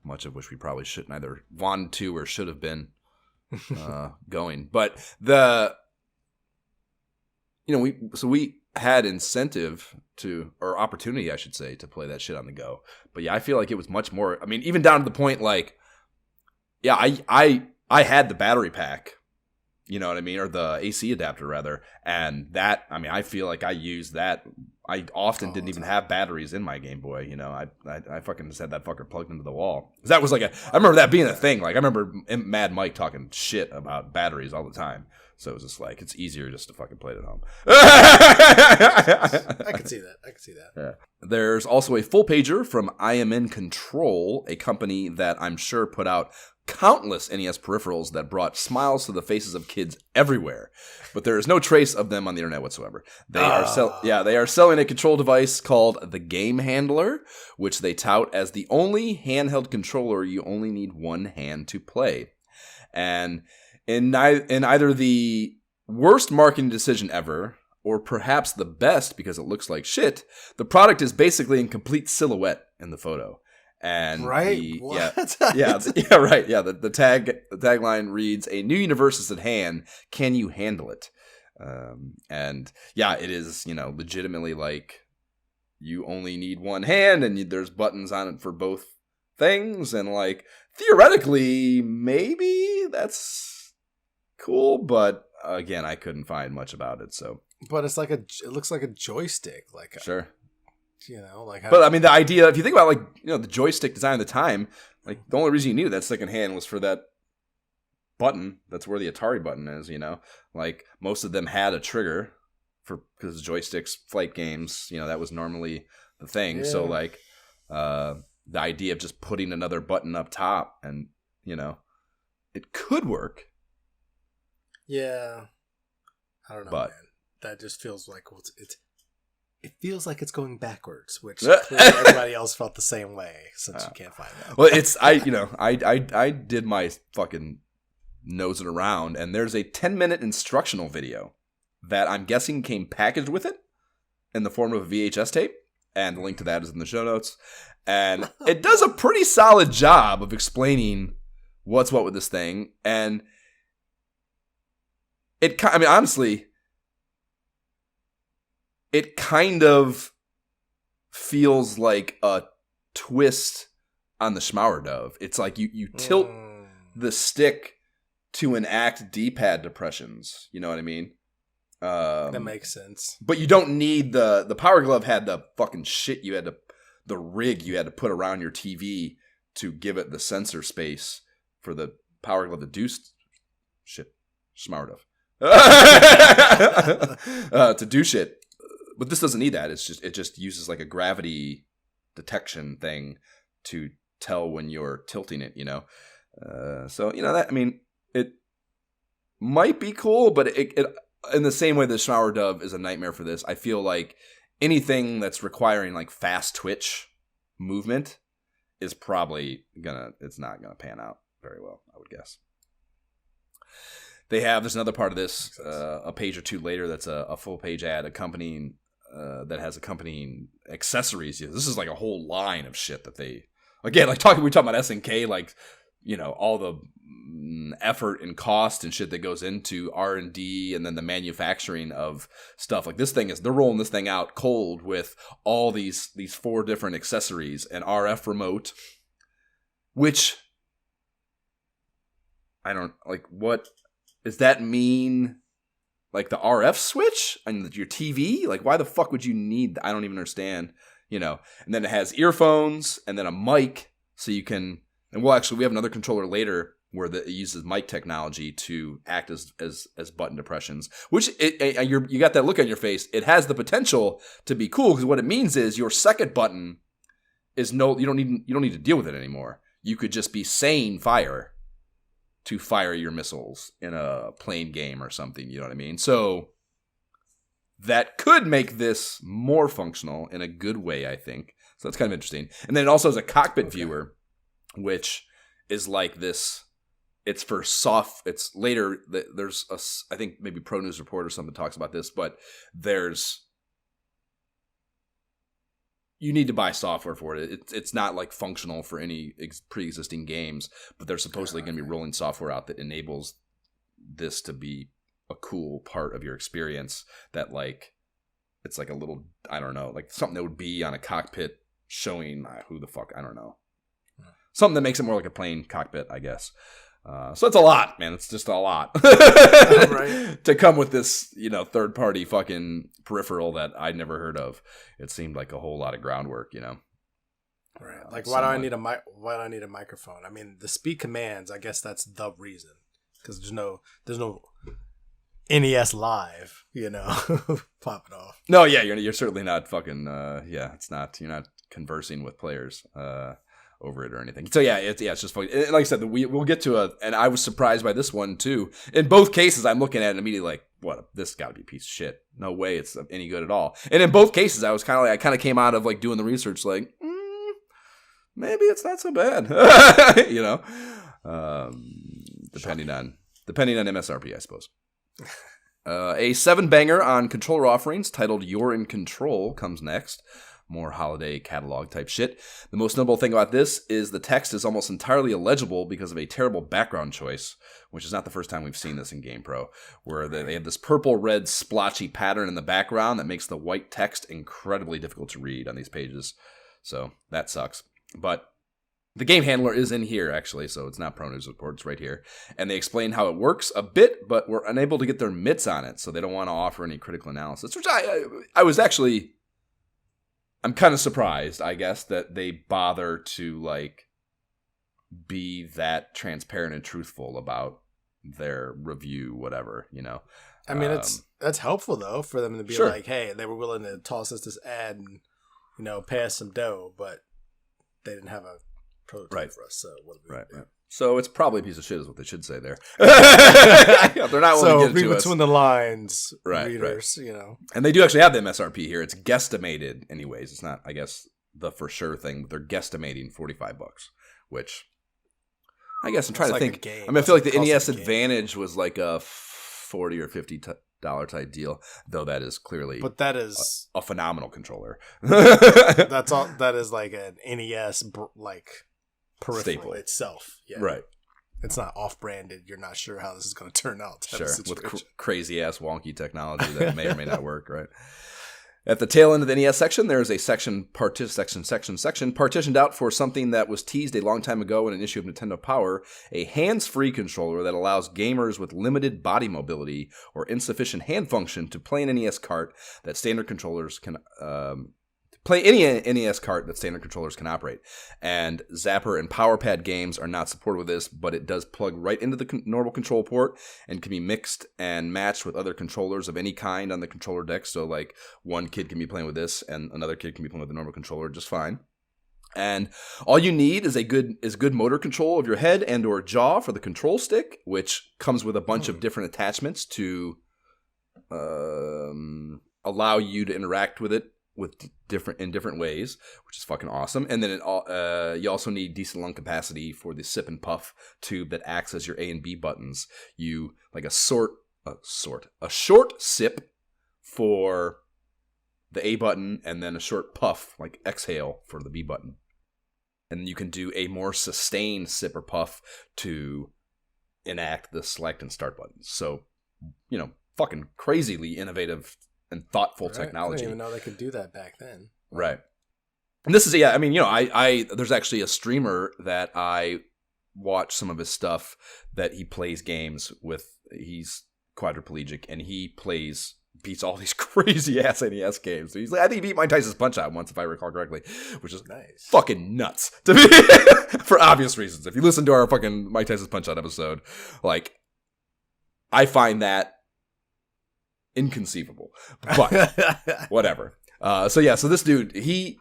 Much of which we probably shouldn't either wanted to or should have been going. But we had incentive to, or opportunity, I should say, to play that shit on the go. But yeah, I feel like it was much more. I mean, even down to the point like, yeah, I had the battery pack, you know what I mean, or the AC adapter rather, and that, I mean, I feel like I used that. I often didn't even have batteries in my Game Boy. I fucking just had that fucker plugged into the wall. That was like I remember that being a thing. Like I remember Mad Mike talking shit about batteries all the time. So it was just like, it's easier just to fucking play it at home. I can see that. Yeah. There's also a full pager from I Am in Control, a company that I'm sure put out countless NES peripherals that brought smiles to the faces of kids everywhere, but there is no trace of them on the internet whatsoever. They are selling a control device called the Game Handler, which they tout as the only handheld controller you only need one hand to play. And in either the worst marketing decision ever, or perhaps the best because it looks like shit, the product is basically in complete silhouette in the photo. And right, the tagline reads, "A new universe is at hand. Can you handle it?" And yeah, it is, legitimately like you only need one hand, and there's buttons on it for both things, and like theoretically, maybe that's cool, but again, I couldn't find much about it. So, but it looks like a joystick, sure. But I mean, the idea, if you think about the joystick design at the time, like the only reason you needed that second hand was for that button. That's where the Atari button is, like most of them had a trigger because joysticks, flight games, that was normally the thing. Yeah. So like, the idea of just putting another button up top and, it could work. Yeah. I don't know, man. That just feels like it feels like it's going backwards, which clearly everybody else felt the same way since you can't find that. Well, I did my fucking nosing around, and there's a 10-minute instructional video that I'm guessing came packaged with it in the form of a VHS tape, and the link to that is in the show notes. And it does a pretty solid job of explaining what's what with this thing, and honestly, it kind of feels like a twist on the Schmauer Dove. It's like you tilt the stick to enact D-pad depressions. You know what I mean? That makes sense. But you don't need the Power Glove had the fucking shit the rig you had to put around your TV to give it the sensor space for the Power Glove to do shit. Schmauer Dove. To do shit. But this doesn't need that. It just uses like a gravity detection thing to tell when you're tilting it, So, that, I mean, it might be cool, but it in the same way the Schmauer Dove is a nightmare for this, I feel like anything that's requiring like fast twitch movement is probably it's not gonna pan out very well, I would guess. There's another part of this, a page or two later, that's a full page ad accompanying, that has accompanying accessories. This is like a whole line of shit that they, again, like we talk about SNK, like, all the effort and cost and shit that goes into R&D and then the manufacturing of stuff. Like they're rolling this thing out cold with all these 4 different accessories, an RF remote, which I don't, like, what does that mean? Like the RF switch and your TV? Like, why the fuck would you need that? I don't even understand, And then it has earphones and then a mic, so you can. And we have another controller later where it uses mic technology to act as button depressions. Which you got that look on your face. It has the potential to be cool because what it means is your second button is you don't need to deal with it anymore. you could just be saying fire to fire your missiles in a plane game or something, you know what I mean? So that could make this more functional in a good way, I think. So that's kind of interesting. And then it also has a cockpit viewer, which is like this. It's for soft. It's later. There's I think maybe Pro News Report or something talks about this, but you need to buy software for it. It's not like functional for any pre-existing games, but they're supposedly going to be rolling software out that enables this to be a cool part of your experience. That like, it's like a little, I don't know, like something that would be on a cockpit showing who the fuck, I don't know. Something that makes it more like a plane cockpit, I guess. So it's a lot, man. It's just a lot Right. to come with this, third-party fucking peripheral that I'd never heard of. It seemed like a whole lot of groundwork, Right. Like, why do I need a microphone? I mean, the speak commands. I guess that's the reason, because there's no NES Live, popping off. No, yeah, you're certainly not fucking. It's not. You're not conversing with players. Over it or anything. So yeah, it's just funny. Like I said, we'll get to and I was surprised by this one too. In both cases, I'm looking at it immediately like, what? This got to be a piece of shit. No way it's any good at all. And in both cases, I was I kind of came out of like doing the research like, maybe it's not so bad, depending on MSRP, I suppose. A 7-banger on controller offerings titled "You're in Control" comes next. More holiday catalog type shit. The most notable thing about this is the text is almost entirely illegible because of a terrible background choice, which is not the first time we've seen this in GamePro, where they have this purple-red splotchy pattern in the background that makes the white text incredibly difficult to read on these pages. So that sucks. But the game handler is in here, actually, so it's not Pro News Report, it's right here. And they explain how it works a bit, but we're unable to get their mitts on it, so they don't want to offer any critical analysis, which I was actually... I'm kind of surprised, I guess, that they bother to like be that transparent and truthful about their review, whatever, I mean, that's helpful though for them to be like, hey, they were willing to toss us this ad and pay us some dough, but they didn't have a prototype for us. So what do we do? Right. So it's probably a piece of shit, is what they should say there. They're not willing to get it to us. Between the lines, readers, And they do actually have the MSRP here. It's guesstimated, anyways. It's not, I guess, the for sure thing, but they're guesstimating $45, which I guess I'm trying to think. I mean, I feel like the NES Advantage was like a $40 or $50 type deal, though that is clearly, but that is a phenomenal controller. That's all. That is like an NES peripheral staple itself. Yeah. Right. It's not off-branded. You're not sure how this is going to turn out. Sure. With crazy-ass wonky technology that may or may not work, right? At the tail end of the NES section, there is a section partitioned out for something that was teased a long time ago in an issue of Nintendo Power, a hands-free controller that allows gamers with limited body mobility or insufficient hand function to play an NES cart that standard controllers can play any NES cart that standard controllers can operate. And Zapper and PowerPad games are not supported with this, but it does plug right into the normal control port and can be mixed and matched with other controllers of any kind on the controller deck. So like one kid can be playing with this and another kid can be playing with the normal controller just fine. And all you need is good motor control of your head and or jaw for the control stick, which comes with a bunch of different attachments to allow you to interact with it in different ways, which is fucking awesome. And then you also need decent lung capacity for the sip and puff tube that acts as your A and B buttons. You like a short sip for the A button, and then a short puff, like exhale, for the B button. And you can do a more sustained sip or puff to enact the select and start buttons. So, fucking crazily innovative and thoughtful technology. I didn't even know they could do that back then. Right. And this is, I mean, I there's actually a streamer that I watch some of his stuff that he plays games with. He's quadriplegic and he beats all these crazy ass NES games. So he's like, I think he beat Mike Tyson's Punch-Out once, if I recall correctly, which is nice. Fucking nuts to me for obvious reasons. If you listen to our fucking Mike Tyson's Punch-Out episode, like, I find that inconceivable, but whatever. So this dude, he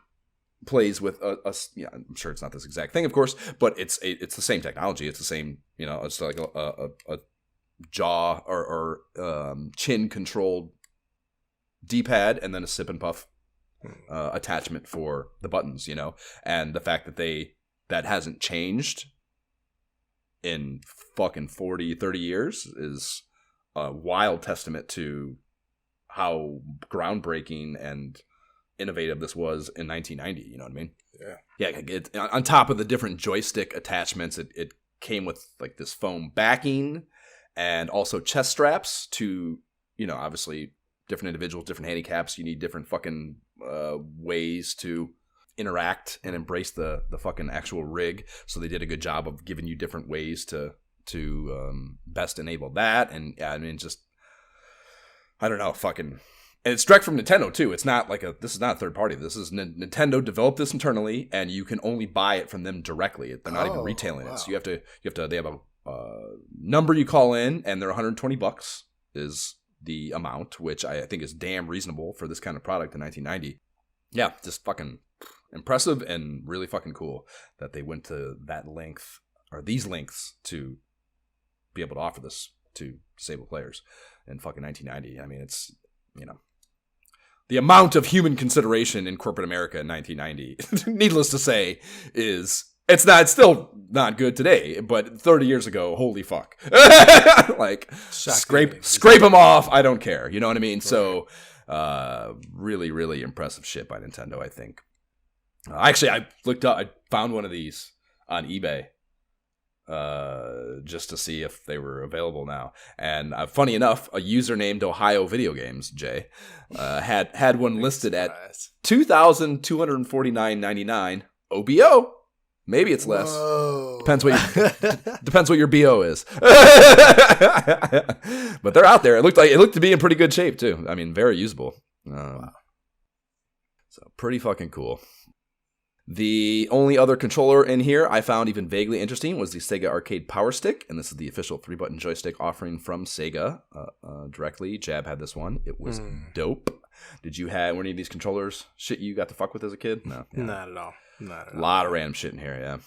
plays with I'm sure it's not this exact thing, of course, but it's the same technology. It's the same, it's like a jaw or chin controlled D-pad and then a sip and puff attachment for the buttons, and the fact that hasn't changed in fucking 40, 30 years is a wild testament to how groundbreaking and innovative this was in 1990. You know what I mean? Yeah. On top of the different joystick attachments, it came with like this foam backing and also chest straps to, obviously different individuals, different handicaps. You need different fucking ways to interact and embrace the fucking actual rig. So they did a good job of giving you different ways to best enable that. And yeah, I mean, just, I don't know, fucking, and it's direct from Nintendo too. It's not like this is not a third party. This is Nintendo developed this internally, and you can only buy it from them directly. They're not even retailing it. So you have to. They have a number you call in, and they're $120 is the amount, which I think is damn reasonable for this kind of product in 1990. Yeah, just fucking impressive and really fucking cool that they went to that length or these lengths to be able to offer this to disabled players in fucking 1990. I mean, it's, the amount of human consideration in corporate America in 1990, needless to say, it's still not good today, but 30 years ago, holy fuck. Like, scrape them off, I don't care. You know what I mean? Right. So, really, really impressive shit by Nintendo, I think. Actually, I found one of these on eBay just to see if they were available now. And funny enough, a user named Ohio Video Games, Jay, had one listed at $2,249.99 OBO. Maybe it's less. Whoa. Depends what your BO is. But they're out there. It looked to be in pretty good shape too. I mean, very usable. Wow. So pretty fucking cool. The only other controller in here I found even vaguely interesting was the Sega Arcade Power Stick, and this is the official 3-button joystick offering from Sega directly. Jab had this one. It was dope. Did you have any of these controllers shit you got to fuck with as a kid? No. Yeah. Not at all. A lot of random shit in here, yeah.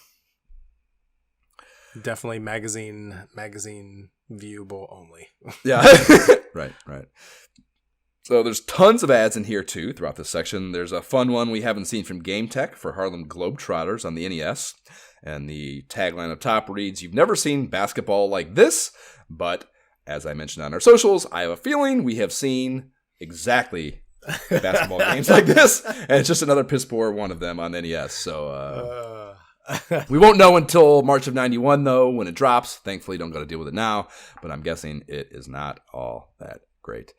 Definitely magazine viewable only. Yeah. Right. So there's tons of ads in here, too, throughout this section. There's a fun one we haven't seen from Game Tech for Harlem Globetrotters on the NES. And the tagline up top reads, "You've never seen basketball like this, but as I mentioned on our socials, I have a feeling we have seen exactly basketball games like this." And it's just another piss poor one of them on NES. So we won't know until March of 91, though, when it drops. Thankfully, don't got to deal with it now. But I'm guessing it is not all that great.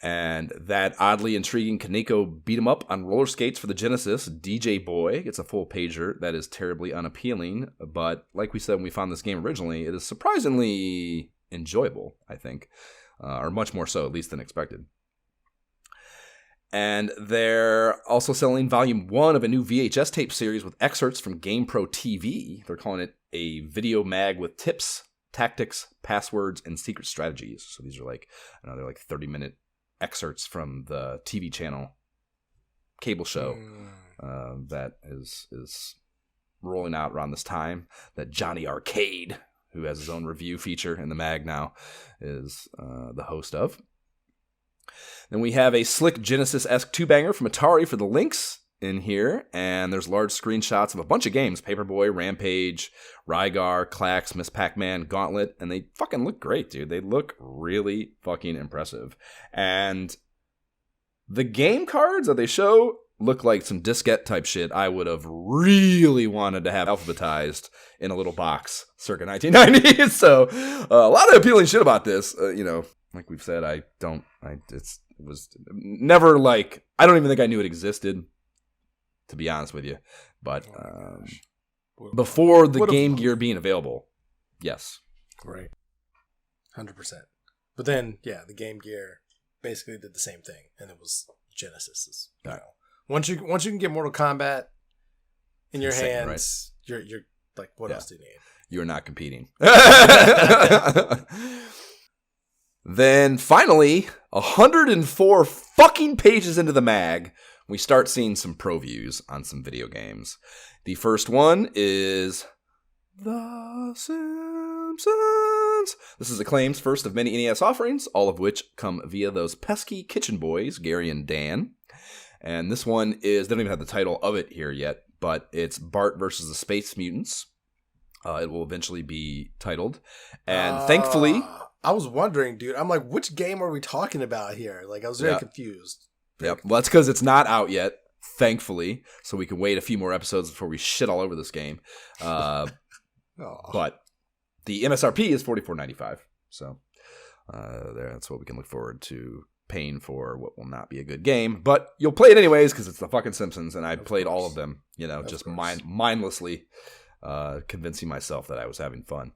And that oddly intriguing Kaneko beat 'em up on roller skates for the Genesis, DJ Boy, gets a full pager that is terribly unappealing. But like we said when we found this game originally, it is surprisingly enjoyable, I think. Or much more so, at least, than expected. And they're also selling Volume 1 of a new VHS tape series with excerpts from GamePro TV. They're calling it a video mag with tips, tactics, passwords, and secret strategies. So these are they're like 30-minute excerpts from the TV channel cable show that is rolling out around this time, that Johnny Arcade, who has his own review feature in the mag now, is the host of. Then we have a slick Genesis-esque two-banger from Atari for the Lynx in here, and there's large screenshots of a bunch of games: Paperboy, Rampage, Rygar, Klax, Miss Pac-Man, Gauntlet, and they fucking look great, dude. They look really fucking impressive. And the game cards that they show look like some diskette type shit I would have really wanted to have alphabetized in a little box circa 1990. So a lot of appealing shit about this. Like we've said, it was never like, I don't even think I knew it existed, to be honest with you. But before the Game Gear being available, yes. Right. 100%. But then, yeah, the Game Gear basically did the same thing, and it was Genesis. Once you can get Mortal Kombat in your hands, right? You're like, what else do you need? You're not competing. Then finally, 104 fucking pages into the mag, we start seeing some pro views on some video games. The first one is The Simpsons. This is Acclaim's first of many NES offerings, all of which come via those pesky kitchen boys, Gary and Dan. And this one is, they don't even have the title of it here yet, but it's Bart versus the Space Mutants. It will eventually be titled. And thankfully... I was wondering, dude. I'm like, which game are we talking about here? Like, I was very confused. Yep. Well, that's because it's not out yet, thankfully. So we can wait a few more episodes before we shit all over this game. But the MSRP is $44.95. So that's what we can look forward to paying for what will not be a good game. But you'll play it anyways because it's the fucking Simpsons. And I played all of them, just mindlessly. Convincing myself that I was having fun.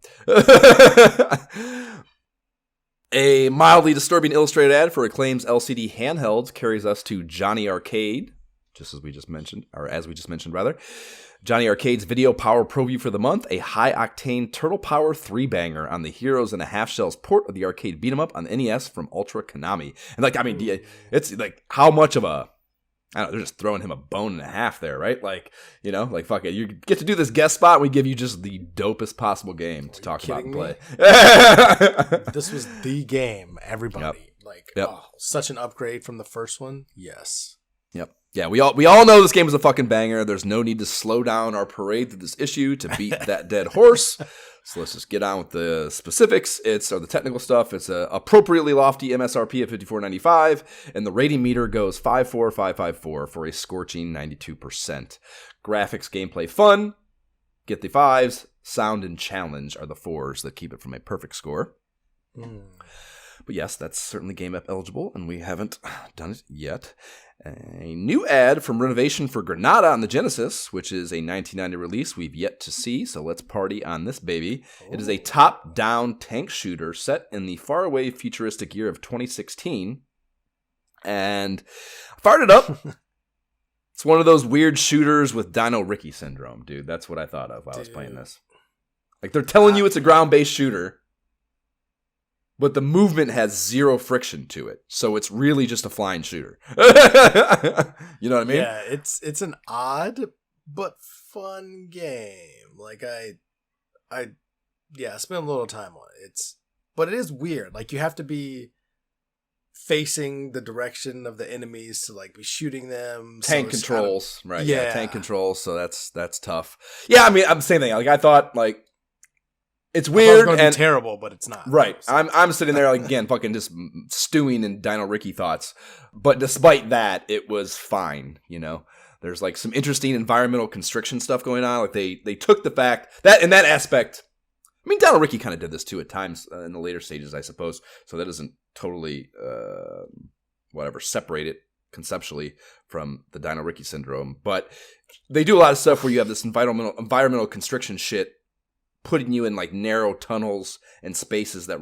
A mildly disturbing illustrated ad for Acclaim's LCD handhelds carries us to Johnny Arcade, as we just mentioned, rather. Johnny Arcade's Video Power Pro View for the month, a high-octane Turtle Power 3-banger on the Heroes and a Half Shells port of the arcade beat-em-up on the NES from Ultra Konami. And, it's like how much of a... I don't know, they're just throwing him a bone and a half there, right? Fuck it. You get to do this guest spot, and we give you just the dopest possible game to talk about and play. This was the game, everybody. Such an upgrade from the first one. Yes. Yep. Yeah, we all know this game is a fucking banger. There's no need to slow down our parade through this issue to beat that dead horse. So let's just get on with the specifics. Or the technical stuff. It's a appropriately lofty MSRP of $54.95, and the rating meter goes 54554 for a scorching 92%. Graphics, gameplay, fun. Get the 5s. Sound and challenge are the 4s that keep it from a perfect score. But yes, that's certainly Game App eligible, and we haven't done it yet. A new ad from Renovation for Granada on the Genesis, which is a 1990 release we've yet to see, so let's party on this baby. It is a top-down tank shooter set in the faraway futuristic year of 2016. And I fired it up. It's one of those weird shooters with Dino Ricky syndrome, dude. That's what I thought of while I was playing this. Like, they're telling you it's a ground-based shooter, but the movement has zero friction to it, so it's really just a flying shooter. You know what I mean? Yeah, it's an odd but fun game. Like I spent a little time on it. But it is weird. Like, you have to be facing the direction of the enemies to be shooting them. Tank controls, right? Yeah, tank controls. So that's tough. Yeah, I mean, I'm the same thing. Like, I thought it's weird and terrible, but it's not. Right. I'm sitting there again, fucking just stewing in Dino Ricky thoughts. But despite that, it was fine. There's some interesting environmental constriction stuff going on. Like they took the fact that in that aspect. I mean, Dino Ricky kind of did this too at times in the later stages, I suppose. So that doesn't totally separate it conceptually from the Dino Ricky syndrome. But they do a lot of stuff where you have this environmental constriction shit, putting you in narrow tunnels and spaces that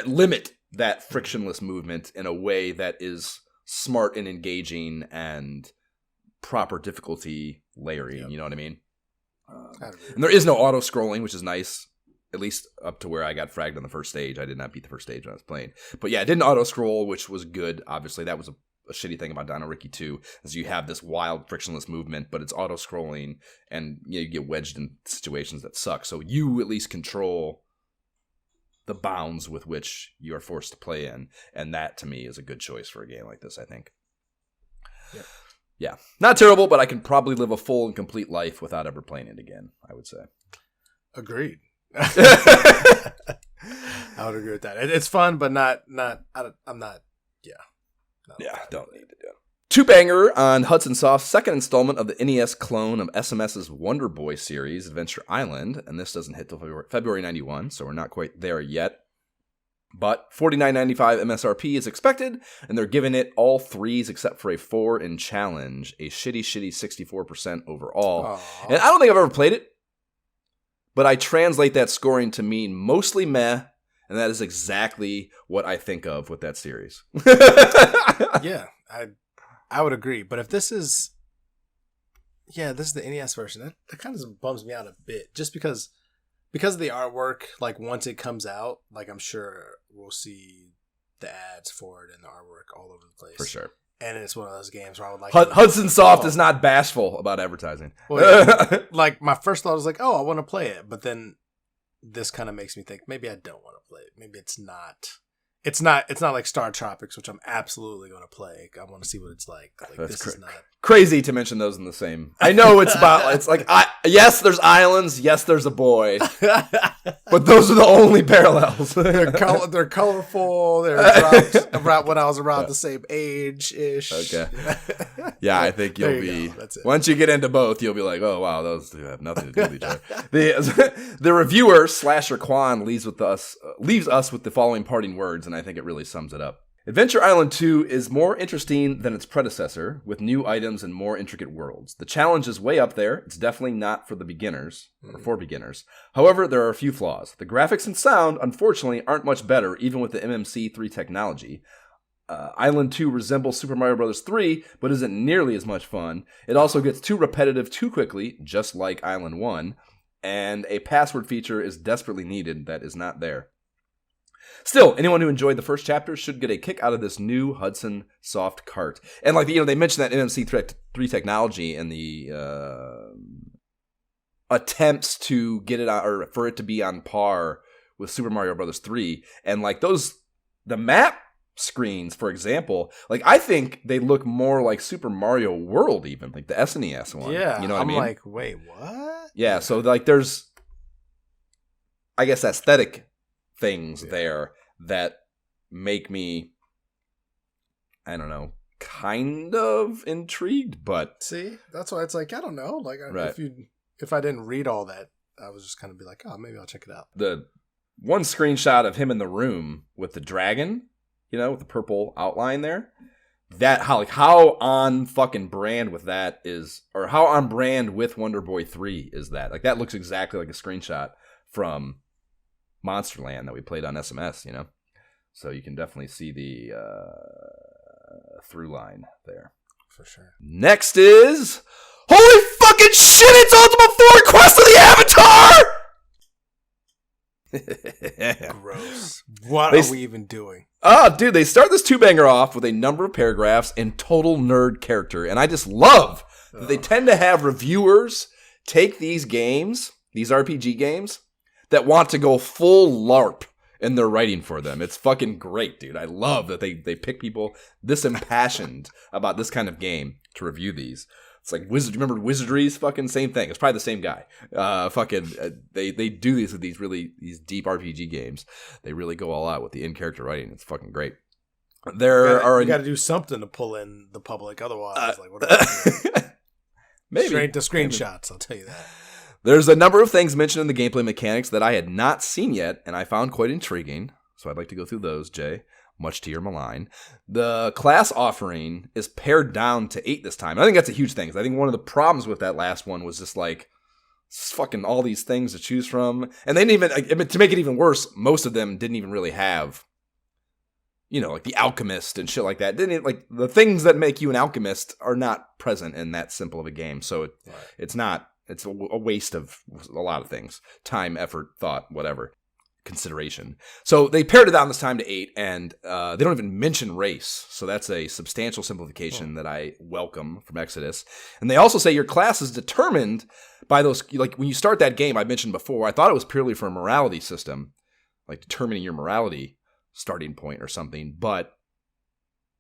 limit that frictionless movement in a way that is smart and engaging and proper difficulty layering. Yep. You know what I mean? And there is no auto scrolling, which is nice, at least up to where I got fragged on the first stage. I did not beat the first stage when I was playing, but yeah, it didn't auto scroll, which was good. Obviously, that was a shitty thing about Dino Ricky 2 is you have this wild frictionless movement, but it's auto scrolling, and you get wedged in situations that suck. So you at least control the bounds with which you are forced to play in, and that to me is a good choice for a game like this, I think. Yeah, not terrible, but I can probably live a full and complete life without ever playing it again, I would say. Agreed. I would agree with that. It's fun, but I'm not. Yeah, don't need to do it. Two-banger on Hudson Soft's second installment of the NES clone of SMS's Wonder Boy series, Adventure Island, and this doesn't hit till February 91, so we're not quite there yet. But $49.95 MSRP is expected, and they're giving it all 3s except for a 4 in challenge, a shitty 64% overall. Aww. And I don't think I've ever played it, but I translate that scoring to mean mostly meh, and that is exactly what I think of with that series. Yeah, I would agree. But if this is the NES version, that kind of bums me out a bit. Just because of the artwork, once it comes out, I'm sure we'll see the ads for it and the artwork all over the place. For sure. And it's one of those games where I would like... Hudson Soft is not bashful about advertising. Well, yeah. Like, my first thought was like, oh, I want to play it. But then this kind of makes me think, maybe I don't want to play it. Maybe it's not... It's not like Star Tropics, which I'm absolutely going to play. I want to see what it's like. This is not... Crazy to mention those in the same. I know it's about... It's like, yes, there's islands. Yes, there's a boy. But those are the only parallels. They're colorful. They're around when I was around the same age-ish. Okay. Yeah, I think you'll be... That's it. Once you get into both, you'll be like, oh, wow, those two have nothing to do with each other. The reviewer, Slasher Quan, leaves us with the following parting words, and I think it really sums it up. Adventure Island 2 is more interesting than its predecessor, with new items and more intricate worlds. The challenge is way up there. It's definitely not for the beginners, or for beginners. However, there are a few flaws. The graphics and sound, unfortunately, aren't much better, even with the MMC3 technology. Island 2 resembles Super Mario Bros. 3, but isn't nearly as much fun. It also gets too repetitive too quickly, just like Island 1, and a password feature is desperately needed that is not there. Still, anyone who enjoyed the first chapter should get a kick out of this new Hudson Soft cart. And they mentioned that MMC3 technology and the attempts to get it on, or for it to be on par with Super Mario Bros. 3. And the map screens, for example, I think they look more like Super Mario World, even like the SNES one. Yeah, you know what I mean? I'm like, wait, what? Yeah, so there's, I guess, aesthetic things there that make me, I don't know, kind of intrigued, but see, that's why it's like, I don't know, right. if I didn't read all that, I was just kind of be like, oh, maybe I'll check it out. The one screenshot of him in the room with the dragon, with the purple outline there, that how on fucking brand with that is, or how on brand with Wonder Boy 3 is that? That looks exactly like a screenshot from Monsterland that we played on SMS, so you can definitely see the through line there for sure. Next is holy fucking shit! It's Ultima 4 Quest of the Avatar. Gross. What are we even doing? Oh, dude, they start this two-banger off with a number of paragraphs and total nerd character, and I just love that they tend to have reviewers take these games, these RPG games, that want to go full LARP in their writing for them. It's fucking great, dude. I love that they pick people this impassioned about this kind of game to review these. It's like remember Wizardry's fucking same thing. It's probably the same guy. They do these with these deep RPG games. They really go all out with the in-character writing. It's fucking great. You got to do something to pull in the public. Otherwise, what are we doing? Maybe straight to screenshots. I'll tell you that. There's a number of things mentioned in the gameplay mechanics that I had not seen yet, and I found quite intriguing. So I'd like to go through those, Jay, much to your malign. The class offering is pared down to 8 this time. I think that's a huge thing. I think one of the problems with that last one was just fucking all these things to choose from. And they didn't even, to make it even worse, most of them didn't even really have, the alchemist and shit like that. The things that make you an alchemist are not present in that simple of a game. So it's not. It's a waste of a lot of things. Time, effort, thought, whatever. Consideration. So they pared it down this time to 8, and they don't even mention race. So that's a substantial simplification that I welcome from Exodus. And they also say your class is determined by those, when you start that game, I mentioned before, I thought it was purely for a morality system, determining your morality starting point or something. But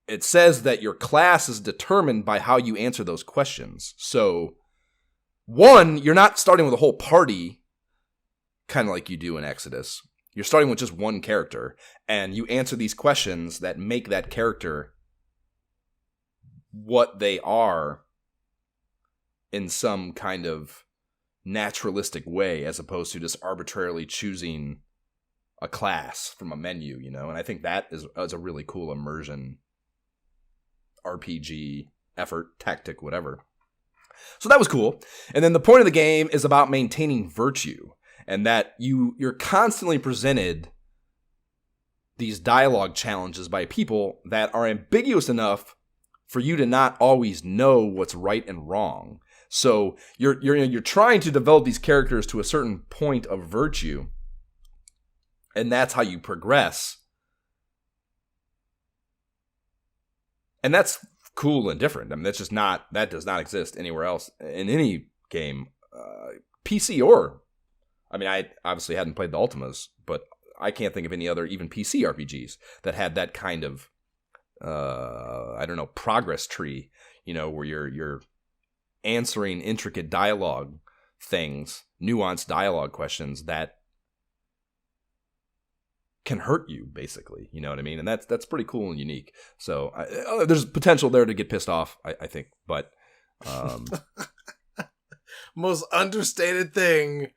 it says that your class is determined by how you answer those questions. So, one, you're not starting with a whole party, kind of like you do in Exodus. You're starting with just one character, and you answer these questions that make that character what they are in some kind of naturalistic way, as opposed to just arbitrarily choosing a class from a menu, And I think that is a really cool immersion RPG effort, tactic, whatever. So that was cool. And then the point of the game is about maintaining virtue, and that you're constantly presented these dialogue challenges by people that are ambiguous enough for you to not always know what's right and wrong. So you're trying to develop these characters to a certain point of virtue, and that's how you progress. And that's cool and different. I mean, that does not exist anywhere else in any game, PC or, I mean, I obviously hadn't played the Ultimas, but I can't think of any other even PC RPGs that had that kind of, progress tree, where you're answering intricate dialogue things, nuanced dialogue questions that can hurt you, basically. You know what I mean? And that's pretty cool and unique. So there's potential there to get pissed off, I think. But most understated thing.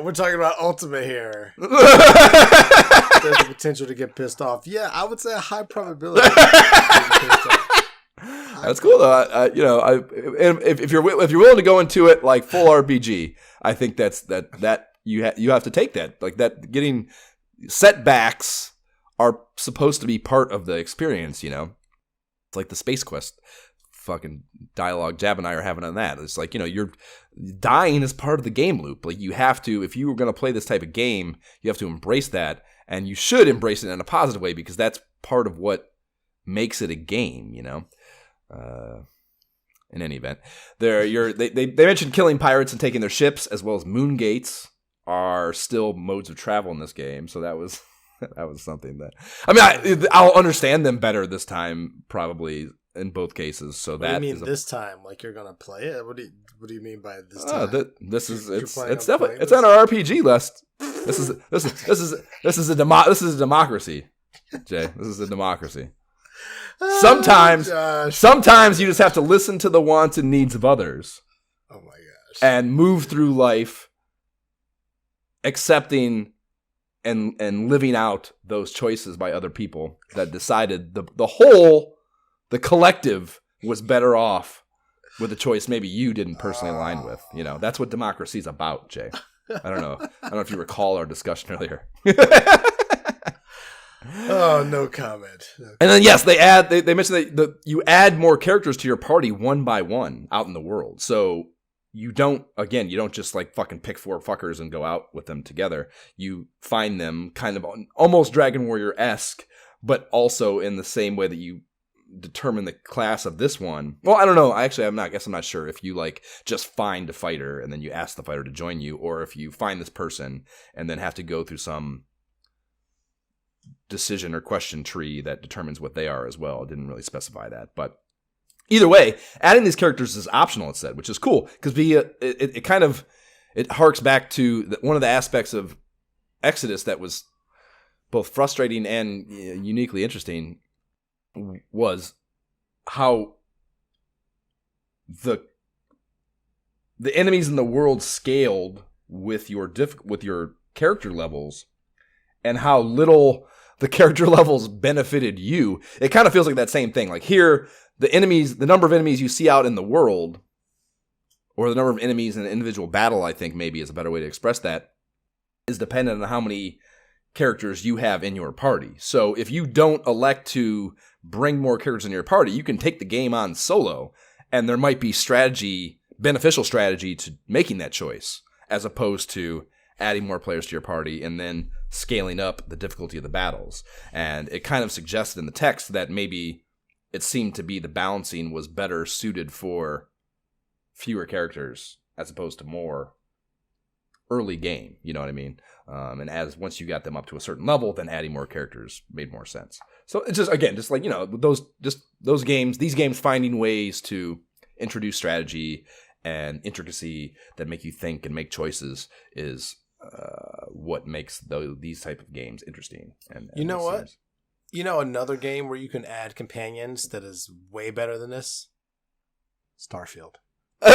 We're talking about Ultima here. There's the potential to get pissed off. Yeah, I would say a high probability. That's cool though. If you're willing to go into it like full RPG, I think that you have to take that. Like that, getting setbacks are supposed to be part of the experience. It's like the Space Quest fucking dialogue Jab and I are having on that. It's like, you're dying is part of the game loop. Like, you have to, if you were going to play this type of game, you have to embrace that, and you should embrace it in a positive way, because that's part of what makes it a game. In any event, they mentioned killing pirates and taking their ships, as well as moon gates are still modes of travel in this game. So that was something that, I mean, I'll understand them better this time, probably, in both cases. So what do you mean this time? Like, you're gonna play it? What do you mean by this time? It's definitely it's on our RPG list. This is a democracy, Jay. This is a democracy. Sometimes you just have to listen to the wants and needs of others. Oh my gosh! And move through life, accepting and living out those choices by other people that decided the collective was better off with a choice maybe you didn't personally align with. That's what democracy is about, Jay. I don't know if you recall our discussion earlier. Oh, no comment. And then yes, they mentioned that you add more characters to your party one by one out in the world. So you don't just like fucking pick 4 fuckers and go out with them together. You find them kind of almost Dragon Warrior-esque, but also in the same way that you determine the class of this one. Well, I don't know. I'm not sure if you like just find a fighter and then you ask the fighter to join you, or if you find this person and then have to go through some decision or question tree that determines what they are as well. It didn't really specify that, but either way, adding these characters is optional, it said, which is cool, because it harks back to one of the aspects of Exodus that was both frustrating and uniquely interesting, was how the enemies in the world scaled with your character levels, and how little the character levels benefited you. It kind of feels like that same thing. Like here, the number of enemies you see out in the world, or the number of enemies in an individual battle, I think maybe is a better way to express that, is dependent on how many characters you have in your party. So if you don't elect to bring more characters in your party, you can take the game on solo, and there might be beneficial strategy to making that choice, as opposed to adding more players to your party and then scaling up the difficulty of the battles. And it kind of suggested in the text that maybe it seemed to be the balancing was better suited for fewer characters as opposed to more early game. You know what I mean? And once you got them up to a certain level, then adding more characters made more sense. So it's just like, those games, these games finding ways to introduce strategy and intricacy that make you think and make choices is what makes these type of games interesting. And you know what? Sense. Another game where you can add companions that is way better than this? Starfield. Try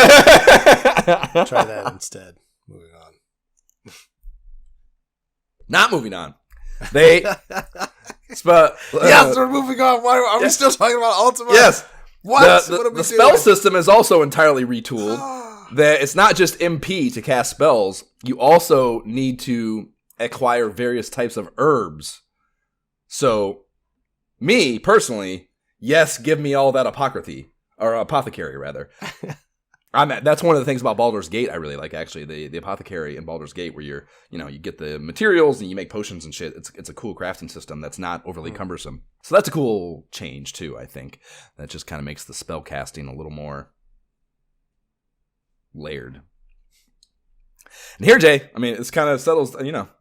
that instead. Moving on. Not moving on. They... yes, we're moving on. Why are we still talking about Ultima? Yes. What? What are we doing? The spell system is also entirely retooled. That it's not just MP to cast spells. You also need to acquire various types of herbs. So, me, personally, yes, give me all that apothecary, rather. That's one of the things about Baldur's Gate I really like, actually. The apothecary in Baldur's Gate, where you get the materials and you make potions and shit. It's a cool crafting system that's not overly cumbersome. So that's a cool change too, I think. That just kind of makes the spell casting a little more layered. And here, Jay, I mean, it's kind of settles,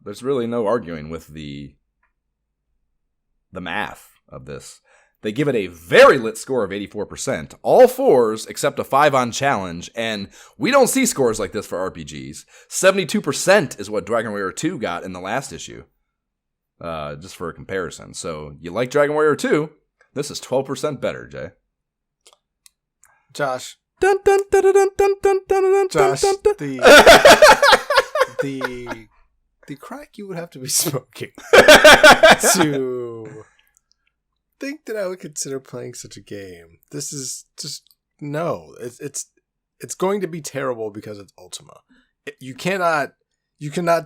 there's really no arguing with the math of this. They give it a very lit score of 84%, all 4s except a 5 on challenge, and we don't see scores like this for RPGs. 72% is what Dragon Warrior 2 got in the last issue, just for a comparison. So you like Dragon Warrior 2, this is 12% better, Jay. Josh. Dun, dun, dun, dun, dun, dun, dun, dun, Josh, dun, dun. The crack you would have to be smoking to think that I would consider playing such a game. This is just no. It's going to be terrible because it's Ultima. You cannot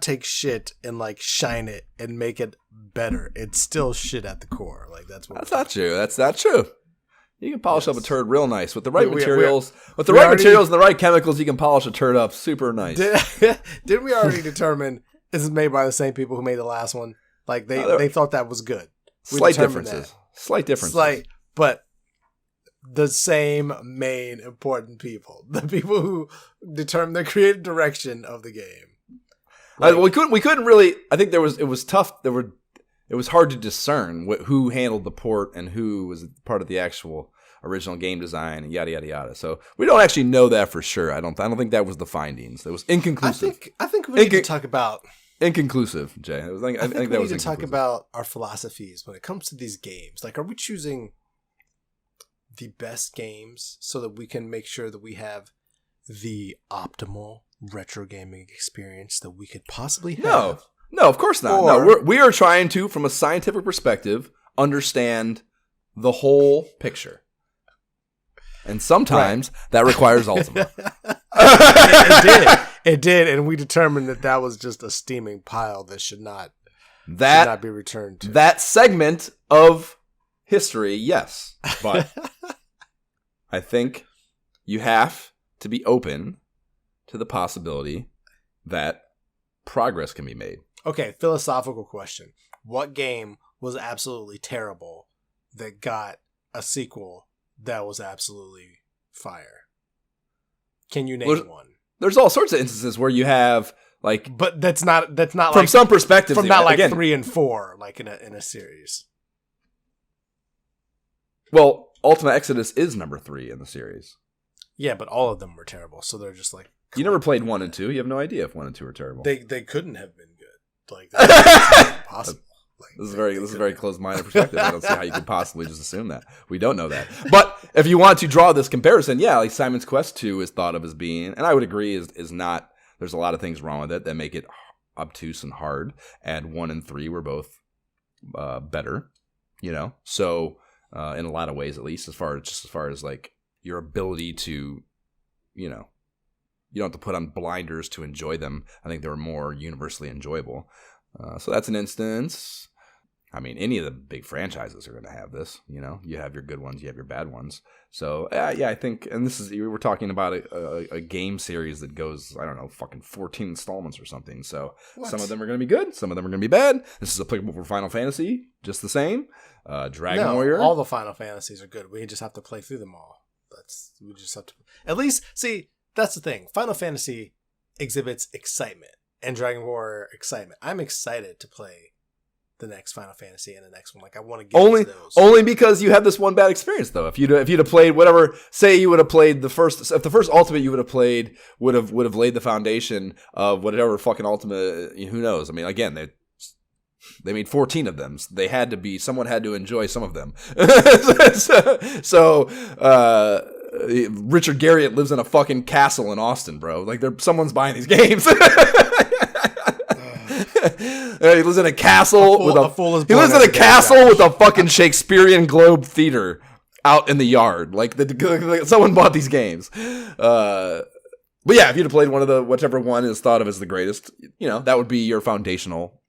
take shit and like shine it and make it better. It's still shit at the core. Like that's not true. That's not true. You can polish up a turd real nice with the right materials. With the right materials and the right chemicals, you can polish a turd up super nice. Didn't we already determine this is made by the same people who made the last one? Like they thought that was good. Slight differences. But the same main important people, the people who determine the creative direction of the game. Like, we couldn't really. I think it was tough. It was hard to discern who handled the port and who was part of the actual original game design and yada yada yada. So we don't actually know that for sure. I don't think that was the findings. It was inconclusive. I think we need to talk about inconclusive, Jay. I think that was need to talk about our philosophies when it comes to these games. Like, are we choosing the best games so that we can make sure that we have the optimal retro gaming experience that we could possibly have? No, of course not. We are trying to, from a scientific perspective, understand the whole picture. And sometimes that requires Ultima. It did, and we determined that was just a steaming pile that should not be returned to. That segment of history, yes. But I think you have to be open to the possibility that progress can be made. Okay, philosophical question. What game was absolutely terrible that got a sequel that was absolutely fire? Can you name one? There's all sorts of instances where you have like, but that's not from like, some perspectives, from not like again, 3 and 4 like in a series. Well, Ultima Exodus is number 3 in the series. Yeah, but all of them were terrible, so they're just like. You never played 1 and 2. You have no idea if 1 and 2 are terrible. They couldn't have been good. Like that's impossible. Like, this is a very closed-minded perspective. I don't see how you could possibly just assume that. We don't know that. But if you want to draw this comparison, yeah, like Simon's Quest 2 is thought of as being, and I would agree, is not. There's a lot of things wrong with it that make it obtuse and hard. And 1 and 3 were both better, So in a lot of ways, at least as far as like your ability to, you don't have to put on blinders to enjoy them. I think they were more universally enjoyable. So that's an instance. I mean, any of the big franchises are going to have this. You have your good ones, you have your bad ones. So yeah, I think, and we're talking about a game series that goes, I don't know, fucking 14 installments or something. So some of them are going to be good, some of them are going to be bad. This is applicable for Final Fantasy, just the same. Dragon Warrior. All the Final Fantasies are good. We just have to play through them all. We just have to at least see. That's the thing. Final Fantasy exhibits excitement and Dragon Warrior excitement. I'm excited to play the next Final Fantasy and the next one. Like, I want to get into those. Only because you had this one bad experience, though. If you'd have played whatever, say you would have played if the first Ultimate you would have played would have laid the foundation of whatever fucking Ultimate. Who knows? I mean, again, they made 14 of them. Someone had to enjoy some of them. Richard Garriott lives in a fucking castle in Austin, bro. Like, someone's buying these games. He lives in a castle with a fucking Shakespearean Globe Theater out in the yard. Like, someone bought these games. But yeah, if you'd have played whichever one is thought of as the greatest, that would be your foundational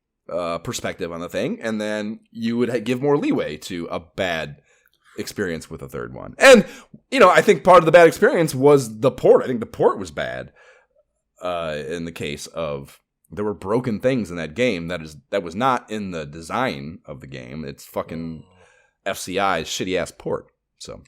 perspective on the thing, and then you would give more leeway to a bad experience with a third one. And, I think part of the bad experience was the port. I think the port was bad in the case of there were broken things in that game that was not in the design of the game. It's fucking FCI's shitty-ass port. So,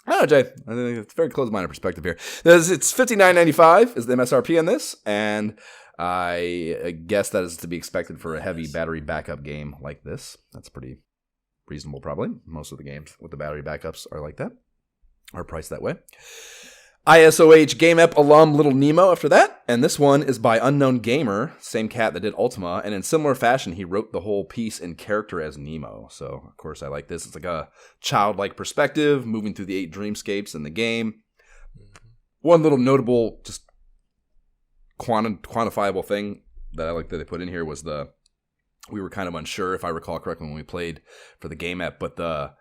I don't know, Jay. I think it's a very close-minded perspective here. It's $59.95 is the MSRP on this, and I guess that is to be expected for a heavy battery backup game like this. That's pretty reasonable, probably. Most of the games with the battery backups are like that, are priced that way. ISOH Game App alum Little Nemo after that, and this one is by Unknown Gamer, same cat that did Ultima, and in similar fashion, he wrote the whole piece in character as Nemo. So, of course, I like this. It's like a childlike perspective, moving through the 8 dreamscapes in the game. One little notable, just quantifiable thing that I like that they put in here was we were kind of unsure, if I recall correctly, when we played for the Game App, but the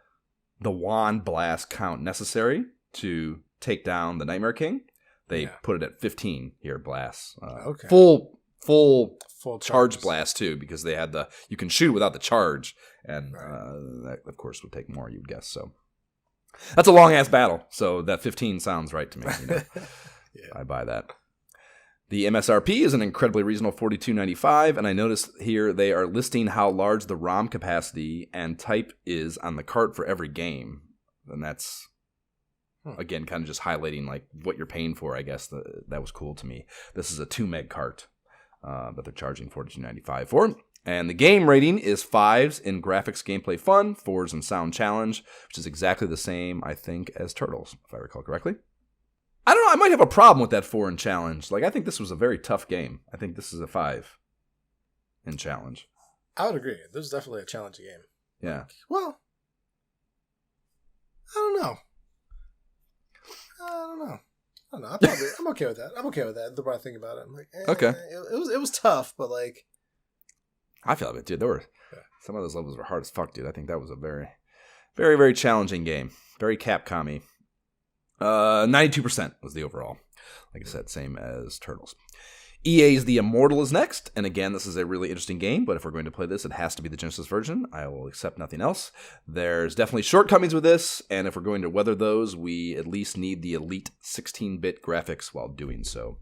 wand blast count necessary to take down the Nightmare King, they put it at 15 here, blasts. Okay. Full charge blast, too, because they had you can shoot without the charge, and that, of course, would take more, you'd guess. So that's a long-ass battle, so that 15 sounds right to me. I buy that. The MSRP is an incredibly reasonable $42.95, and I noticed here they are listing how large the ROM capacity and type is on the cart for every game, and that's again kind of just highlighting like what you're paying for. I guess that was cool to me. This is a 2 meg cart that they're charging $42.95 for, and the game rating is 5s in graphics, gameplay, fun, 4s in sound challenge, which is exactly the same I think as Turtles, if I recall correctly. I don't know. I might have a problem with that 4 in challenge. Like, I think this was a very tough game. I think this is a 5 in challenge. I would agree. This is definitely a challenging game. Yeah. Well, I don't know. I'm okay with that. The more I think about it, I'm like, okay. It was tough, but like, I feel it, dude. Some of those levels were hard as fuck, dude. I think that was a very, very, very challenging game. Very Capcom-y. 92% was the overall. Like I said, same as Turtles. EA's The Immortal is next, and again, this is a really interesting game, but if we're going to play this, it has to be the Genesis version. I will accept nothing else. There's definitely shortcomings with this, and if we're going to weather those, we at least need the elite 16-bit graphics while doing so.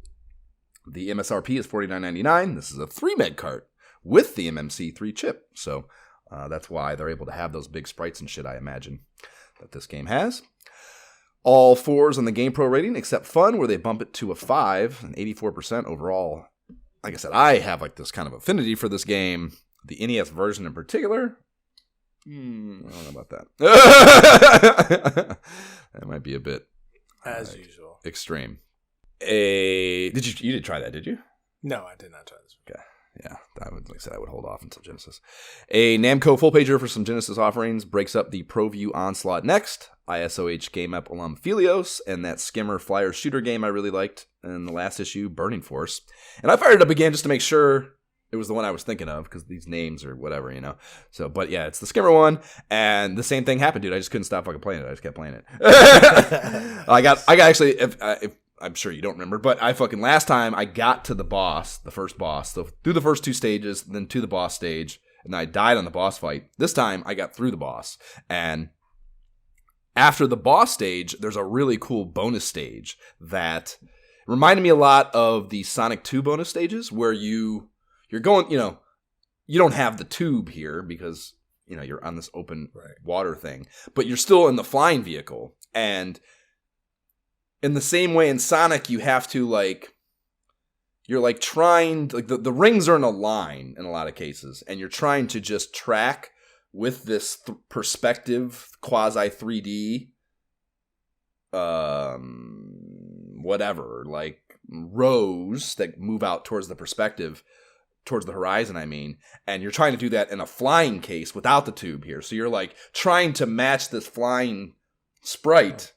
The MSRP is $49.99. This is a 3 meg cart with the MMC3 chip, so that's why they're able to have those big sprites and shit, I imagine, that this game has. All 4s on the GamePro rating, except Fun, where they bump it to a 5, and 84% overall. Like I said, I have like this kind of affinity for this game. The NES version in particular, I don't know about that. That might be a bit, as usual, extreme. You did try that, did you? No, I did not try this one. Okay. Yeah, like I said, I would hold off until Genesis. A Namco full pager for some Genesis offerings breaks up the ProView Onslaught next. ISOH Game App alum Phelios, and that skimmer flyer shooter game I really liked in the last issue, Burning Force. And I fired it up again just to make sure it was the one I was thinking of, because these names are whatever, So, but yeah, it's the skimmer one, and the same thing happened, dude. I just couldn't stop fucking playing it. I just kept playing it. I got actually, if I'm sure you don't remember, but last time I got to the boss, the first boss, so through the first 2 stages, then to the boss stage, and I died on the boss fight. This time I got through the boss, and after the boss stage, there's a really cool bonus stage that reminded me a lot of the Sonic 2 bonus stages, where you're going, you don't have the tube here because, you're on this open water thing, but you're still in the flying vehicle. And in the same way in Sonic, you have to you're trying, the rings are in a line in a lot of cases, and you're trying to just track with this perspective, quasi 3D, whatever, rows that move out towards the perspective, towards the horizon, and you're trying to do that in a flying case without the tube here. So you're trying to match this flying sprite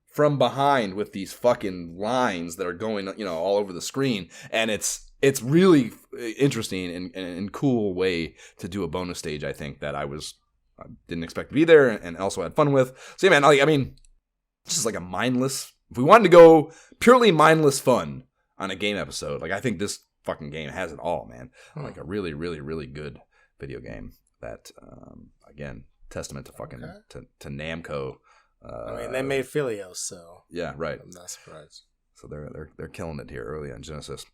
from behind with these fucking lines that are going, all over the screen, and it's really interesting and cool way to do a bonus stage, I think, that I didn't expect to be there and also had fun with. So yeah, man, this is like a mindless, if we wanted to go purely mindless fun on a game episode, I think this fucking game has it all, man. A really, really, really good video game that, again, Testament to fucking to Namco. I mean, they made Philios, so yeah, right. I'm not surprised. So they're killing it here early on Genesis.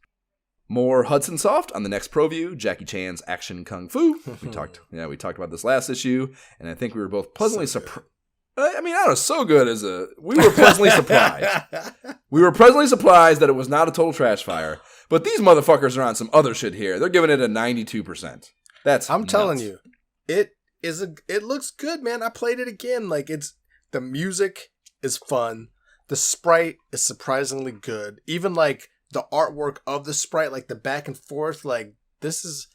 More Hudson Soft on the next ProView, Jackie Chan's Action Kung Fu. We talked about this last issue, and I think we were both pleasantly surprised. I mean, I don't know, so good as we were pleasantly surprised. We were pleasantly surprised that it was not a total trash fire. But these motherfuckers are on some other shit here. They're giving it a 92%. I'm telling you, it looks good, man. I played it again. Like the music is fun. The sprite is surprisingly good. Even like the artwork of the sprite, like the back and forth, like this is,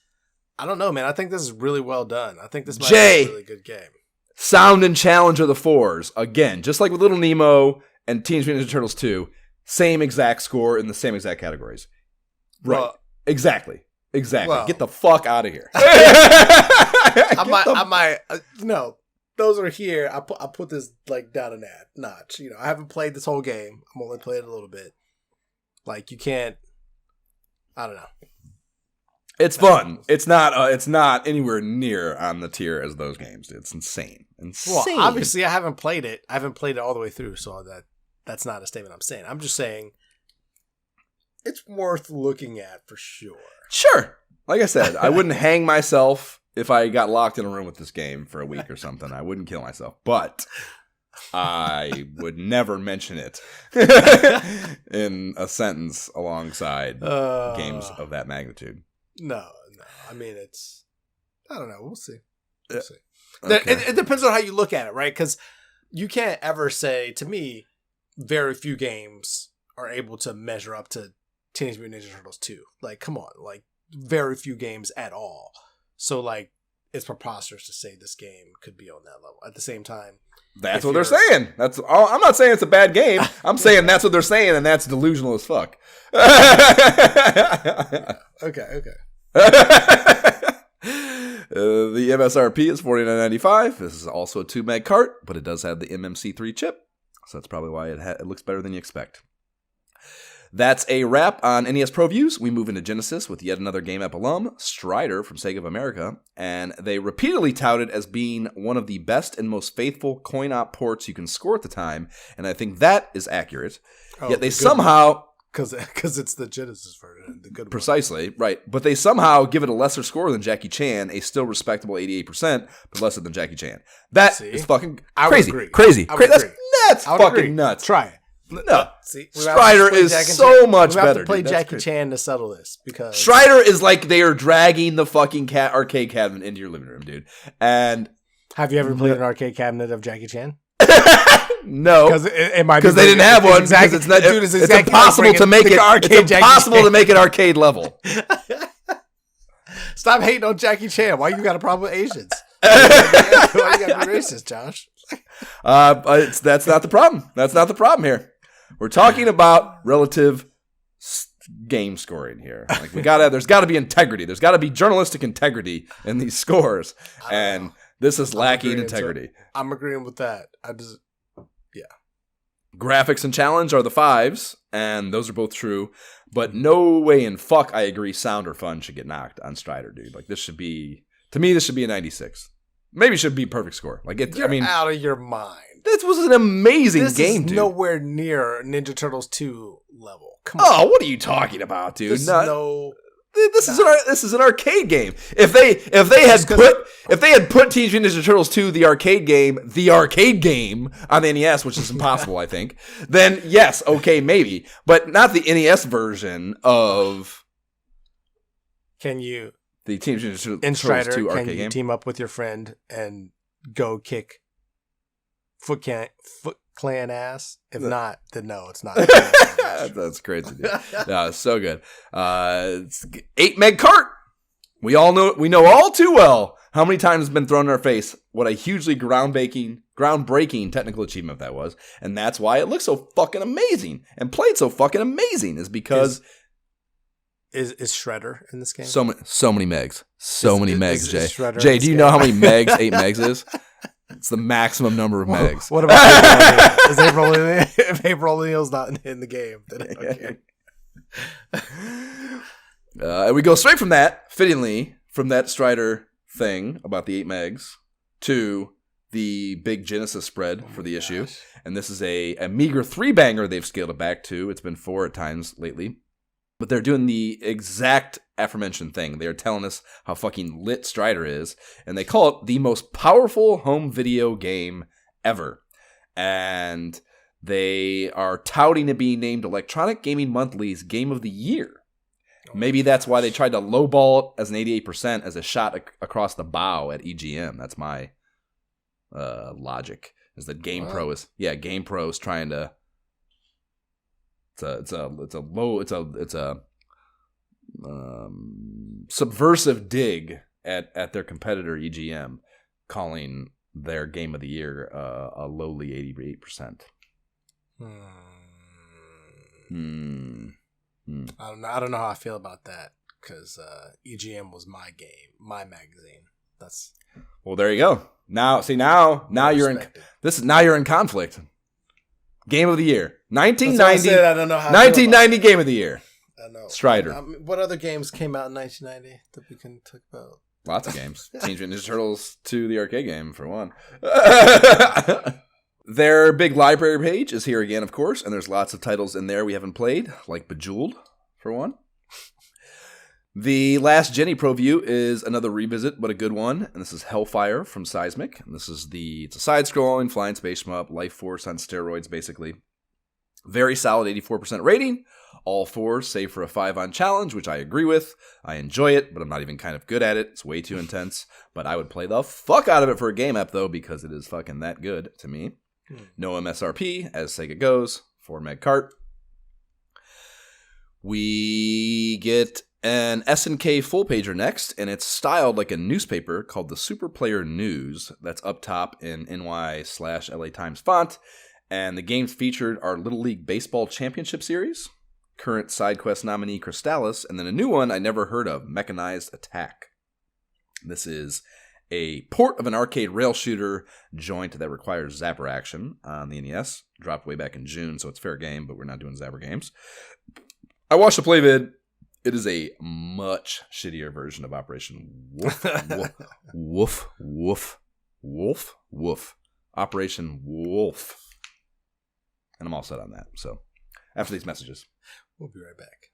I don't know, man. I think this is really well done. I think this might be a really good game. Sound and challenge are the 4s. Again, just like with Little Nemo and Teenage Mutant Ninja Turtles 2, same exact score in the same exact categories. Right. Well, exactly. Well, get the fuck out of here. I might, no, those are here. I put this like down a notch. You know, I haven't played this whole game. I'm only playing a little bit. Like, you can't, I don't know. It's fun. It's not anywhere near on the tier as those games. It's insane. Well, obviously I haven't played it. I haven't played it all the way through, so that's not a statement I'm saying. I'm just saying it's worth looking at for sure. Sure. Like I said, I wouldn't hang myself if I got locked in a room with this game for a week or something. I wouldn't kill myself. But I would never mention it in a sentence alongside games of that magnitude. No. I mean, I don't know. We'll see. Okay. It depends on how you look at it, right? Because you can't ever say, to me, very few games are able to measure up to Teenage Mutant Ninja Turtles 2. Like, come on. Like, very few games at all. So, like, it's preposterous to say this game could be on that level. At the same time, that's what they're saying. That's all. I'm not saying it's a bad game. I'm saying that's what they're saying, and that's delusional as fuck. Okay. The MSRP is $49.95. This is also a 2 meg cart, but it does have the MMC3 chip, so that's probably why it looks better than you expect. That's a wrap on NES Pro Views. We move into Genesis with yet another Game App alum, Strider from Sega of America, and they repeatedly touted as being one of the best and most faithful coin-op ports you can score at the time, and I think that is accurate. Yet they somehow... Because it's the Genesis version, the good one. Precisely, right. But they somehow give it a lesser score than Jackie Chan, a still respectable 88%, but lesser than Jackie Chan. That is fucking crazy. Crazy. That's fucking nuts. Try it. No. See, Strider is so much better. We have to play Jackie Chan to settle this. Because Strider is like they are dragging the fucking arcade cabinet into your living room, dude. And have you ever played an arcade cabinet of Jackie Chan? No, because they didn't have one. Exactly, it's not. Dude, it's impossible to make it. It's impossible to make it arcade level. Stop hating on Jackie Chan. Why you got a problem with Asians? Why you got to be racist, Josh? That's not the problem. That's not the problem here. We're talking about relative game scoring here. Like there's got to be integrity. There's got to be journalistic integrity in these scores, and this is lacking integrity. I'm agreeing with that. Graphics and challenge are the 5s, and those are both true. But no way in fuck I agree sound or fun should get knocked on Strider, dude. Like this should be a 96. Maybe it should be perfect score. Like You're out of your mind. This was an amazing game, dude. Nowhere near Ninja Turtles 2 level. Come on. Oh, what are you talking about, dude? This is an arcade game. If they had put Teenage Mutant Ninja Turtles 2 the arcade game on the NES, which is impossible, I think, then yes, okay, maybe, but not the NES version of. Can you the Teenage Mutant Ninja Turtles 2 arcade game? Can you team up with your friend and go kick Foot Clan ass? If not, then no, it's not. That's crazy. Yeah, so good. It's 8 meg cart. We know all too well how many times it's been thrown in our face what a hugely groundbreaking technical achievement that was, and that's why it looks so fucking amazing and played so fucking amazing. Is because is Shredder in this game? So many megs, many megs. Jay, do you know how many megs 8 megs is? It's the maximum number of megs. What about April? Is April in it? If April O'Neil's not in the game, then okay. And we go straight from that, fittingly, from that Strider thing about the 8 megs to the big Genesis spread for the issue. And this is a meager 3-banger they've scaled it back to. It's been 4 at times lately. But they're doing the exact aforementioned thing. They're telling us how fucking lit Strider is. And they call it the most powerful home video game ever. And they are touting it being named Electronic Gaming Monthly's Game of the Year. Maybe that's why they tried to lowball it as an 88% as a shot across the bow at EGM. That's my logic. Is that GamePro is GamePro is trying to. It's a subversive dig at their competitor EGM, calling their Game of the Year a lowly 88%. I don't know how I feel about that because EGM was my game, my magazine. Well, there you go. Now you're in conflict. Game of the Year, 1990. I don't know how 1990 Game of the Year. I know. Strider. What other games came out in 1990 that we can talk about? Lots of games. Teenage Mutant Ninja Turtles 2, the arcade game, for one. Their big library page is here again, of course, and there's lots of titles in there we haven't played, like Bejeweled, for one. The last Jenny Pro View is another revisit, but a good one, and this is Hellfire from Seismic. And this is it's a side-scrolling, flying space shmup, Life Force on steroids, basically. Very solid 84% rating. All 4s, save for a 5 on challenge, which I agree with. I enjoy it, but I'm not even kind of good at it. It's way too intense. But I would play the fuck out of it for a game app, though, because it is fucking that good to me. No MSRP, as Sega goes, 4 meg cart. We get an SNK full pager next, and it's styled like a newspaper called the Super Player News. That's up top in NY/LA Times font. And the games featured are Little League Baseball Championship Series, current side quest nominee Crystallis, and then a new one I never heard of, Mechanized Attack. This is a port of an arcade rail shooter joint that requires zapper action on the NES. Dropped way back in June, so it's fair game, but we're not doing zapper games. I watched the play vid. It is a much shittier version of Operation Woof. Woof. Woof. Woof. Woof. Operation Wolf. And I'm all set on that. So, after these messages. We'll be right back.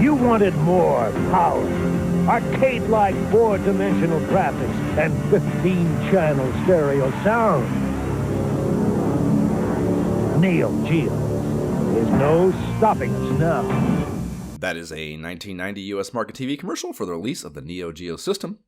You wanted more power, arcade-like 4-dimensional graphics, and 15-channel stereo sound. Neo Geo. There's no stopping us now. That is a 1990 US market TV commercial for the release of the Neo Geo system.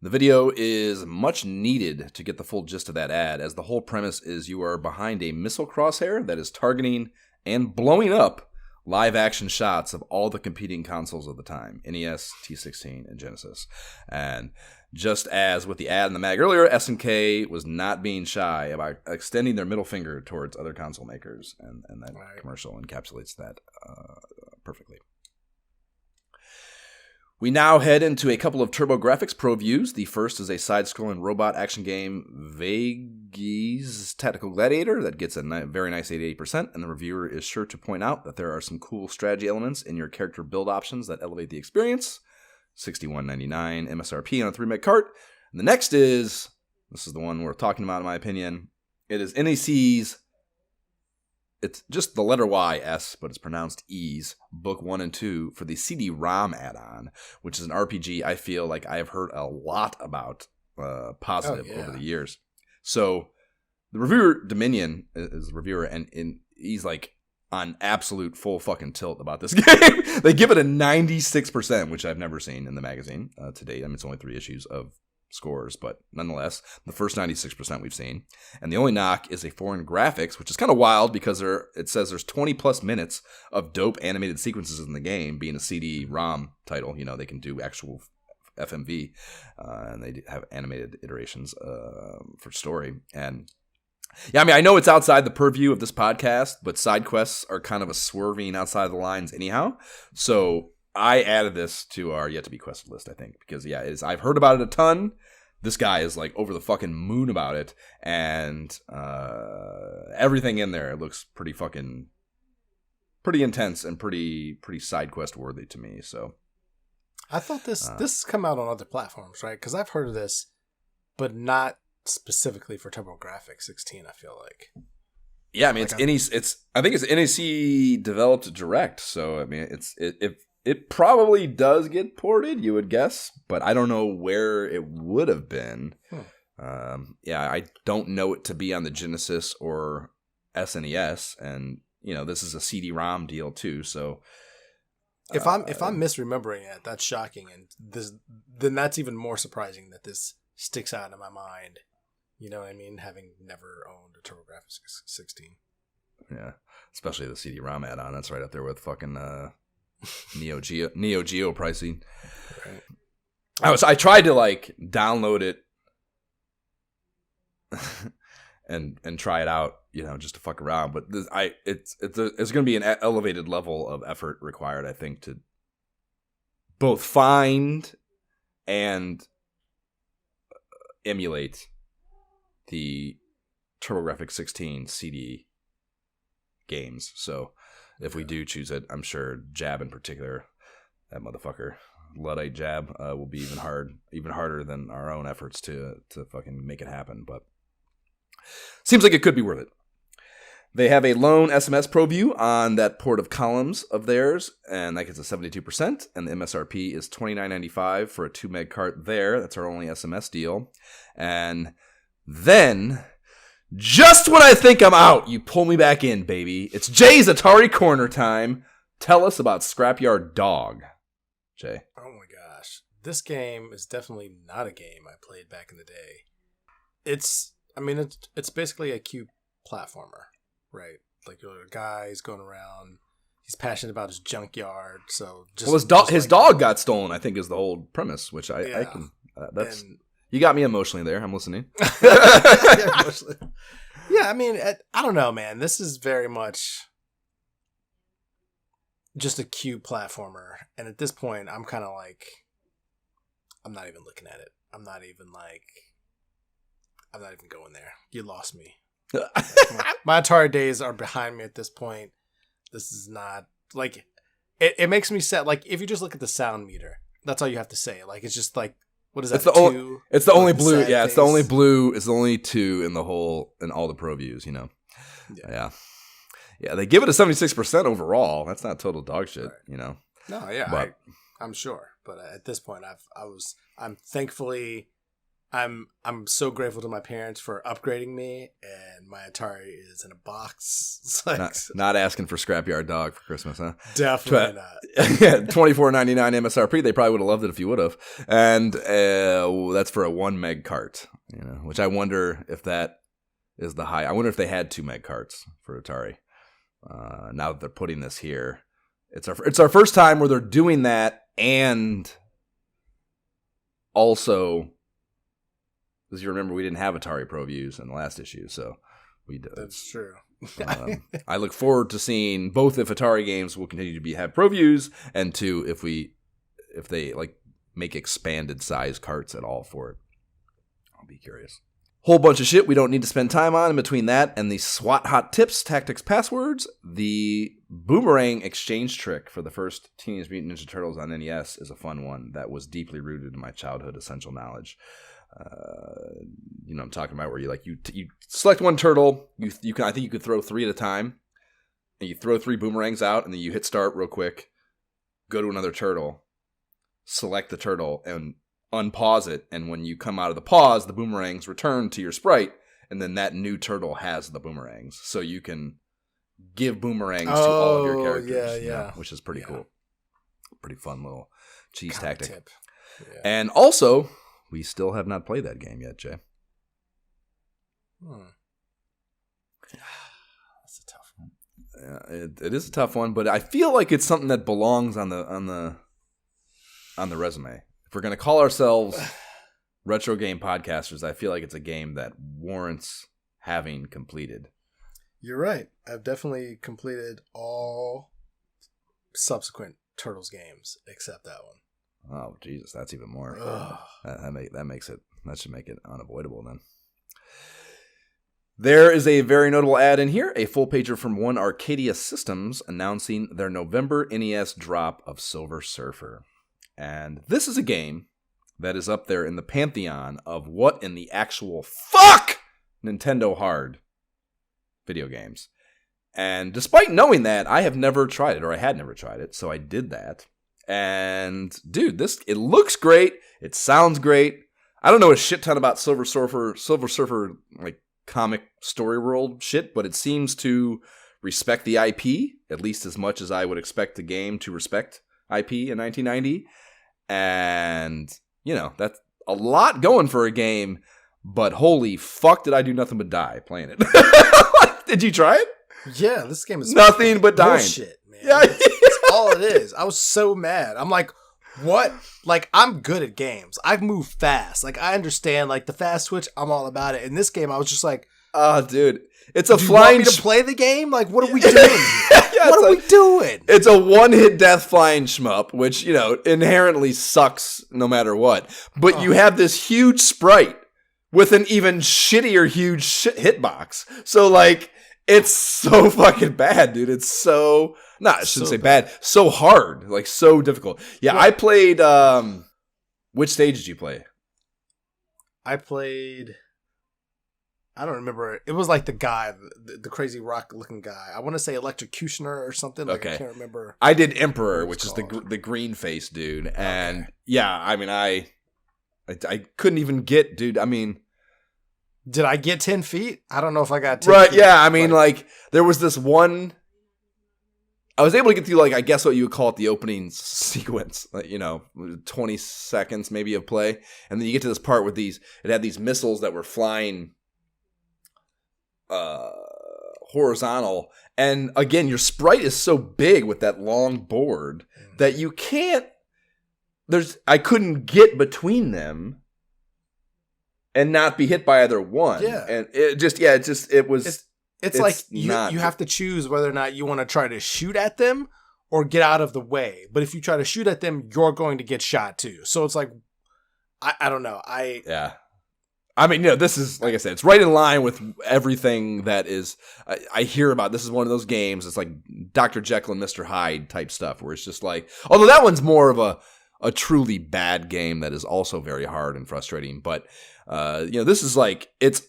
The video is much needed to get the full gist of that ad, as the whole premise is you are behind a missile crosshair that is targeting and blowing up live-action shots of all the competing consoles of the time, NES, T16, and Genesis. And just as with the ad in the mag earlier, SNK was not being shy about extending their middle finger towards other console makers, and that commercial encapsulates that perfectly. We now head into a couple of TurboGrafx Pro views. The first is a side-scrolling robot action game, Vegas Tactical Gladiator, that gets a very nice 88%, and the reviewer is sure to point out that there are some cool strategy elements in your character build options that elevate the experience. $61.99 MSRP on a 3-meg cart. And the next is, this is the one we're talking about in my opinion, it is NEC's, it's just the letter Y, S, but it's pronounced E's, Book 1 and 2 for the CD-ROM add-on, which is an RPG I feel like I have heard a lot about positive over the years. So the reviewer, Dominion, is the reviewer, and he's like on absolute full fucking tilt about this game. They give it a 96%, which I've never seen in the magazine to date. I mean, it's only 3 issues of scores, but nonetheless, the first 96% we've seen. And the only knock is a foreign graphics, which is kind of wild because it says there's 20 plus minutes of dope animated sequences in the game, being a CD-ROM title. You know, they can do actual FMV, and they have animated iterations for story. And yeah, I mean, I know it's outside the purview of this podcast, but side quests are kind of a swerving outside of the lines anyhow. So I added this to our yet to be quested list, I think, because yeah, I've heard about it a ton. this guy is like over the fucking moon about it, and everything in there looks pretty intense and pretty side quest worthy to me. So I thought this come out on other platforms, right? Because I've heard of this, but not specifically for TurboGrafx 16. I feel like. Yeah, I mean, I think it's NEC developed direct, so I mean, it probably does get ported, you would guess, but I don't know where it would have been. Yeah, I don't know it to be on the Genesis or SNES, and this is a CD-ROM deal too, so if I'm misremembering it, that's shocking, and then that's even more surprising that this sticks out in my mind. You know what I mean? Having never owned a TurboGrafx 16. Yeah, especially the CD-ROM add-on. That's right up there with fucking Neo Geo pricing. Right. I tried to like download it and try it out, just to fuck around. But it's going to be an elevated level of effort required, I think, to both find and emulate the TurboGrafx 16 CD games. So if we do choose it, I'm sure Jab in particular, that motherfucker, Luddite Jab, will be even harder than our own efforts to fucking make it happen. But seems like it could be worth it. They have a lone SMS Pro View on that port of columns of theirs, and that gets a 72%, and the MSRP is $29.95 for a 2 meg cart there. That's our only SMS deal. And then, just when I think I'm out, you pull me back in, baby. It's Jay's Atari Corner time. Tell us about Scrapyard Dog, Jay. Oh my gosh. This game is definitely not a game I played back in the day. It's basically a cube platformer, right? Like a guy's going around. He's passionate about his junkyard, so his dog got stolen, I think, is the whole premise, which I can. You got me emotionally there. I'm listening. Yeah, I mean, I don't know, man. This is very much just a cube platformer. And at this point, I'm kind of like, I'm not even looking at it. I'm not even going there. You lost me. My Atari days are behind me at this point. This is not, like, it makes me sad. Like, if you just look at the sound meter, that's all you have to say. Like, it's just like, what is that? It's the only blue. Yeah, it's the only blue. It's the only 2 in all the Pro Views. Yeah. They give it a 76% overall. That's not total dog shit. Right. No, yeah, but I'm sure. But at this point, I'm so grateful to my parents for upgrading me, and my Atari is in a box. It's like, not asking for Scrapyard Dog for Christmas, huh? Definitely not. $24.99 MSRP. They probably would have loved it if you would have. And that's for a 1 meg cart, which I wonder if that is the high. I wonder if they had 2 meg carts for Atari. Now that they're putting this here, it's our first time where they're doing that, and also, as you remember, we didn't have Atari Pro Views in the last issue, so we did. That's true. I look forward to seeing both if Atari games will continue to have Pro Views, and 2, if they like make expanded size carts at all for it. I'll be curious. Whole bunch of shit we don't need to spend time on in between that and the SWAT hot tips, tactics, passwords. The boomerang exchange trick for the first Teenage Mutant Ninja Turtles on NES is a fun one that was deeply rooted in my childhood essential knowledge. I'm talking about where you select one turtle. I think you could throw 3 at a time, and you throw 3 boomerangs out, and then you hit start real quick, go to another turtle, select the turtle, and unpause it. And when you come out of the pause, the boomerangs return to your sprite, and then that new turtle has the boomerangs, so you can give boomerangs to all of your characters. Which is pretty cool. Pretty fun little cheese tactic. Tip. Yeah. And also, we still have not played that game yet, Jay. That's a tough one. Yeah, it is a tough one, but I feel like it's something that belongs on the resume. If we're gonna call ourselves retro game podcasters, I feel like it's a game that warrants having completed. You're right. I've definitely completed all subsequent Turtles games except that one. Oh, Jesus, that's even more. That should make it unavoidable then. There is a very notable ad in here, a full pager from One Arcadia Systems announcing their November NES drop of Silver Surfer. And this is a game that is up there in the pantheon of what in the actual fuck Nintendo hard video games. And despite knowing that, I have never tried it, or I had never tried it, so I did that. And dude, it looks great. It sounds great. I don't know a shit ton about Silver Surfer like comic story world shit, but it seems to respect the IP at least as much as I would expect a game to respect IP in 1990. And you know, that's a lot going for a game, but holy fuck did I do nothing but die playing it. Did you try it? Yeah, this game is nothing but dying. Bullshit, man. Yeah, that's all it is. I was so mad. I'm like, what? Like, I'm good at games. I move fast. Like, I understand, like, the fast switch, I'm all about it. In this game, I was just like, oh, dude. It's a do flying... you want me to play the game? Like, what are we doing here? What are we doing? It's a one-hit death flying shmup, which, you know, inherently sucks no matter what. But you have this huge sprite with an even shittier huge hitbox. So, like... It's so fucking bad, dude. It's so... No, I shouldn't say bad. So hard. Like, so difficult. Yeah, I played... which stage did you play? I played... I don't remember. It was like the guy, the crazy rock-looking guy. I want to say Electrocutioner or something. Like, okay. I can't remember. I did Emperor, which is the green face dude. And, yeah, I mean, I couldn't even get... Dude, I mean... Did I get 10 feet? I don't know if I got 10 right, feet. Yeah, I mean, like, there was this one... I was able to get through, like, I guess what you would call it the opening sequence. Like, you know, 20 seconds maybe of play. And then you get to this part with these... It had these missiles that were flying horizontal. And, again, your sprite is so big with that long board that you can't... I couldn't get between them and not be hit by either one. Yeah. And it was... It's like you have to choose whether or not you want to try to shoot at them or get out of the way. But if you try to shoot at them, you're going to get shot too. So it's like, I don't know. Yeah. I mean, you know, this is, like I said, it's right in line with everything that is, I hear about. This is one of those games. It's like Dr. Jekyll and Mr. Hyde type stuff where it's just like, although that one's more of a truly bad game that is also very hard and frustrating. But, you know, this is like, it's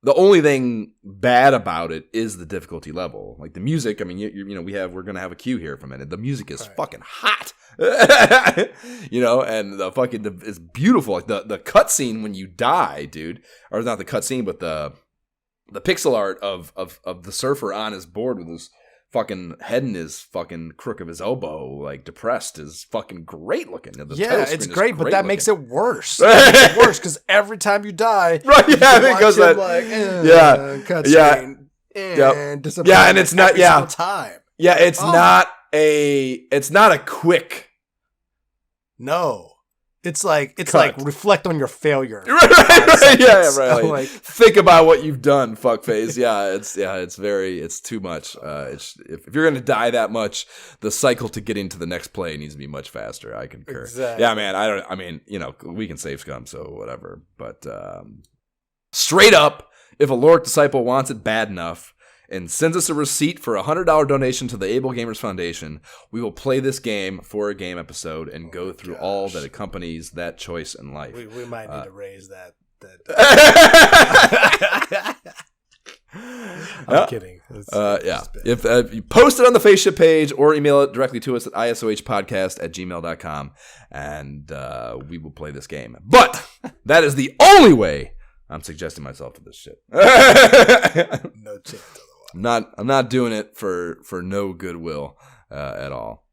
the only thing bad about it is the difficulty level. Like the music, I mean, you know, we're going to have a cue here for a minute. The music is fucking hot, you know, and the fucking, it's beautiful. Like the cutscene when you die, dude, or not the cutscene, but the pixel art of the surfer on his board with his fucking head in his fucking crook of his elbow, like depressed, is fucking great looking. Yeah, it's great, but that makes it worse. It's worse because every time you die, right? Yeah, because that, like, cutscene, yeah, and it's not, time. Yeah, it's not a quick. No. It's like reflect on your failure. Right. Yeah, right. Like, think about what you've done, fuckface. It's too much. If you're gonna die that much, the cycle to getting to the next play needs to be much faster. I concur. Exactly. Yeah, man. You know, we can save scum, so whatever. But straight up, if a Loric disciple wants it bad enough and sends us a receipt for a $100 donation to the Able Gamers Foundation, we will play this game for a game episode and go through all that accompanies that choice in life. We might need to raise that. I'm kidding. If you post it on the Facebook page or email it directly to us at isohpodcast@gmail.com, and we will play this game. But that is the only way I'm suggesting myself to this shit. No chance. I'm not doing it for no goodwill at all.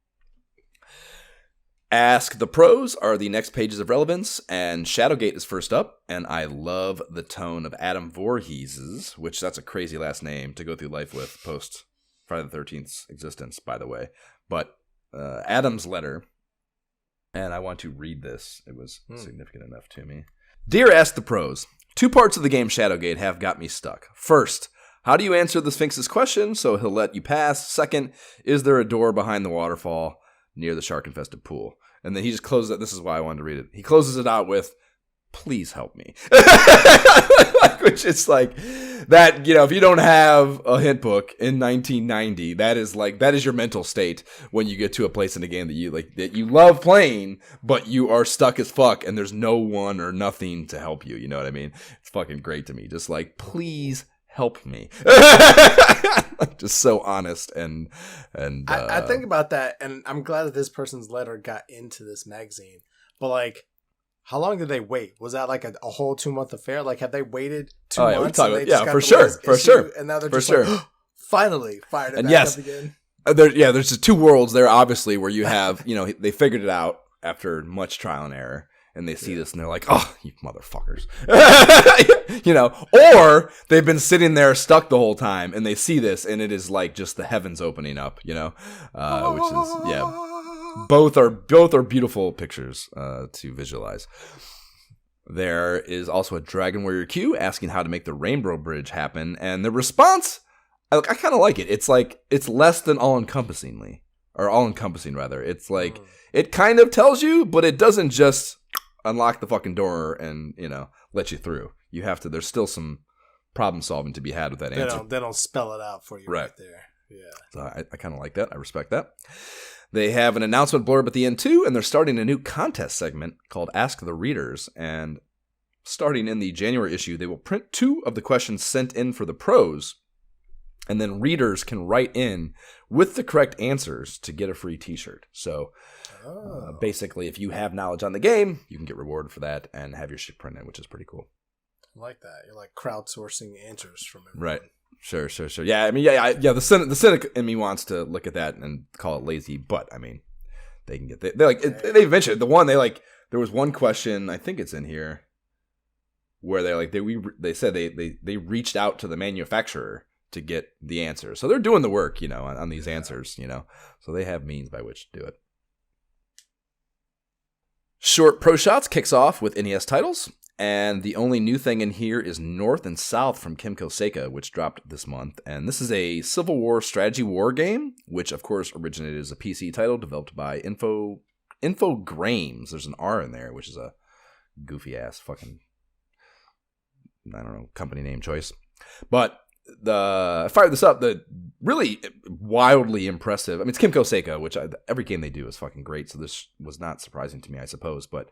Ask the Pros are the next pages of relevance, and Shadowgate is first up, and I love the tone of Adam Voorhees's, which that's a crazy last name to go through life with post Friday the 13th's existence, by the way. But Adam's letter, and I want to read this. It was significant enough to me. Dear Ask the Pros, 2 parts of the game Shadowgate have got me stuck. First, how do you answer the Sphinx's question so he'll let you pass? Second, is there a door behind the waterfall near the shark-infested pool? And then he just closes it. This is why I wanted to read it. He closes it out with, please help me. Which is like that, if you don't have a hint book in 1990, that is your mental state when you get to a place in the game that you love playing, but you are stuck as fuck and there's no one or nothing to help you. You know what I mean? It's fucking great to me. Just like, please help me. Just so honest and I think about that, and I'm glad that this person's letter got into this magazine. But like, how long did they wait? Was that like a whole 2-month affair? Like, have they waited 2 months? For sure. And now they're for just sure. like, finally fired it and back yes, up again. There's just two worlds there, obviously, where you have, they figured it out after much trial and error. And they see this and they're like, oh, you motherfuckers. Or they've been sitting there stuck the whole time and they see this and it is like just the heavens opening up, which is, both are beautiful pictures to visualize. There is also a Dragon Warrior Q asking how to make the Rainbow Bridge happen. And the response, I kind of like it. It's like, it's less than all-encompassing rather. It's like, it kind of tells you, but it doesn't just unlock the fucking door and, let you through. You have to, there's still some problem solving to be had with that answer. They don't spell it out for you right there. Yeah. So I kind of like that. I respect that. They have an announcement blurb at the end too, and they're starting a new contest segment called Ask the Readers. And starting in the January issue, they will print 2 of the questions sent in for the pros, and then readers can write in with the correct answers to get a free t-shirt. So basically, if you have knowledge on the game, you can get rewarded for that and have your shit printed, which is pretty cool. I like that. You're like crowdsourcing answers from everyone. Right. Sure. Yeah, I mean, the cynic in me wants to look at that and call it lazy, but I mean, they can get they mentioned the one there was one question, I think it's in here, where they said they reached out to the manufacturer to get the answer. So they're doing the work, on these answers, so they have means by which to do it. Short Pro Shots kicks off with NES titles, and the only new thing in here is North and South from Kimco Seika, which dropped this month. And this is a Civil War strategy war game, which of course originated as a PC title developed by Infogrames. There's an R in there, which is a goofy ass fucking, I don't know, company name choice. But I fired this up. The really wildly impressive. I mean, it's Kimco Seika, which every game they do is fucking great. So this was not surprising to me, I suppose. But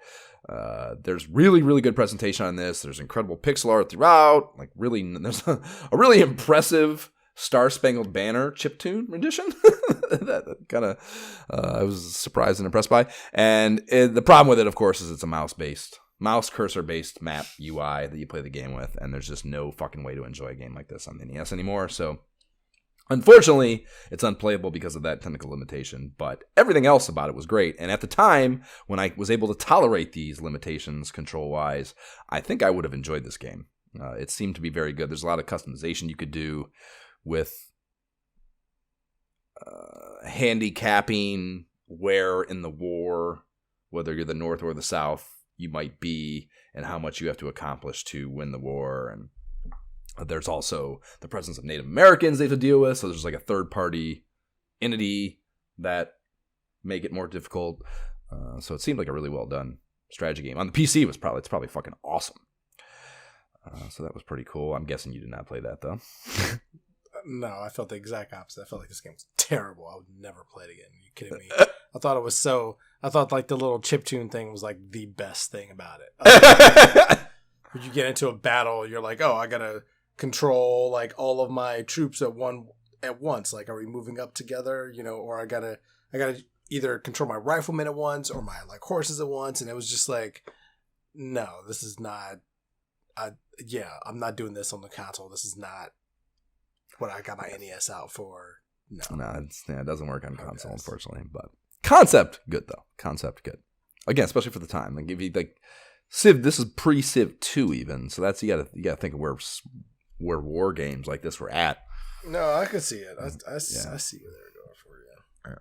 there's really, really good presentation on this. There's incredible pixel art throughout. There's a really impressive Star Spangled Banner chiptune rendition that kind of I was surprised and impressed by. And the problem with it, of course, is it's a mouse cursor based map UI that you play the game with, and there's just no fucking way to enjoy a game like this on the NES anymore. So unfortunately, it's unplayable because of that technical limitation, but everything else about it was great. And at the time, when I was able to tolerate these limitations control-wise, I think I would have enjoyed this game. It seemed to be very good. There's a lot of customization you could do with handicapping where in the war, whether you're the North or the South, you might be, and how much you have to accomplish to win the war. And there's also the presence of Native Americans they have to deal with, so there's like a third-party entity that make it more difficult. So it seemed like a really well-done strategy game. On the PC, it's probably fucking awesome. So that was pretty cool. I'm guessing you did not play that, though. No, I felt the exact opposite. I felt like this game was terrible. I would never play it again. Are you kidding me? I thought like the little chiptune thing was like the best thing about it. When you get into a battle, you're like, oh, I gotta control like all of my troops at once. Like, are we moving up together? Or I gotta either control my riflemen at once or my like horses at once. And it was just like, no, this is not. I'm not doing this on the console. This is not what I got my NES out for. No, it doesn't work on console, unfortunately. But concept good though. Concept good. Again, especially for the time. Like if you like Civ, this is pre-Civ 2 even. So that's you gotta think of where war games like this were at. No, I can see it. I see where they're going for. Yeah.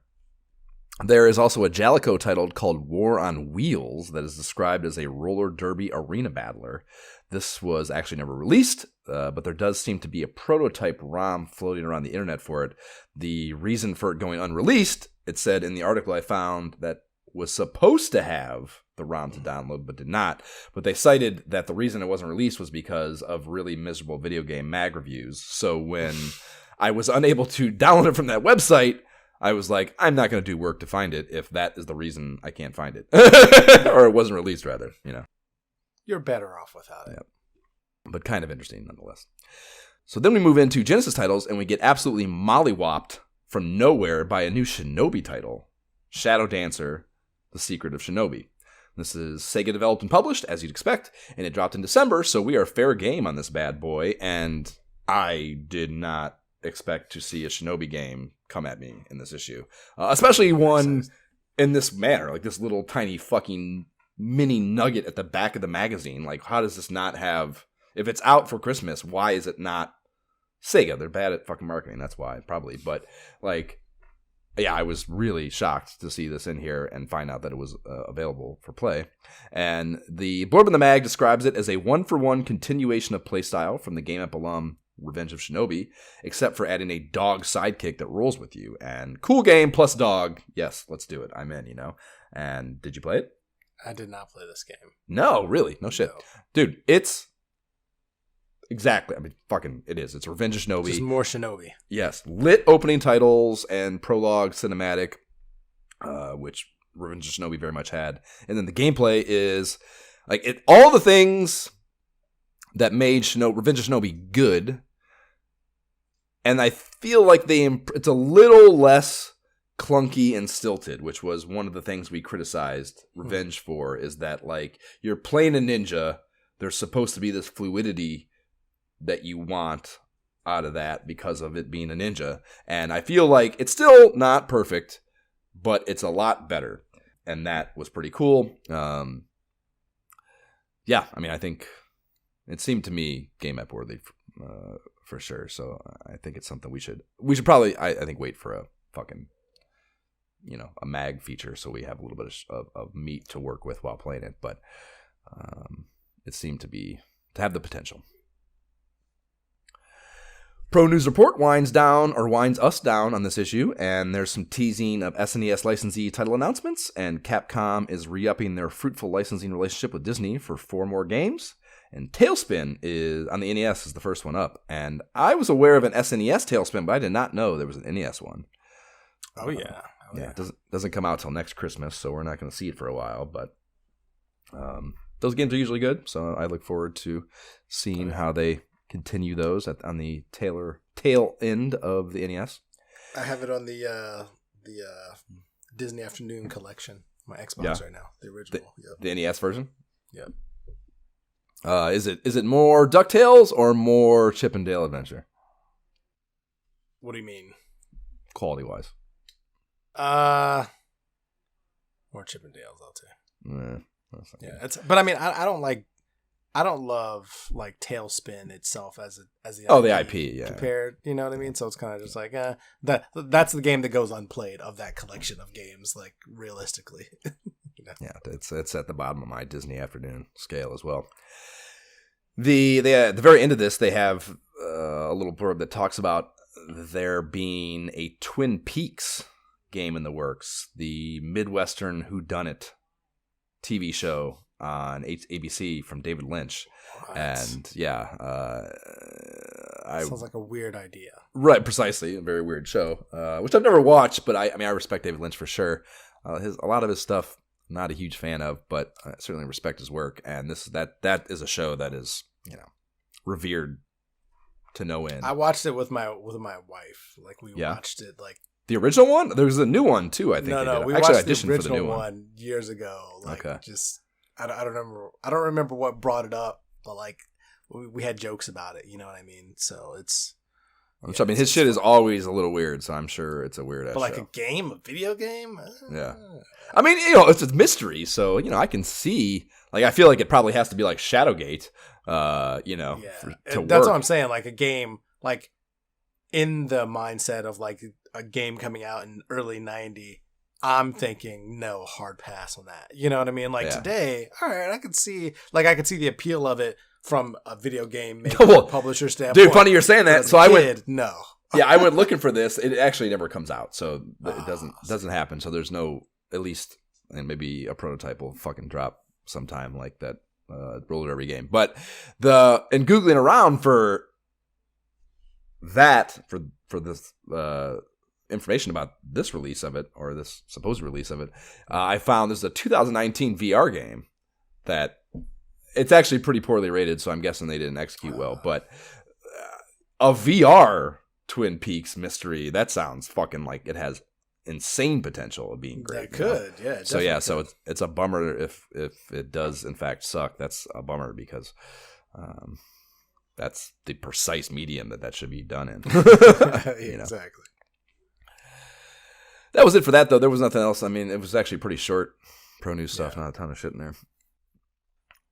There is also a Jalico title called War on Wheels that is described as a roller derby arena battler. This was actually never released, but there does seem to be a prototype ROM floating around the internet for it. The reason for it going unreleased, it said in the article I found that was supposed to have the ROM to download, but did not. But they cited that the reason it wasn't released was because of really miserable video game mag reviews. So when I was unable to download it from that website, I was like, I'm not going to do work to find it if that is the reason I can't find it. Or it wasn't released, rather, you know. You're better off without it. Yep. But kind of interesting nonetheless. So then we move into Genesis titles, and we get absolutely mollywopped from nowhere by a new Shinobi title, Shadow Dancer, The Secret of Shinobi. This is Sega developed and published, as you'd expect, and it dropped in December, so we are fair game on this bad boy, and I did not expect to see a Shinobi game come at me in this issue. Especially one in this manner, like this little tiny fucking mini nugget at the back of the magazine. Like, how does this not have... If it's out for Christmas, why is it not Sega? They're bad at fucking marketing, that's why, probably. But, like... Yeah, I was really shocked to see this in here and find out that it was available for play. And the blurb in the mag describes it as a one-for-one continuation of playstyle from the Game Up alum Revenge of Shinobi, except for adding a dog sidekick that rolls with you. And cool game plus dog. Yes, let's do it. I'm in, you know. And did you play it? I did not play this game. No, really? No shit. No. Dude, it's... Exactly. I mean, fucking, it is. It's Revenge of Shinobi. Just more Shinobi. Yes. Lit opening titles and prologue cinematic, which Revenge of Shinobi very much had. And then the gameplay is, like, all the things that made Revenge of Shinobi good. And I feel like it's a little less clunky and stilted, which was one of the things we criticized Revenge for, is that, like, you're playing a ninja. There's supposed to be this fluidity that you want out of that because of it being a ninja. And I feel like it's still not perfect, but it's a lot better. And that was pretty cool. Yeah, I mean, I think it seemed to me game app worthy for sure. So I think it's something we should probably, I think, wait for a fucking, you know, a mag feature so we have a little bit of meat to work with while playing it. But it seemed to have the potential. Pro News Report winds us down on this issue, and there's some teasing of SNES licensee title announcements, and Capcom is re-upping their fruitful licensing relationship with Disney for 4 more games, and Tailspin is on the NES is the first one up, and I was aware of an SNES Tailspin, but I did not know there was an NES one. Oh yeah. Yeah, it doesn't come out till next Christmas, so we're not going to see it for a while, but those games are usually good, so I look forward to seeing how they continue those on the tail end of the NES. I have it on the Disney Afternoon collection, my Xbox right now, the original. The NES version. Yep. Is it more DuckTales or more Chip and Dale Adventure? What do you mean? Quality wise. More Chip and Dale's, I'll say. Yeah, but I mean, I don't love like Tailspin itself as the the IP, yeah. Compared, you know what I mean? So it's kind of just like that's the game that goes unplayed of that collection of games, like realistically. You know? Yeah, it's at the bottom of my Disney Afternoon scale as well. At the very end of this, they have a little blurb that talks about there being a Twin Peaks game in the works, the Midwestern whodunit TV show on ABC from David Lynch. What? And yeah, sounds like a weird idea. Right, precisely, a very weird show, which I've never watched, but I respect David Lynch for sure. A lot of his stuff, not a huge fan of, but I certainly respect his work. And that is a show that is, you know, revered to no end. I watched it with my wife. Like we watched it like. The original one? There's a new one too, I think. No, we actually watched auditioned the original for the new one years ago. Like, okay. Just I don't remember what brought it up, but like we had jokes about it. You know what I mean? So it's. Which, I mean, his shit is always a little weird, so I'm sure it's a weird ass But like show. a video game? Yeah. I mean, you know, it's a mystery, so, you know, I can see, like, I feel like it probably has to be like Shadowgate, you know, to work. That's what I'm saying, like a game, like, in the mindset of like a game coming out in early 90, I'm thinking no, hard pass on that. You know what I mean? Like today, all right, I could see the appeal of it from a video game publisher standpoint. Dude, funny you're saying that. So I went no. Yeah, I went looking for this. It actually never comes out, so it doesn't happen. So there's no, at least and maybe a prototype will fucking drop sometime like that roller derby game. But in Googling around for that, for this information about this release of it, or this supposed release of it, I found there's a 2019 VR game that it's actually pretty poorly rated, so I'm guessing they didn't execute well. But a VR Twin Peaks mystery, that sounds fucking like it has insane potential of being great. That could, yeah. So yeah, so it's a bummer if it does in fact suck. That's a bummer because that's the precise medium that should be done in. Exactly. That was it for that, though. There was nothing else. I mean, it was actually pretty short. Pro news stuff, not a ton of shit in there.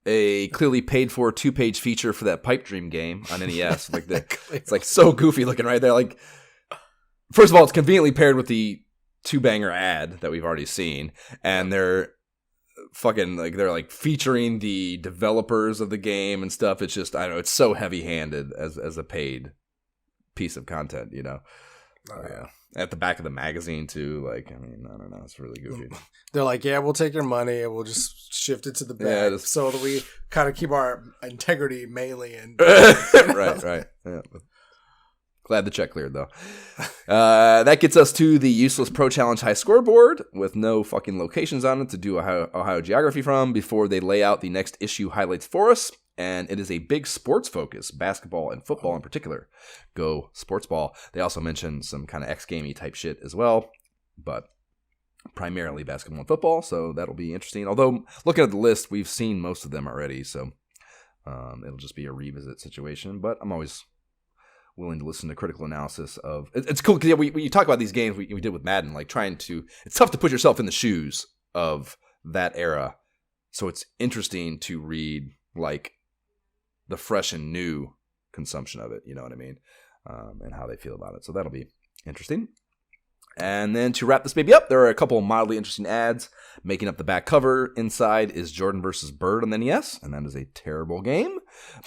A clearly paid for 2-page feature for that Pipe Dream game on NES. It's like so goofy looking right there. Like, first of all, it's conveniently paired with the 2-banger ad that we've already seen, and they're fucking they're featuring the developers of the game and stuff. It's just, I don't know, it's so heavy-handed as a paid piece of content, you know. Oh yeah. At the back of the magazine too, I don't know, it's really goofy. They're like, yeah, we'll take your money and we'll just shift it to the back so that we kind of keep our integrity mainly in. Right. Yeah. Glad the check cleared though. That gets us to the useless Pro Challenge high scoreboard with no fucking locations on it to do Ohio geography from before they lay out the next issue highlights for us. And it is a big sports focus, basketball and football in particular. Go sports ball. They also mention some kind of X-gamey type shit as well, but primarily basketball and football, so that'll be interesting. Although, looking at the list, we've seen most of them already, so it'll just be a revisit situation. But I'm always willing to listen to critical analysis of... It's cool, because when you talk about these games we did with Madden, it's tough to put yourself in the shoes of that era, so it's interesting to read, the fresh and new consumption of it, you know what I mean? And how they feel about it. So that'll be interesting. And then to wrap this baby up, there are a couple of mildly interesting ads. Making up the back cover inside is Jordan vs. Bird on the NES, and that is a terrible game,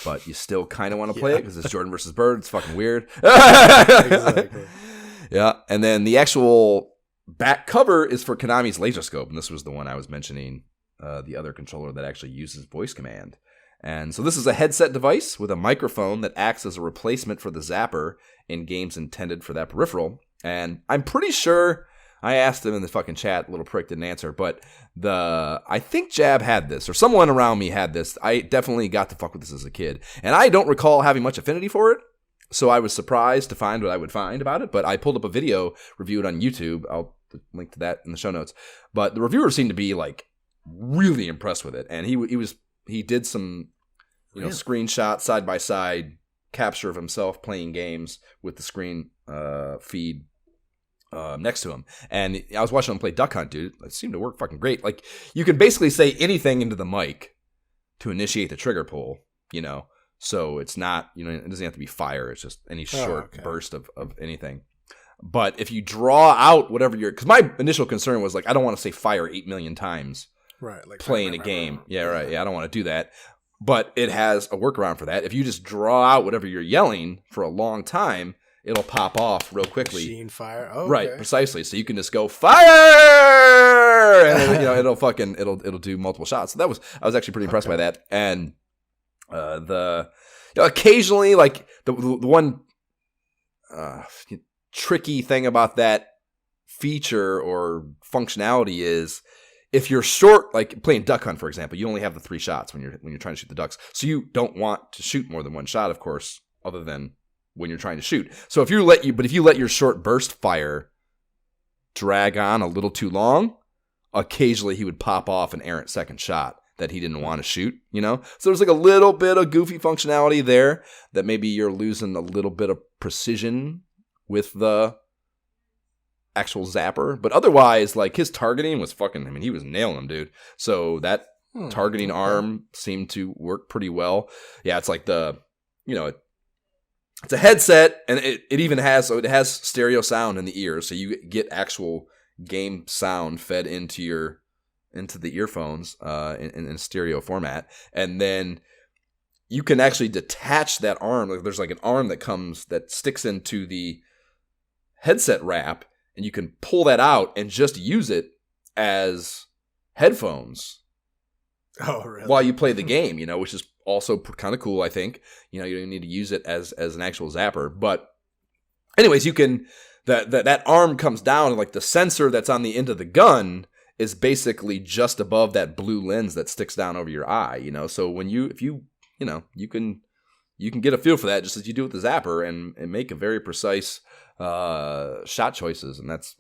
but you still kind of want to play it because it's Jordan vs. Bird. It's fucking weird. Exactly. Yeah, and then the actual back cover is for Konami's Laser Scope, and this was the one I was mentioning, the other controller that actually uses voice command. And so this is a headset device with a microphone that acts as a replacement for the zapper in games intended for that peripheral. And I'm pretty sure I asked him in the fucking chat, little prick didn't answer, but I think Jab had this, or someone around me had this. I definitely got to fuck with this as a kid. And I don't recall having much affinity for it, so I was surprised to find what I would find about it. But I pulled up a video reviewed on YouTube. I'll link to that in the show notes. But the reviewer seemed to be really impressed with it. And he did some, screenshot side by side capture of himself playing games with the screen feed next to him. And I was watching him play Duck Hunt, dude. It seemed to work fucking great. You can basically say anything into the mic to initiate the trigger pull, so it's not, it doesn't have to be fire. It's just any short burst of anything. But if you draw out whatever because my initial concern was I don't want to say fire 8 million times. Right, playing a game. Yeah, right. Yeah, I don't want to do that. But it has a workaround for that. If you just draw out whatever you're yelling for a long time, it'll pop off real quickly. Machine fire. Oh, right, okay. Precisely. So you can just go fire, and it'll do multiple shots. So I was actually pretty impressed by that. And occasionally, the one tricky thing about that feature or functionality is, if you're short, playing Duck Hunt, for example, you only have the 3 shots when you're trying to shoot the ducks. So you don't want to shoot more than 1 shot, of course, other than when you're trying to shoot. So if you let your short burst fire drag on a little too long, occasionally he would pop off an errant second shot that he didn't want to shoot, So there's a little bit of goofy functionality there that maybe you're losing a little bit of precision with the actual zapper, but otherwise, his targeting was fucking, he was nailing them, dude. So that targeting arm seemed to work pretty well. Yeah, it's it's a headset, and it even has stereo sound in the ears, so you get actual game sound fed into the earphones in stereo format, and then you can actually detach that arm. There's an arm that sticks into the headset wrap, and you can pull that out and just use it as headphones Oh, really? while you play the game, which is also kind of cool, I think. You don't need to use it as an actual zapper. But anyways, you can, that arm comes down, and like the sensor that's on the end of the gun is basically just above that blue lens that sticks down over your eye, So when you can get a feel for that just as you do with the zapper and make a very precise shot choices. And that's,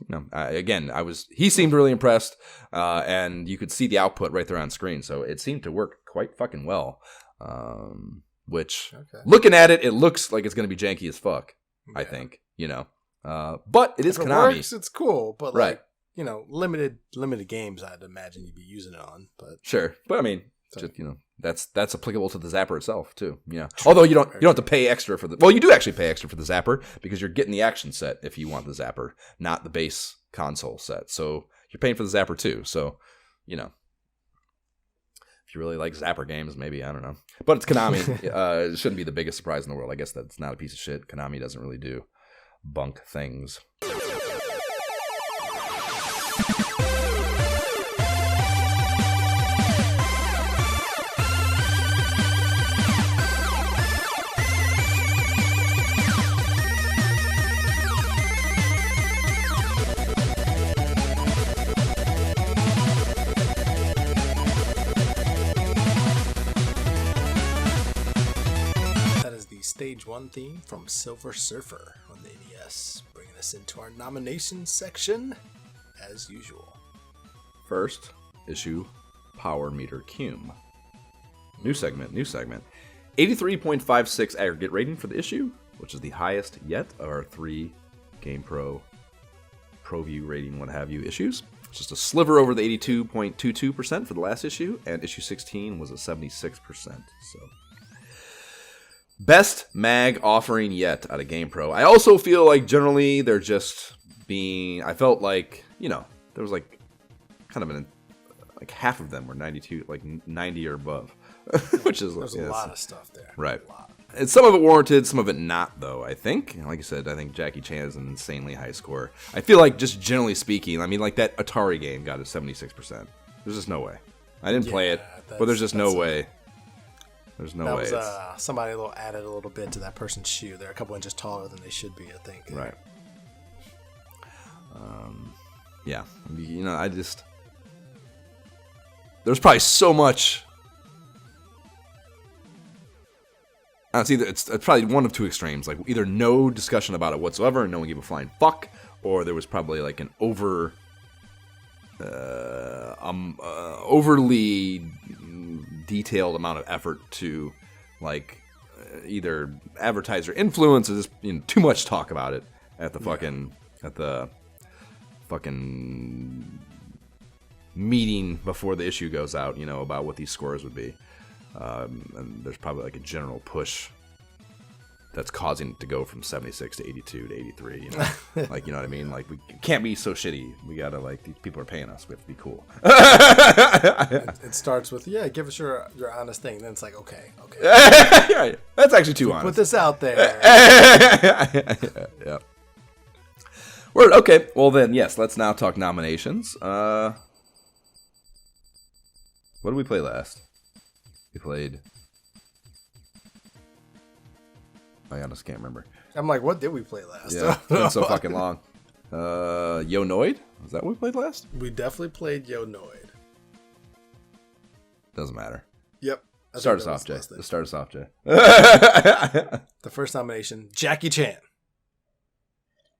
he seemed really impressed, and you could see the output right there on screen. So it seemed to work quite fucking well. Which looking at it, it looks like it's going to be janky as fuck, I think, but it is if it Konami. works, it's cool, but right. Limited games I'd imagine you'd be using it on, but sure. But I mean, just, that's applicable to the zapper itself too. Although you don't have to pay extra for you do actually pay extra for the zapper because you're getting the action set if you want the zapper, not the base console set. So you're paying for the zapper too. So, if you really like zapper games, maybe, I don't know. But it's Konami. It shouldn't be the biggest surprise in the world. I guess that's not a piece of shit. Konami doesn't really do bunk things. Stage 1 theme from Silver Surfer on the NES, bringing us into our nomination section as usual. First issue, Power Meter Cume. New segment. 83.56 aggregate rating for the issue, which is the highest yet of our 3 GamePro ProView rating, what have you, issues. Just a sliver over the 82.22% for the last issue, and issue 16 was a 76%. So, best mag offering yet out of GamePro. I also feel like generally they're just being. I felt like there was like kind of like half of them were 92, like 90 or above, which is there's a lot of stuff there, right? And some of it warranted, some of it not, though. I think, like I said, I think Jackie Chan is an insanely high score. I feel like just generally speaking, I mean, like that Atari game got a 76%. There's just no way. I didn't play it, but there's just no way. There's no way. Somebody added a little bit to that person's shoe. They're a couple inches taller than they should be, I think. Right. Yeah. I just. There's probably so much. It's probably one of two extremes. Like either no discussion about it whatsoever, and no one gave a flying fuck, or there was probably like an overly detailed amount of effort to either advertise or influence, or just too much talk about it at the fucking meeting before the issue goes out, about what these scores would be. And there's probably like a general push that's causing it to go from 76 to 82 to 83, you know what I mean? Like, we can't be so shitty. We gotta, these people are paying us. We have to be cool. It starts with, give us your honest thing. Then it's like, okay. Yeah, that's actually too honest. Put this out there. Yeah. Word. Okay. Well then, yes. Let's now talk nominations. What did we play last? We played. I honestly can't remember. I'm like, what did we play last? Yeah, it's been so fucking long. Yo Noid? Is that what we played last? We definitely played Yo Noid. Doesn't matter. Yep. Start us off, Jay. Start us off, Jay. The first nomination, Jackie Chan.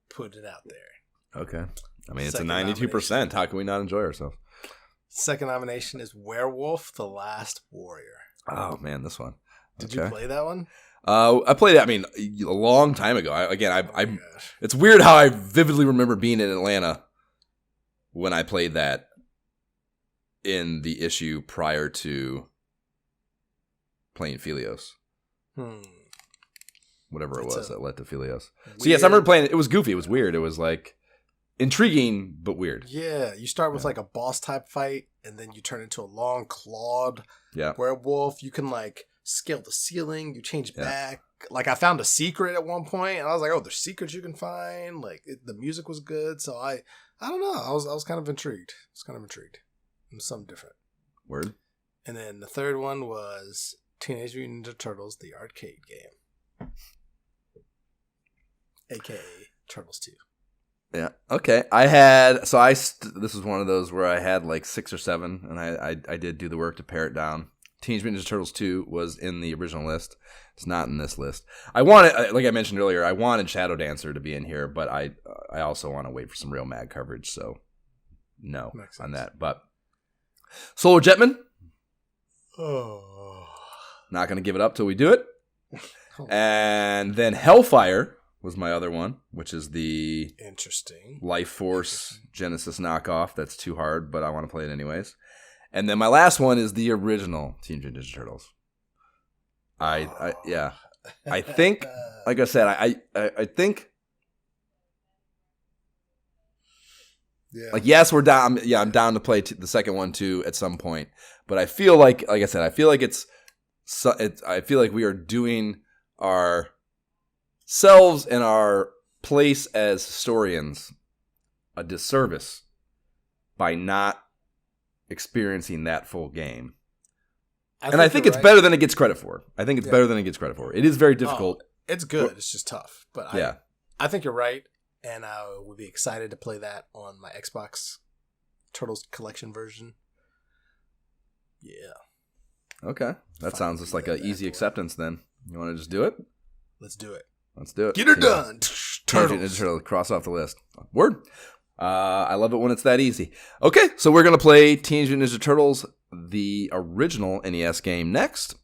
Put it out there. Okay. I mean, it's a 92%. How can we not enjoy ourselves? Second nomination is Werewolf: The Last Warrior. Oh, man, this one. Did you play that one? I played it, a long time ago. It's weird how I vividly remember being in Atlanta when I played that in the issue prior to playing Philios. Whatever it was that led to Philios. So, yes, I remember playing it. It was goofy. It was weird. It was, intriguing, but weird. Yeah, you start with, a boss-type fight, and then you turn into a long, clawed werewolf. You can, scale the ceiling, you change back. I found a secret at one point, and I was like, oh, there's secrets you can find. The music was good, so I don't know. I was kind of intrigued. It was something different. Word. And then the third one was Teenage Mutant Ninja Turtles, the arcade game. AKA Turtles 2. Yeah. Okay. This was one of those where I had like 6 or 7, and I did do the work to pare it down. Teenage Mutant Ninja Turtles 2 was in the original list. It's not in this list. I wanted, like I mentioned earlier, I wanted Shadow Dancer to be in here, but I also want to wait for some real mag coverage, so no on that. But Solar Jetman. Oh. Not going to give it up till we do it. And then Hellfire was my other one, which is the interesting Life Force Genesis knockoff. That's too hard, but I want to play it anyways. And then my last one is the original Teenage Mutant Ninja Turtles. I think, like I said, I think, like, yes, we're down. Yeah, I'm down to play the second one too at some point. But I feel like I said, I feel like I feel like we are doing ourselves and our place as historians a disservice by not experiencing that full game. I think it's better than it gets credit for. Better than it gets credit for. It is very difficult. It's good. It's just tough. But I think you're right. And I would be excited to play that on my Xbox Turtles Collection version. Yeah. Okay. That sounds just like an easy acceptance then. You want to just do it? Let's do it. Let's do it. Get her done. Turtles. Cross off the list. Word. I love it when it's that easy. Okay, so we're going to play Teenage Mutant Ninja Turtles, the original NES game, next.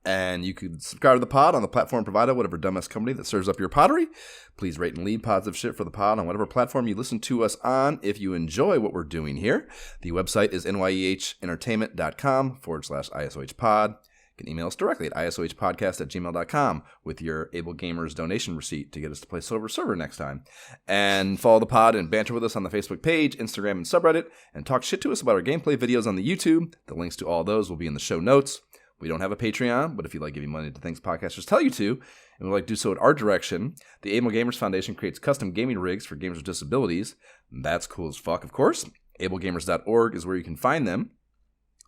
And you can subscribe to the pod on the platform provided, whatever dumbass company that serves up your pottery. Please rate and leave positive shit for the pod on whatever platform you listen to us on if you enjoy what we're doing here. The website is nyehentertainment.com/ISOHpod. You can email us directly at isohpodcast@gmail.com with your Able Gamers donation receipt to get us to play Silver Server next time. And follow the pod and banter with us on the Facebook page, Instagram, and subreddit, and talk shit to us about our gameplay videos on the YouTube. The links to all those will be in the show notes. We don't have a Patreon, but if you like giving money to things podcasters tell you to, and would like to do so at our direction, the Able Gamers Foundation creates custom gaming rigs for gamers with disabilities. That's cool as fuck, of course. AbleGamers.org is where you can find them.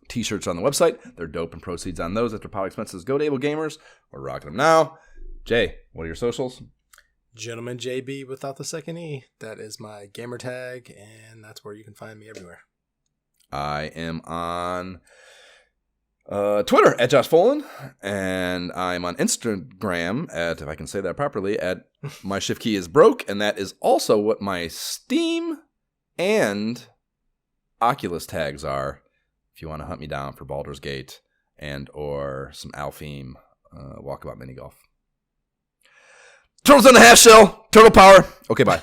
T-shirts on the website. They're dope, and proceeds on those after pod expenses go to Able Gamers. We're rocking them now. Jay, what are your socials? Gentleman JB without the second E. That is my gamer tag, and that's where you can find me everywhere. I am on Twitter at Josh Folan, and I'm on Instagram at, if I can say that properly, at my shift key is broke, and that is also what my Steam and Oculus tags are. If you want to hunt me down for Baldur's Gate and or some Alfheim Walkabout Mini Golf. Turtles on the half shell. Turtle power. Okay, bye.